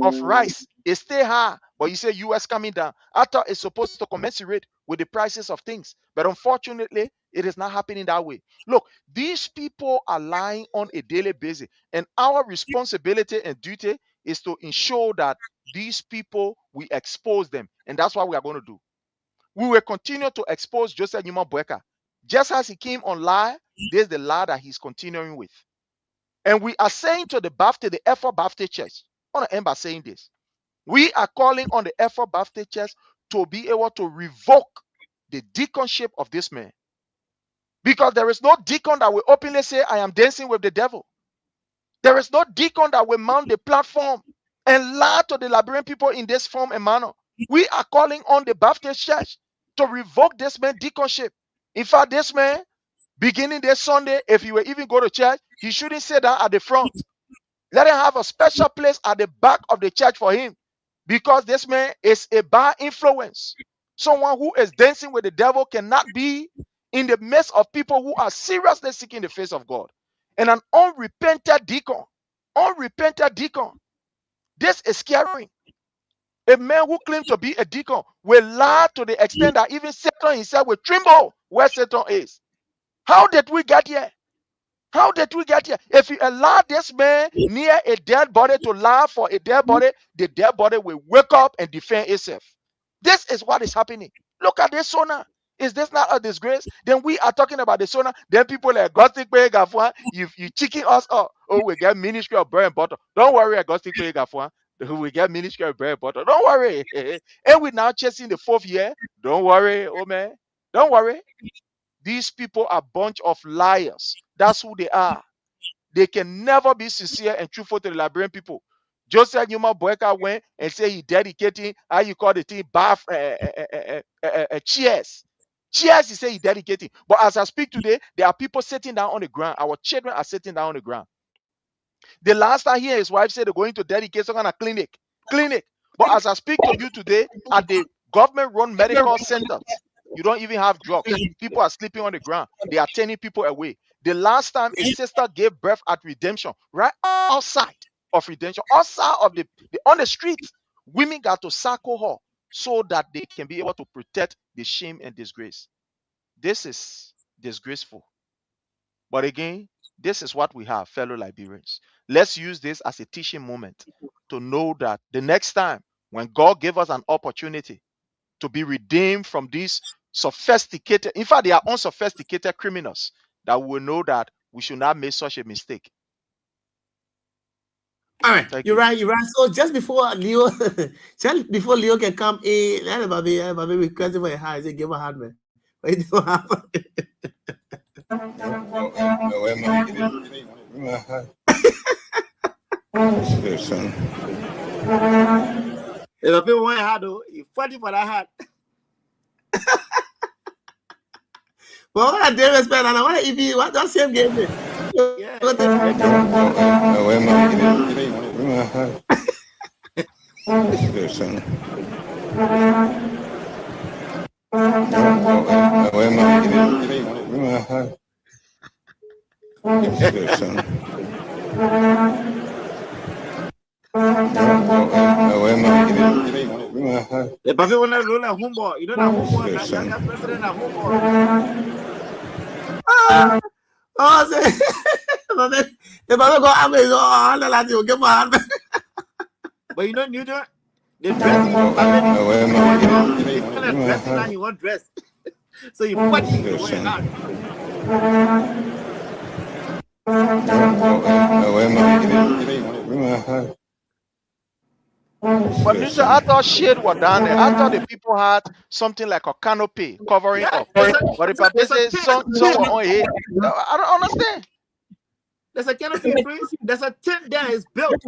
of rice is still high, but you say US coming down. I thought it's supposed to commensurate with the prices of things, but unfortunately, it is not happening that way. Look, these people are lying on a daily basis, and our responsibility and duty is to ensure that these people, we expose them, and that's what we are going to do. We will continue to expose Joseph Newman Boyka. Just as he came on lie, there's the lie that he's continuing with. And we are saying to the Baptist, the Effort Baptist Church, I want to end by saying this. We are calling on the Effort Baptist Church to be able to revoke the deaconship of this man. Because there is no deacon that will openly say, I am dancing with the devil. There is no deacon that will mount the platform and lie to the Liberian people in this form and manner. We are calling on the Baptist Church to revoke this man's deaconship. In fact, this man, beginning this Sunday, if he will even go to church, he shouldn't sit down at the front. Let him have a special place at the back of the church for him, because this man is a bad influence. Someone who is dancing with the devil cannot be in the midst of people who are seriously seeking the face of God. And an unrepented deacon, this is scary. A man who claims to be a deacon will lie to the extent that even Satan himself will tremble where Satan is. How did we get here? How did we get here? If you allow this man near a dead body to lie for a dead body, the dead body will wake up and defend itself. This is what is happening. Look at this Sona. Is this not a disgrace? Then we are talking about the Sona. Then people like Agustin Kwe Gafua, you chicken us up. Oh, we get ministry of bread and butter. Don't worry, Agustin Kwe Gafua. We get ministry of bread and butter. Don't worry. And we're now chasing the 4th year. Don't worry, oh man. Don't worry. These people are a bunch of liars. That's who they are. They can never be sincere and truthful to the Liberian people. Joseph Newman Boyka went and said he dedicating, how you call the thing, bath, cheers. Cheers, he said he dedicating. But as I speak today, there are people sitting down on the ground. Our children are sitting down on the ground. The last time he and his wife said they're going to dedicate some kind of clinic. But as I speak to you today, at the government-run medical centers, you don't even have drugs. People are sleeping on the ground. They are turning people away. The last time a sister gave birth at Redemption, right outside of Redemption, outside of on the streets, women got to circle her so that they can be able to protect the shame and disgrace. This is disgraceful. But again, this is what we have, fellow Liberians. Let's use this as a teaching moment to know that the next time when God gave us an opportunity to be redeemed from these sophisticated, in fact, they are unsophisticated criminals, that we will know that we should not make such a mistake. All right, you're right. So just before Leo, can come in, let me request for a hand. Say, give a hand, man. Wait, what happened? If a people want a hat, you fighting for that hat. But what I did respect, and I want to if what that same game. Yeah. The Buffy will not roll a humble. You don't have humble. That president a humble. Oh, say, the Bible go Amazon, the lad you give my hand. But you don't need to. The dressing you dressing and you want dress. So you fighting your way out. But Mr. I thought shade was down there. I thought the people had something like a canopy covering up. But if I say some were on here, I don't understand. There's a canopy, Prince. There's a tent there is built.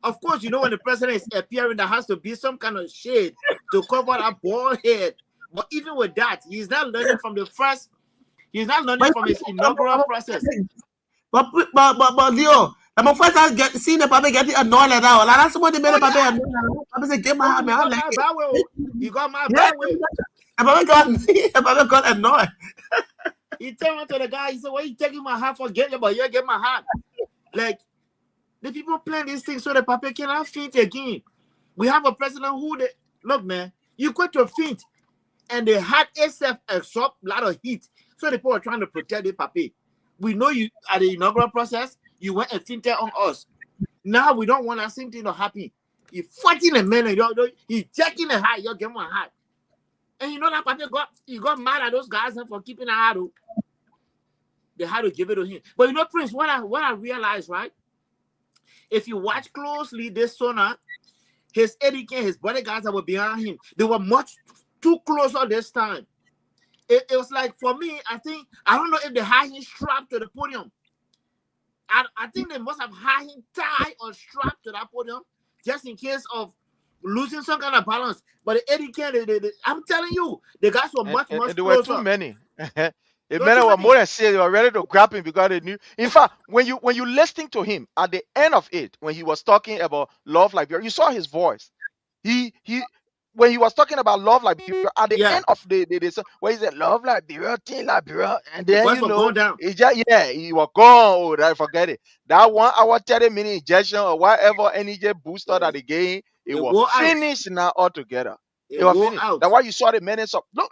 Of course, you know when the president is appearing, there has to be some kind of shade to cover that bald head. But even with that, he's not learning from the first. He's not learning from his inaugural process. But Leo, I'm first time seeing the Papa getting annoyed like that. Like, that's what they made the Papa annoyed. Papa said, "Get my hand, man." Like, you got my bad way. Papa got annoyed. He turned to the guy. He said, "Why you taking my hat for getting? But you get my hat." Like the people playing these things so the Papa cannot feint again. We have a president who look, man. You go to feint, and they had itself absorb a lot of heat. So the people are trying to protect the Papa. We know you at the inaugural process. You went and fainted on us. Now we don't want that same thing to happen. You fighting a man, you checking the hat, you get my hat. And you know that Papa got mad at those guys for keeping a hat. They had to give it to him. But you know, Prince, what I realized, right? If you watch closely this sauna, his etiquette, his bodyguards that were behind him, they were much too closer this time. It was like, for me, I don't know if they had him strapped to the podium. I think they must have had him tied or strapped to that podium just in case of losing some kind of balance. But the etiquette, I'm telling you, the guys were much There closer. were too many. The men were more than serious. They were ready to grab him because they knew. In fact, when you listening to him at the end of it, when he was talking about love like Liberia, you saw his voice. When he was talking about love like Liberia, at the end of the song, where he said love like Liberia, thing like Liberia, and then The voice was going down. he was gone. Oh, I forget it. That 1 hour 30-minute injection or whatever energy booster that they gave, it was finished now altogether. It was finished. That's why you saw the menace of look.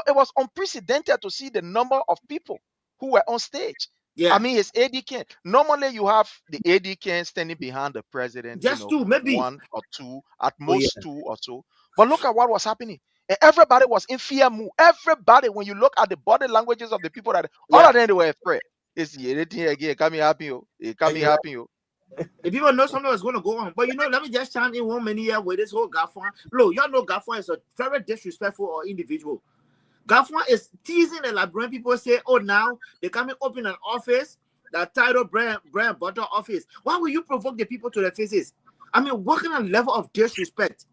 It was unprecedented to see the number of people who were on stage. Yeah. I mean, his AD can. Normally, you have the AD can standing behind the president. Just two, maybe 1 or 2, at most 2 or so. But look at what was happening. And everybody was in fear mood. Everybody, when you look at the body languages of the people all of them, they were afraid. It's anything again. Come here, happy you. Come here, happy you. The people know something was going to go on. But you know, let me just chime in 1 minute here with this whole Gafwan. Look, y'all know Gafwan is a very disrespectful individual. Gafwan is teasing the Liberian people, say, oh, now they come and open an office, that title brand butter office. Why will you provoke the people to their faces? I mean, what kind of level of disrespect?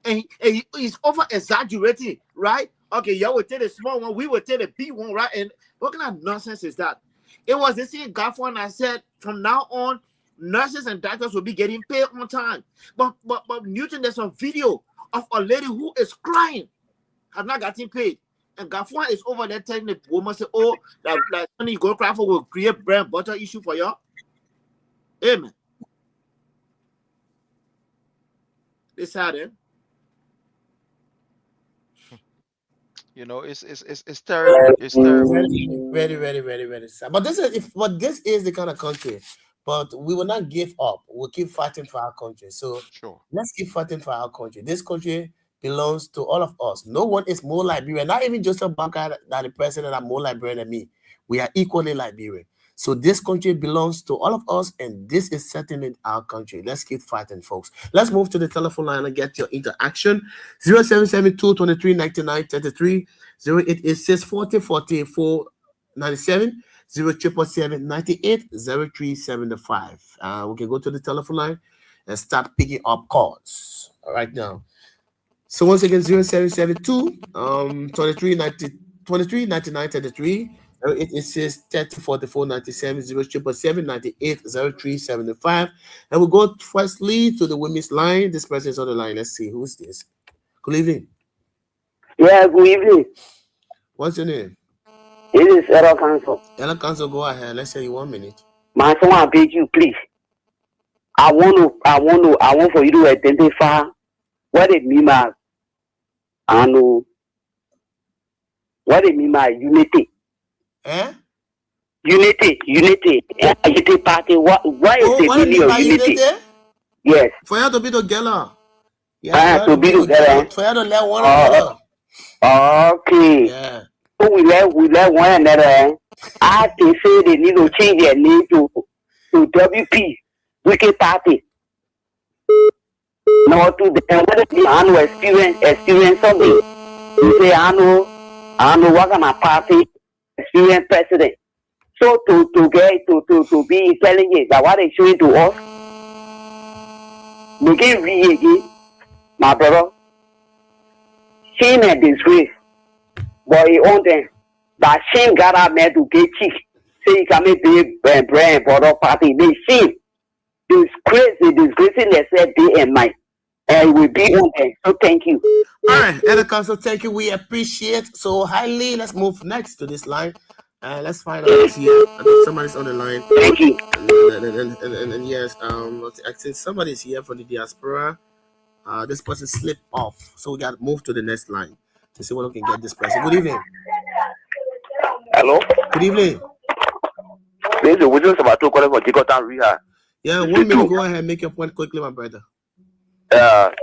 And he's over exaggerating, right? Okay, y'all will take the small one, we will take the big one, right? And what kind of nonsense is that? It was the same Gafwan that said, from now on, nurses and doctors will be getting paid on time. But Newton, there's a video of a lady who is crying, has not gotten paid. And Gafwan is over there telling the woman, say, oh, that money you go cry for will create brand butter issue for y'all. Amen. It's sad, eh? You know, it's terrible. It's terrible. Very, very, very, very sad. But this is the kind of country. But we will not give up. We'll keep fighting for our country. So let's keep fighting for our country. This country belongs to all of us. No one is more Liberian. Not even Joseph Banker, that the president, are more Liberian than me. We are equally Liberian. So this country belongs to all of us, and this is certainly our country. Let's keep fighting, folks. Let's move to the telephone line and get your interaction. 0772 23 99 33 0886 40 44 97 0777 98 0375. We can go to the telephone line and start picking up calls right now. So once again, 0772 23 99 33 it says 30 44 97 0777 98 0375. And we'll go firstly to the women's line. This person is on the line. Let's see who's this. Good evening. Yeah, good evening. What's your name? It is Ella Council. Ella Council, go ahead. Let's say you 1 minute. My son, I beg you, please. I want for you to identify what it means by unity. Eh? Unity party. What is the meaning of unity? Yes. For you to be together. To be together. For you to let one another. Okay. Yeah. So we let one another. I can say they need to change their name to WP, Wicked Party. Now to them, what is the experience something? You say I know what kind of party experience president. So to be intelligent that what they showing to us, we can read again, my brother. Shame and disgrace, but he owned them. That shame got out there to get chief. Say he can make the brand border party. They shame. disgracing themselves day and night. And we'll be on there. So thank you. All right, Elder Council, thank you. We appreciate so highly. Let's move next to this line. Let's find out who's here. I think somebody's on the line. Thank you. And yes, I think somebody's here from the diaspora. This person slipped off, so we got to move to the next line to see what we can get this person. Good evening. Hello. Good evening. This is William Sabato calling for Jigotan Rehab. Yeah, 1 minute. Go ahead, make your point quickly, my brother.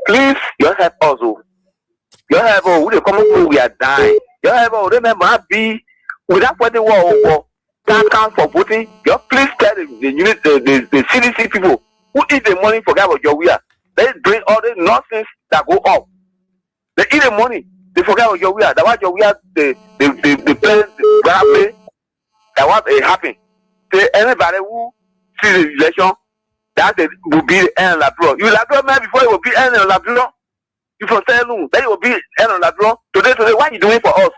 Please, you help us. You help us. We come up, we are dying. You help us. Remember, be without putting war that counts for voting. You please tell the unit, the CDC people who eat the money for about your wear. They bring all the nonsense that go up. They eat the money. They forget about your wear. That was your wear. The place, the grab that was a happen. Say anybody who sees the election, that will be the end of the draw. You like man before it will be end of the draw. You from say no, then it will be end of the draw. Today, what are you doing for us?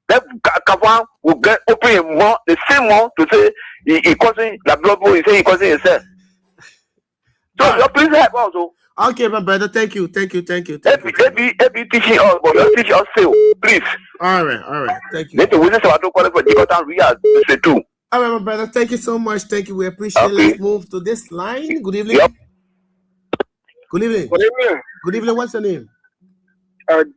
That Kavan will get open more the same one to say he causing the blood. He say he causing himself. So you please help also. Okay, my brother. Thank you. Every teaching us, but you teach us still, please. All right. Thank you. Let the witness about to call for Jigotan Rehab. Say too. All right, my brother. Thank you so much. Thank you. We appreciate it. Let's move to this line. Good evening. Yep. Good evening. Good evening. Good evening. What's your name?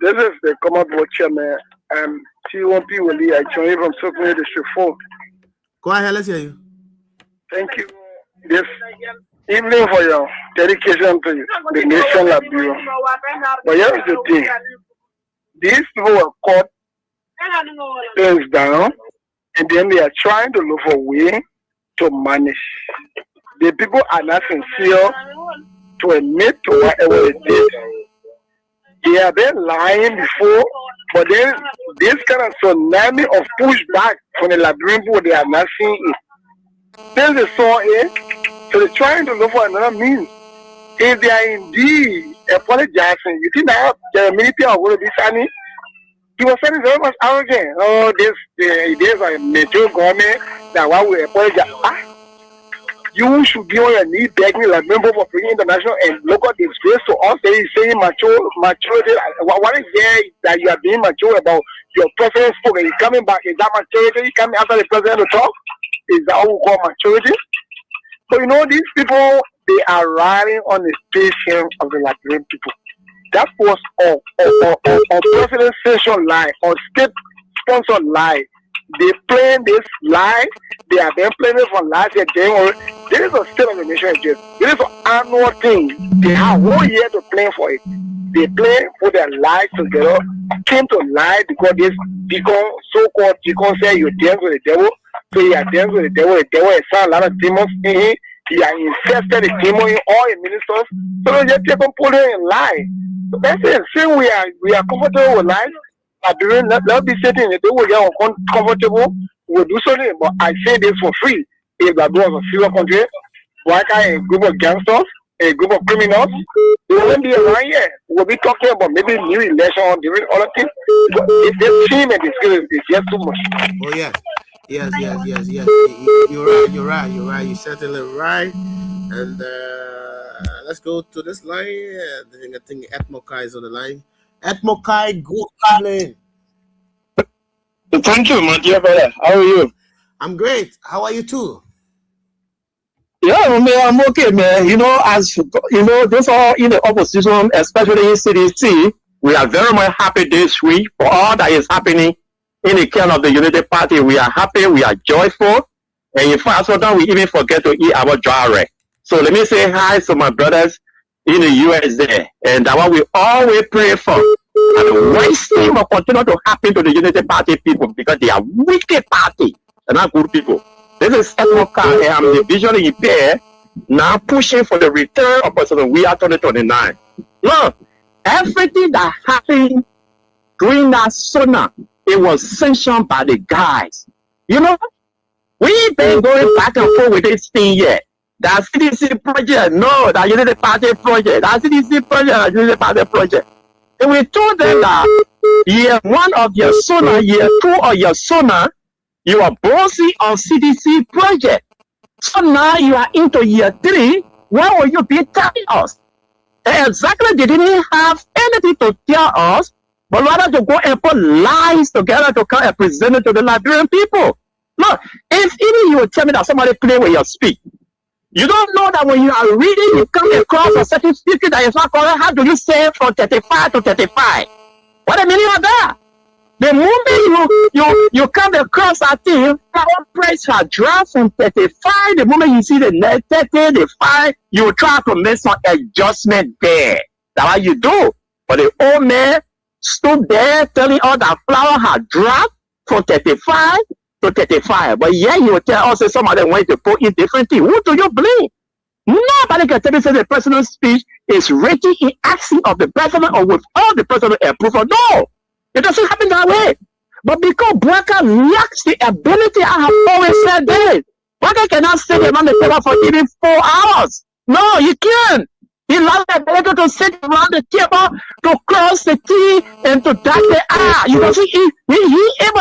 This is the Common Board Chairman. I'm T1P Willie. I join you from Sokwe District 4. Go ahead. Let's hear you. Thank you this evening for your dedication to the Nation Lab Bureau. But here's the thing. These people were caught things down, and then they are trying to look for a way to manage. The people are not sincere to admit to whatever they did. They have been lying before, but then this kind of tsunami of pushback from the Liberian people, they are not seeing it. Then they saw it, so they're trying to look for another means. If they are indeed apologizing, you think that the military are going to be signing? He was saying very much arrogant. Oh, there's a major government that why we apologize. You should be on your knee begging like member for Freedom International and look at disgrace to us. They saying maturity. What is there that you are being mature about? Your president spoke and he's coming back. Is that maturity? He coming after the president to talk? Is that what we call maturity? So you know these people, they are riding on the patience of the Liberian people. That was a president session lie or state sponsored lie. They playing this lie. They have been playing it for last year, January. There is a state of the nation just. There is an annual thing. They have 1 year to plan for it. They play for their lives together. Came to lie because this deacon, so-called deacon, said you dance with the devil. So he has danced with the devil. The devil has found a lot of demons in him. He has infested the demon in all the ministers. So they just keep on pulling and lie. So that's it. Since we are comfortable with life, let's be sitting. If they will get uncomfortable, we'll do something. But I say this for free. If that was a civil country, why can't a group of gangsters, a group of criminals, they won't be around here. We'll be talking about maybe new election or different other things. But if they team and the skill is just too much. Oh yeah. Yes. You're right. You're certainly right. And let's go to this line. I think Atmokai is on the line. Atmokai, good evening. Thank you, my dear brother. How are you? I'm great. How are you too? Yeah, I'm okay, man. You know, as you know, those are in the opposition, especially in CDC. We are very much happy this week for all that is happening in the camp of the Unity Party. We are happy, we are joyful, and in fact, sometimes we even forget to eat our dry. So let me say hi to my brothers in the USA, and that what we always pray for. And the worst thing will continue to happen to the Unity Party people because they are wicked party. They're not good people. This is Edmoka, and I'm the visually impaired, now pushing for the return of President We Are 2029. Look, everything that happened during that sauna, it was sanctioned by the guys. You know, we've been going back and forth with this thing yet. That CDC project, no, that Unity Party project, that CDC project, that Unity Party project. And we told them that year 1 of your sauna, year 2 of your sauna, you are bossy on CDC project. So now you are into year 3. Where will you be telling us? And exactly, they didn't have anything to tell us, but rather to go and put lies together to come and present it to the Liberian people. Look, if even you will tell me that somebody play with your speech, you don't know that when you are reading, you come across a certain speaker that is not correct. How do you say from 35 to 35? What the meaning of that? The moment you come across a thing, our price has dropped from 35. The moment you see the net 30, the 5, you try to make some adjustment there. That's what you do. But the old man stood there telling us that flour had dropped from 35 to 35. But yeah, he will tell us that some of them want to put in different things. Who do you blame? Nobody can tell me say the president's speech is written in accent of the president or with all the president approval. No. It doesn't happen that way. But because Bouaka lacks the ability, I have always said this, Bouaka cannot sit around the table for even 4 hours. No, you can't. He lacks the ability to sit around the table, to cross the T and to dot the I. You know,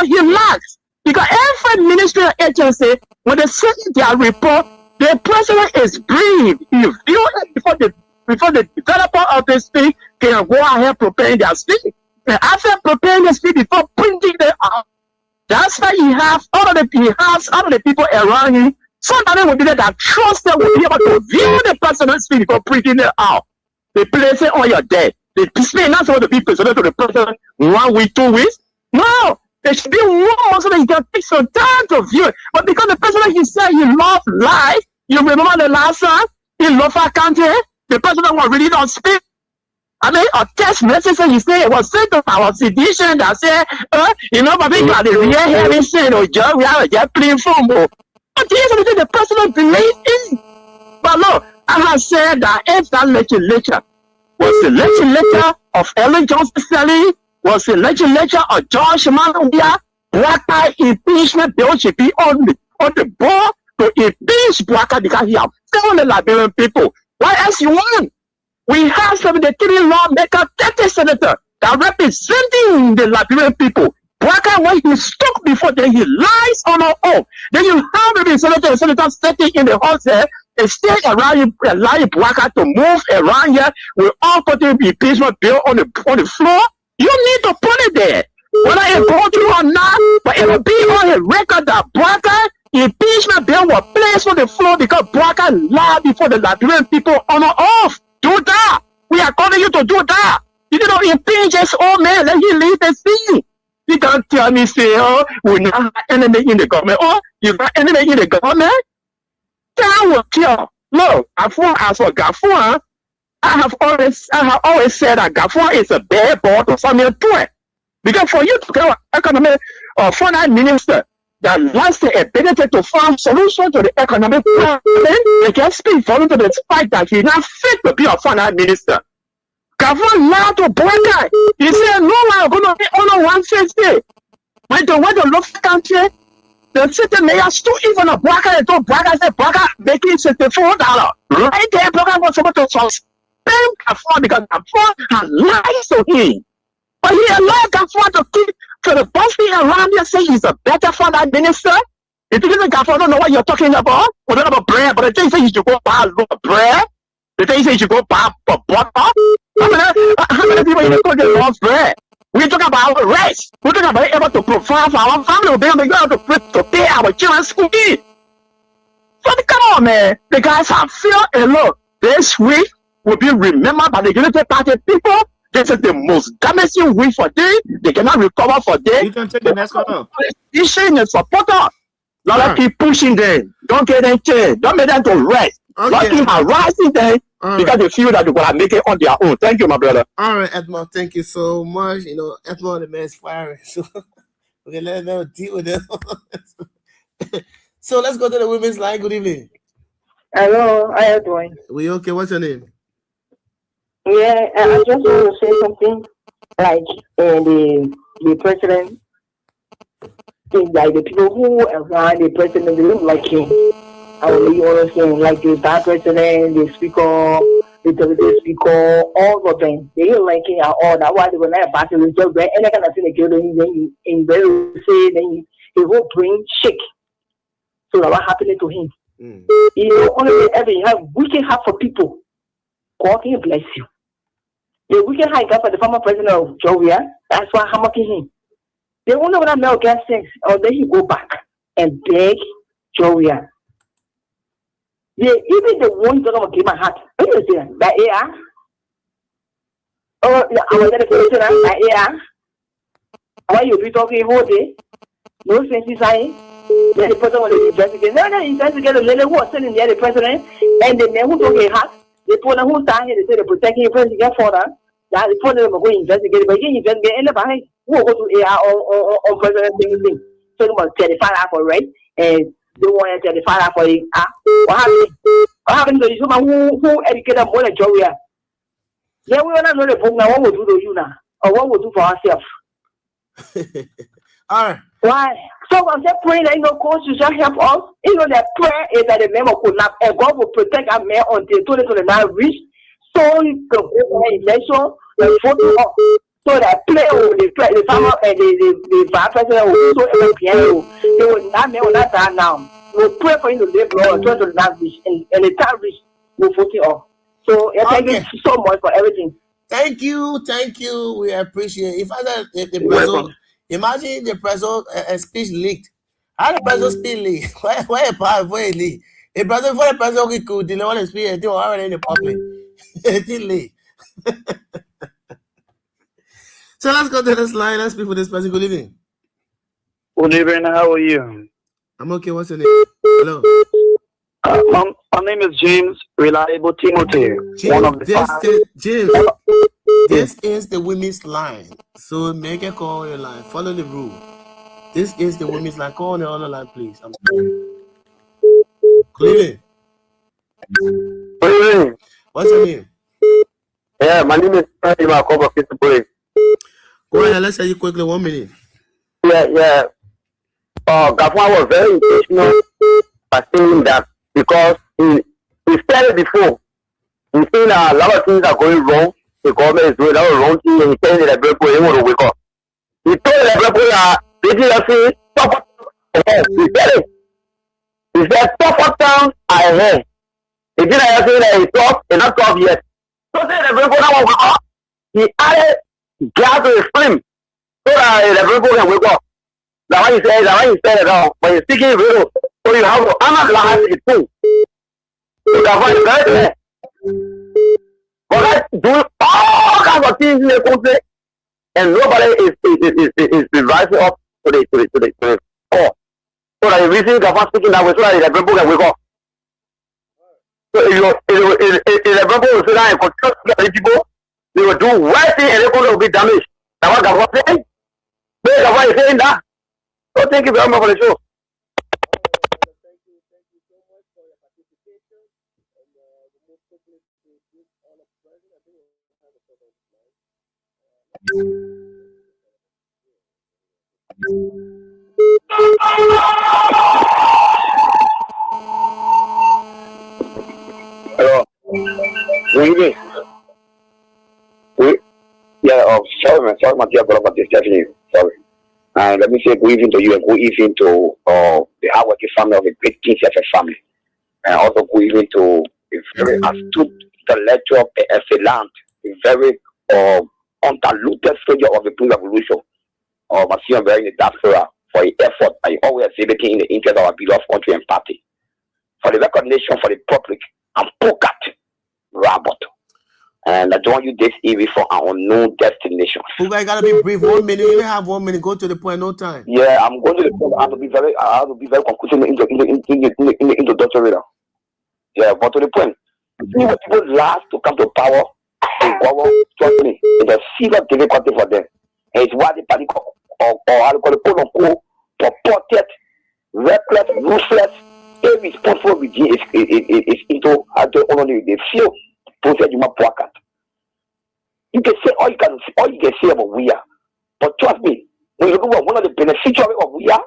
he lacks. Because every ministry or agency, when they send their report, the president is briefed. You view it before the developer of the speech can go ahead preparing their speech. And after preparing the speech before printing them out, that's why he has all of the people around him. Somebody will be there that trusted will be able to view the president's speech before printing it out. They place it on your desk. The speech not supposed to be presented to the president 1 week, 2 weeks. No, there should be one so that he can take some time to view it. But because the president, he said he loved life, you remember the last time he loved our country, the president was really not speak. I mean, a text message he said it was sent to our citizen that said, but we got the real hearing said, we are just playing football. But the president believes in. But look, I have said that if that legislature was the legislature of Ellen Johnson Sally, was the legislature of George Manubia, Bouaka impeachment bill should be on the board to impeach Bouaka because he has failed the Liberian people. What else you want? We have 73 lawmakers, 30 senators that representing the Liberian people. Bouaka, when he stuck before, then he lies on our own. Then you have the senators sitting in the house there and stay around you, allowing Bouaka to move around here with all putting the impeachment bill on the floor. You need to put it there. Whether it go through or not, but it will be on a record that Bouaka impeachment bill was placed on the floor because Bouaka lied before the Liberian people on or off. Do that. We are calling you to do that. You don't impeach this old man. Let him leave the scene. You can't tell me, say, we not have enemy in the government. Oh, you got enemy in the government? That will kill. Look, as for Gaffron, I have always said that Gaffron is a bad boy to something to it. Because for you to get an economic or finance minister that lacks the ability to find solution to the economic problem, they can speak for him to the fact that he's not fit to be a finance minister. Gaffron lied to Bouaka. He said, no, I'm going to be only 150. When the local country, the city mayor stood in front of Bouaka and told Bouaka, said, Bouaka making $64. Right there, Bouaka was supposed to suspend Gaffron because Gaffron had lied to him. But he allowed Gaffron to keep to the bossy around here say he's a better finance minister. If you think Gaffron don't know what you're talking about, we're talking about bread, but the thing say you should go buy a loaf of bread. The thing say you should go buy a butter. How many people even go get lost bread? We're talking about our race. We're talking about able to provide for our family. We're able to pay our children's school fees. So come on, man. The guys have failed a lot. This week will be remembered by the Unity Party people. This is the most damaging week for them. They cannot recover for them. You can take the next one up. Politicians and supporters. Don't keep pushing them. Don't get them changed. Don't make them to rest. Don't keep harassing them because they feel that they're going to make it on their own. Thank you, my brother. All right, Edmond. Thank you so much. You know, Edmond, the man is firing. So we can let them deal with it. So let's go to the women's line. Good evening. Hello, how are you doing? We okay? What's your name? Yeah, I just want to say something. Like the president, like the people who around the president, they don't like him. I will really understand. Like the bad president, the speaker, the television speaker, all of them, they don't like him at all. That's why they were not about to resolve any kind of thing. They kill him, then he very say, then he will bring shake. So that's what happened to him. You know, only ever you have wicked heart for people. God can bless you. The wicked heart got for the former president of Georgia. That's why I'm mocking him. The only one I know gets things, or then he go back and beg Georgia. Yeah, even the one that I'm give my heart. What is it? That AI? Oh, I was at the that AI. Why you be talking whole day? No sense inside. Then the president will investigate. No, investigate the lady who was sitting near the president, and the man who took a hat. They put a who stand here. They say they're protecting the president for that. That the president will go investigate. But you investigate anybody who will go to AI or president thing. So they must certify for right and. They want to certify for it. What happened to you? Who educated more than Joria? Yeah, we are not know the book now. What will do to you now? Or what will do for ourselves? Alright. Why? So I'm just praying that course you shall help us. You know that prayer is that the member could not, and God will protect our man until 2029 reach. So he can go for election and vote up. So that player the farmer and the vice president will so every piano. They will not die now. We'll pray for him to live long until the last reach and the time reach will vote it off. So thank you so much for everything. Thank you. We appreciate it. If I said the president, imagine the president speech leaked. How the president speech leaked? Why a part where it leaked? The president for the president could deliver the speech and do already in the public. It didn't leak. So let's go to this line. Let's speak for this person. Good evening. Good evening. How are you? I'm okay. What's your name? Hello. My name is James Reliable Timothy. James, this is the women's line. So make a call on your line. Follow the rule. This is the women's line. Call on the other line, please. I'm Good evening. What's your name? Yeah, my name is Christopher. Go ahead, let's say you quickly 1 minute. Yeah. Gafwan was very intentional by saying that because he said it before. He's saying a lot of things are going wrong. The government is doing a lot of wrong things and he's telling the people he want to wake up. He told the people that they didn't say stop ahead. He said it. He said stop down ahead. He didn't say that he stopped and not stopped yet. So say the people that will wake up. He added gas to his flame so that the people can wake up. That's why he said it all. When you're speaking riddle, so you have to analyze it too. So that's why it's very clear. But let's do all kinds of things in the country, and nobody is rising up to the call. So that the reason Gafwan speaking that way, so that the people can wake up. So if the people will sit down and control the people, they will do one thing and the country will be damaged. That's what Gafwan saying. Gafwan is saying that. So thank you very much for the show. Hello. Good evening. Sorry, my dear brother, Stephanie. Sorry. And let me say good evening to you and good evening to the hardworking family of the great King CFF family. And also good evening to a very astute intellectual excellent, a very undiluted soldier of the Blue Revolution. I see him very in the diaspora for his effort and always exhibiting in the interest of our beloved country and party. For the recognition for the public, I'm Pugat Rabot. And I join you this evening for our unknown destination. Pugat, you gotta be brief. 1 minute. You have 1 minute. Go to the point. No time. Yeah, I'm going to the point. I have to be very conclusive in the introductory. Yeah, but to the point. When people last to come to power, trust me, it's a serious difficulty for them. And it's why the party or how to call it, quote unquote, purported, reckless, ruthless, irresponsible regime is into how to only the few process you might pocket. You can say all you can say about we are. But trust me, when you look at one of the beneficiaries of we are,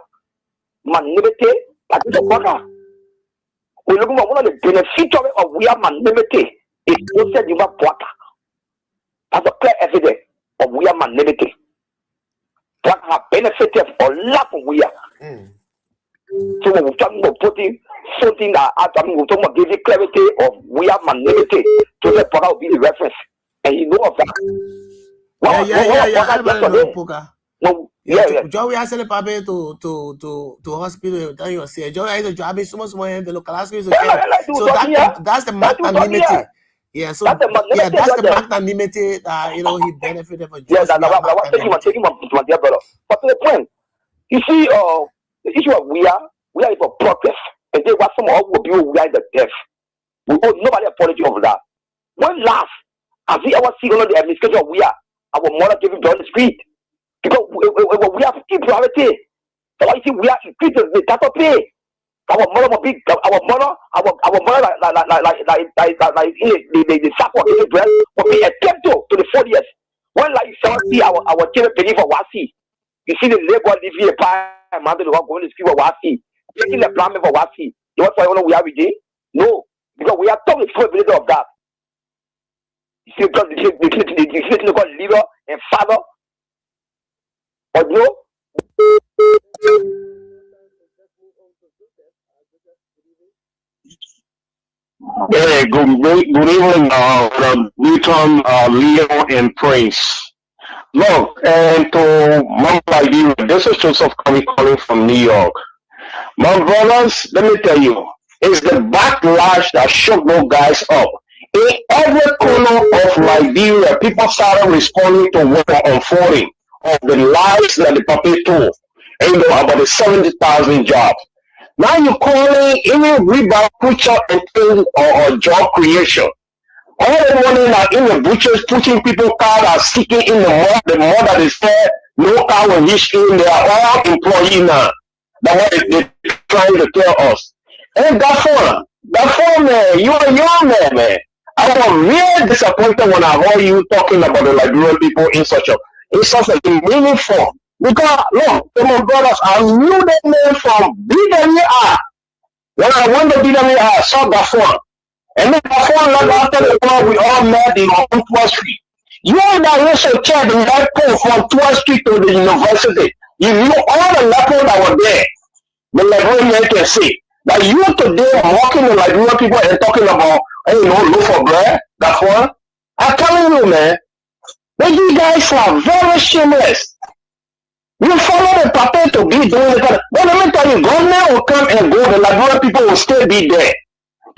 manipulate, but it's a pocket. When you look at one of the beneficiaries of we are manipulate, it's process you might pocket. That's a clear evidence of we are manipulate. What have benefited or lack of we are. So we're talking about putting something that we're talking about giving clarity of we are magnanimity to the Poga will be the reference. And you know of that. No, Joey I said Pape to hospital then you say Joey I job is so much more in the local hospital. So that's the magnanimity. Yeah, so that's the magnanimity that you know he benefited from. Yeah, that's what I'm taking my dear brother. But to the point, you see, the issue of we are for progress, and they want some of will be we are the deaf. We owe nobody apology over that. When last have we ever seen the administration of we are our mother giving down the street? Because we have impropriety. So I see we are increasing the data pay. Our mother will be our mother like the support in the breast will be attempted to the 4 years. When like see our children paying for Wasi, you see the labor living a pie and mother going to school for Wasi, taking the plan for Wasi. You want to know we are with No, because we are talking the of that. You see, because the called leader and father. Or no? Hey, good evening, from Newton, Leo, and Prince. Look, and to my idea, this is Joseph Curry calling from New York. My brothers, let me tell you, it's the backlash that shook those guys up. In every corner of Liberia, people started responding to what was unfolding of the lies that the puppet told, and you know, about the 70,000 jobs. Now you're calling any rebound preacher and thing or job creation. All the morning are in the butchers pushing people cars are sticking in the mud that is there, no car will reach in, they are all employee now. That's what they're trying to tell us. And that phone man, you are young man. I was really disappointed when I heard you talking about the Liberian people in such a meaningful form. Because look, my brothers, I knew that man from BWR. When I went to BWR, I saw Gafon. And then Gafon, like after the war, we all met in on 12th Street. You and I also checked in that pole from 12th Street to the university. You know all the level that were there. The Liberian can see. That you today mocking the Liberian people and talking about, hey, you know, look for bread, Gafon. I'm telling you, man, that you guys are very shameless. You follow the paper to be doing it. But let me tell you, government will come and go, the Liberian people will still be there.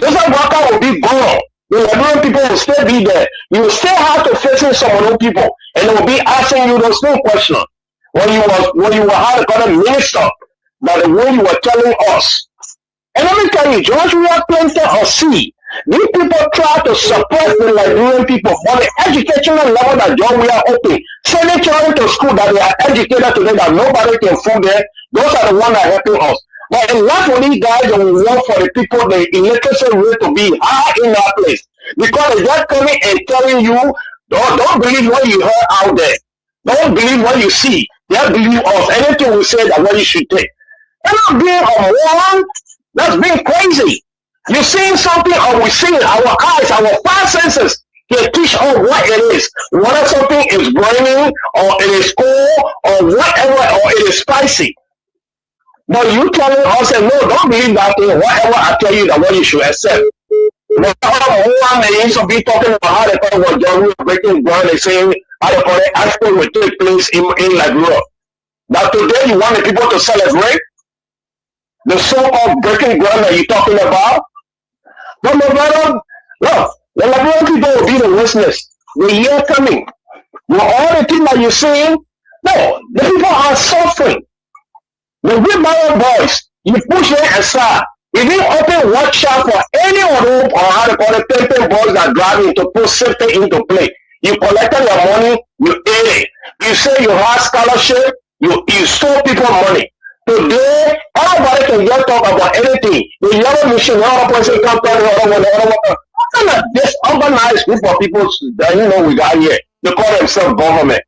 Joseph Walker will be gone. The Liberian people will still be there. You will still have to face some of those people, and they will be asking you those same questions. When you were how to call a minister, by the way you were telling us. And let me tell you, George, we are planted or see. These people try to suppress the Liberian people for the educational level that John we are open. Sending children to school that they are educated today that nobody can fool there. Those are the ones that are helping us. But enough for these guys that will work for the people, the electricity rate to be high in that place. Because they're just coming and telling you, don't believe what you heard out there. Don't believe what you see. Just believe us. Anything we say that what you should take. And not being a moron, that's being crazy. You're seeing something or we're seeing our eyes, our five senses can teach us what it is. Whether something is burning or it is cold or whatever or it is spicy. But you telling us and no, don't believe that thing, whatever I tell you that what you should accept. Now they used to be talking about how they talk about John breaking ground and saying how the correct action will take place in Liberia. Now today you want the people to celebrate the so-called breaking ground that you're talking about. But my brother, look, the Liberian people will be the witness. The year coming. With all the things that you're seeing, no, the people are suffering. The wheelbarrow boys, you push them aside. You didn't open workshop for any of them or how to call it, paper boys that drive into put safety into play. You collected your money, you ate it. You say you had scholarship, you stole people money. Today, everybody can just talk about anything. The yellow machine, the other person come tell the other one. What kind of disorganized group of people that you know we got here? They call themselves government.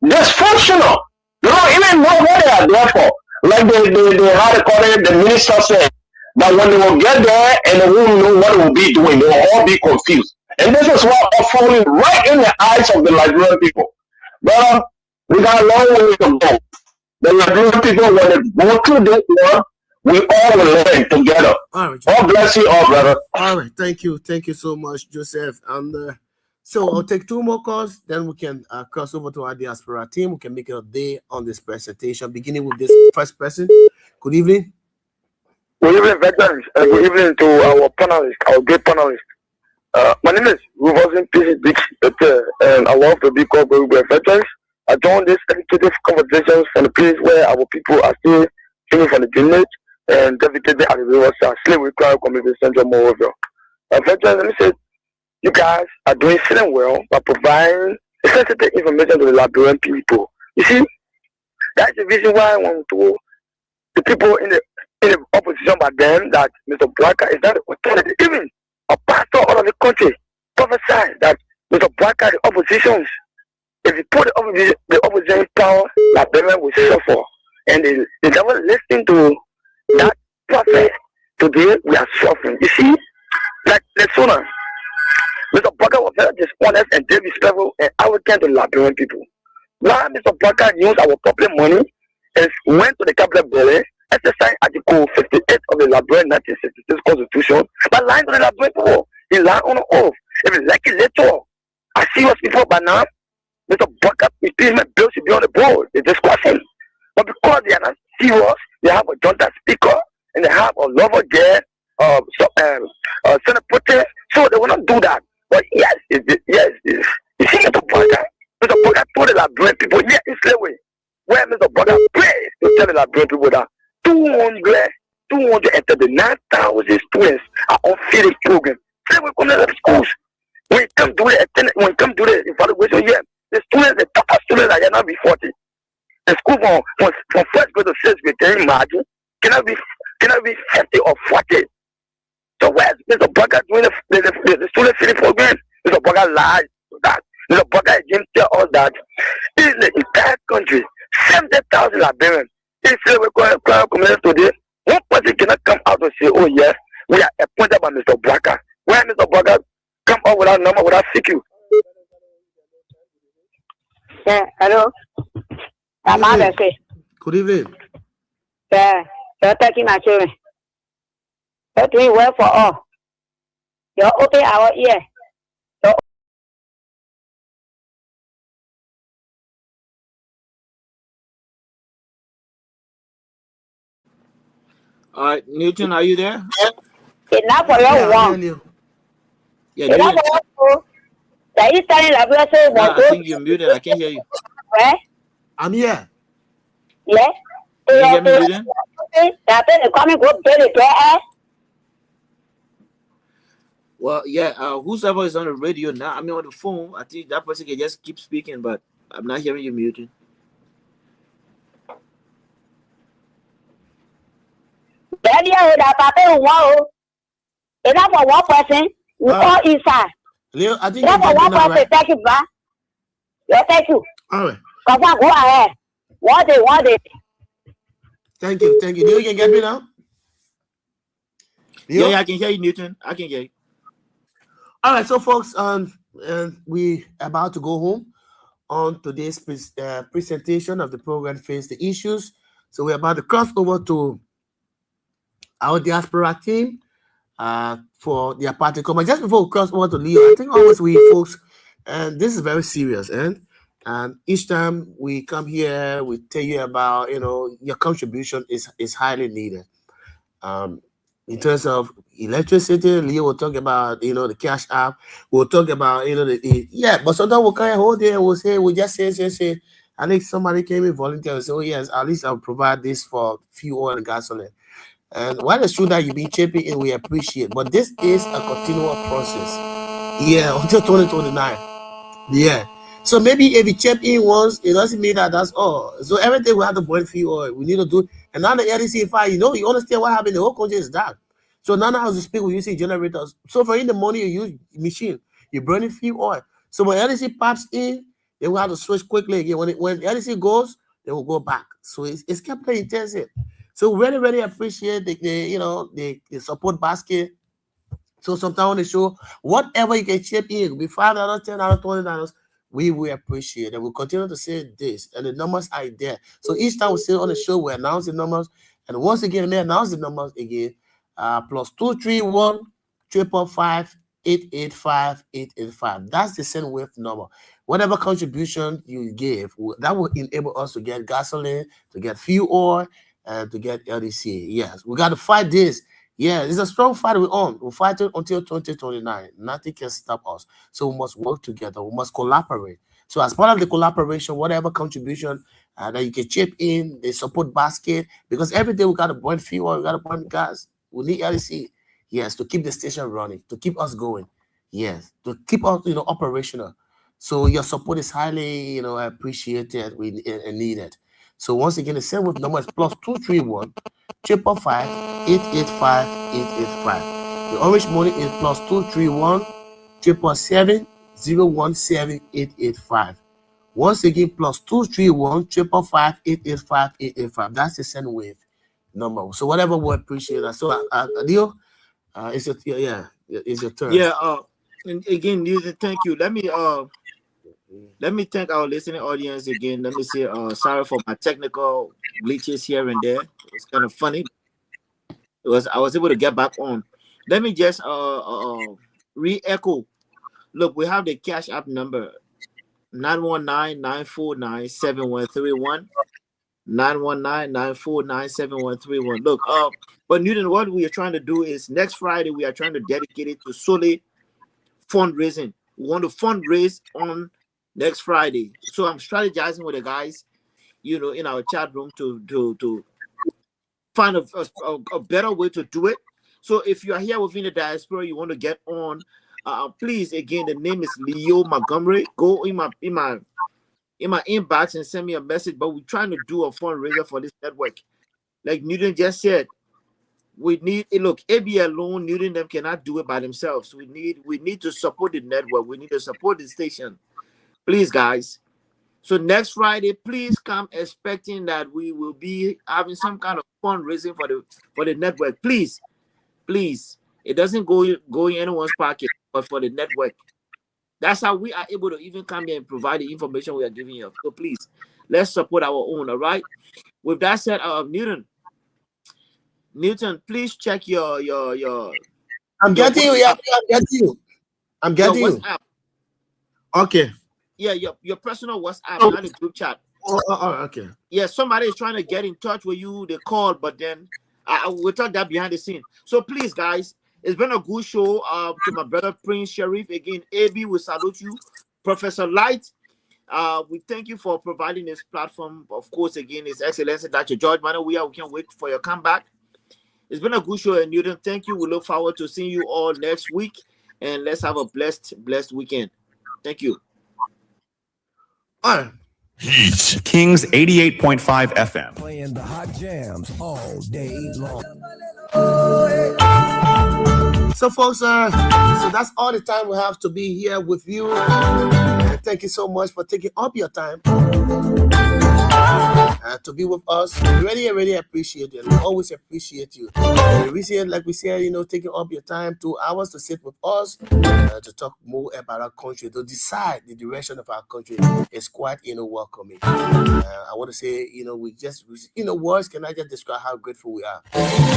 Dysfunctional. You don't even know what they are there for. Like they how to call it, the minister said that when they will get there and they won't know what they will be doing, they will all be confused. And this is what are falling right in the eyes of the Liberian people. But we got a long way to go. The Liberian people, when they go through this war, we all will learn together. All right. God bless you all, brother. All right. Thank you so much, Joseph. And so I'll take 2 more calls, then we can cross over to our diaspora team. We can make it a day on this presentation, beginning with this first person. Good evening. Good evening, veterans. Good evening to our panelists, our great panelists. My name is Rufus P.C. and I love to be called veterans. I joined these educative conversations from the place where our people are still feeling from the village and dedicated at the riverside, slavery crime community center, Morovia. Veterans, let me say, you guys are doing something well by providing sensitive information to the Liberian people. You see, that's the reason why I want to the people in the opposition by them that Mr. Blacker is not the authority. Even a pastor all of the country prophesied that Mr. Blacker, the oppositions, if you put the opposition in power, Liberia will suffer. And they never listen to that prophet. Today we are suffering. You see, like the sooner, Mr. Blacker was very dishonest and disrespectful and arrogant to Liberian people. Now Mr. Blacker used our public money and went to the capital building, exercised Article 58 of the Liberian 1966 Constitution, by lying to the Liberian people. He lied on the oath. If you like it later, I see us before by now, Mr. Blacker impeachment bill should be on the board. They're discussing. But because they are not serious, they have a junta speaker and they have a lover girl, Senate protest, so they will not do that. But yes, you see Mr. Blacker told the Liberian people, yeah, it's slavery. Where Mr. Blacker prayed to tell the Liberian people that 239,000 students are on feeding program. Slavery comes to the schools. When it comes to the evaluation, yeah, the students, the top students are not be 40. The school from first grade to sixth grade, can you imagine? Cannot be 50 or 40. So where's Mr. Blacker doing the student feeding program? Mr. Blacker lied to that. Mr. Blacker again tell us that in the entire country, 70,000 Liberians in slavery community today, one person cannot come out and say, oh yes, we are appointed by Mr. Blacker. Where Mr. Blacker come out without number, without CQ? Yeah, hello. Good evening. Yeah, you're taking my children. You're doing well for all. You're open our ear. All right, Newton, are you there? Enough for your one. Yeah, Enough Newton. for your that is telling Liberia say No, I think you're muted. I can't hear you. Where? I'm here. Yeah. Can you hear me, Newton? Well, yeah, whosoever is on the radio now, I mean on the phone, I think that person can just keep speaking, but I'm not hearing you muted. Enough for one person, we all inside. Leo, I think Enough for one person, thank you, bro. Yeah, thank you. All right. Come on, go ahead. One day. Thank you. Leo, you can get me now? Leo? Yeah, I can hear you, Newton. I can hear you. All right, so folks, we about to go home on today's presentation of the program, Face the Issues. So we're about to cross over to our diaspora team for their party comment. Just before we cross over to Leo, I think always we folks, and this is very serious, and each time we come here, we tell you about, your contribution is highly needed. In terms of electricity, Leo will talk about, the cash app. We'll talk about, but sometimes we'll kind of hold there and we'll just say, I think somebody came in volunteer and say, oh yes, at least I'll provide this for fuel, oil, and gasoline. And while it's true that you've been chipping in, we appreciate, but this is a continual process. Yeah, until 2029. Yeah. So maybe if you chip in once, it doesn't mean that that's all. So everything we have to burn fuel oil. We need to do. And now the LDC fire, you understand what happened? The whole country is dark. So now as we speak, we're using generators. So for in the morning, you use machine, you're burning fuel oil. So when LDC pops in, they will have to switch quickly again. When LDC goes, they will go back. So it's capital intensive. So really, really appreciate the support basket. So sometimes on the show, whatever you can chip in, it'll be $5, $10, $20. We will appreciate it. We'll continue to say this, and the numbers are there. So each time we sit on the show, we announce the numbers, And once again, let me announce the numbers again. Plus 231 555 885 885. That's the SendWave number. Whatever contribution you give, that will enable us to get gasoline, to get fuel oil, and to get LDC. Yes, we got to fight this. Yeah, it's a strong fight we're on. We'll fight it until 2029. Nothing can stop us. So we must work together. We must collaborate. So as part of the collaboration, whatever contribution that you can chip in, the support basket, because every day we got to burn fuel, we got to burn gas. We need LDC. Yes, to keep the station running, to keep us going. Yes, to keep us, operational. So your support is highly, appreciated and needed. So once again, the SendWave number is plus 231 555 885 885. The orange money is plus 231 777 017 885. Once again, plus 231 555 885 885. That's the SendWave number. So whatever we appreciate that. So Leo, it's your turn. Yeah. And again, thank you. Let me thank our listening audience again. Let me say sorry for my technical glitches here and there. It's kind of funny. I was able to get back on. Let me just re-echo. Look, we have the Cash App number 919-949-7131. 919-949-7131. Look, but Newton, what we are trying to do is next Friday we are trying to dedicate it to solely fundraising. We want to fundraise on next Friday. So I'm strategizing with the guys, in our chat room to find a better way to do it. So if you are here within the diaspora, you want to get on, please, again, the name is Leo Montgomery. Go in my inbox and send me a message. But we're trying to do a fundraiser for this network. Like Newton just said, we need AB alone, Newton them cannot do it by themselves. We need to support the network. We need to support the station. Please, guys. So next Friday, please come expecting that we will be having some kind of fundraising for the network. Please. It doesn't go in anyone's pocket, but for the network. That's how we are able to even come here and provide the information we are giving you. So please, let's support our own, all right? With that said, Newton, please check your I'm getting you. Yeah, I'm getting you. WhatsApp. Okay. Yeah, your personal WhatsApp, not the group chat. Okay. Yeah, somebody is trying to get in touch with you. They call, but then we'll talk that behind the scene. So please, guys, it's been a good show. To my brother Prince Sharif again. AB, we salute you. Professor Light, we thank you for providing this platform. Of course, again, His Excellency Dr. George Mano. We can't wait for your comeback. It's been a good show, and Newton, thank you. We look forward to seeing you all next week, and let's have a blessed weekend. Thank you. All right. Heat. Kings 88.5 FM. Playing the hot jams all day long. So, folks, so that's all the time we have to be here with you. Thank you so much for taking up your time to be with us. We really appreciate it. We always appreciate you. We say, like we said, taking up your time, 2 hours to sit with us to talk more about our country, to decide the direction of our country is quite, welcoming. I want to say, words cannot just describe how grateful we are.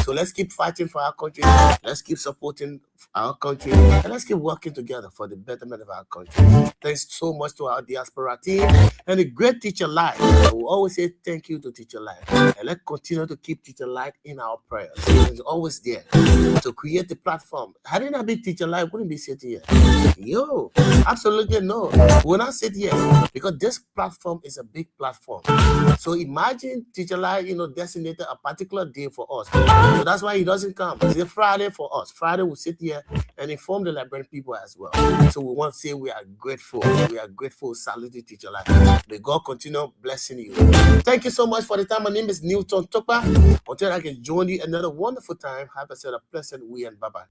So let's keep fighting for our country. Let's keep supporting our country, and let's keep working together for the betterment of our country. Thanks so much to our diaspora team and the great Teacher Light. We always say thank you to Teacher Light, and let's continue to keep Teacher Light in our prayers. He's always there to create the platform. Had it not been Teacher Light, wouldn't be sitting here. Yo, absolutely no. We're not sitting here because this platform is a big platform. So imagine Teacher Light, designated a particular day for us. So that's why he doesn't come. It's a Friday for us. Friday we'll sit here and inform the Liberian people as well. So we want to say we are grateful. We are grateful. Salute you, Teacher Light. May God continue blessing you. Thank you so much for the time. My name is Newton Topa. Until I can join you another wonderful time, have a pleasant week and bye-bye.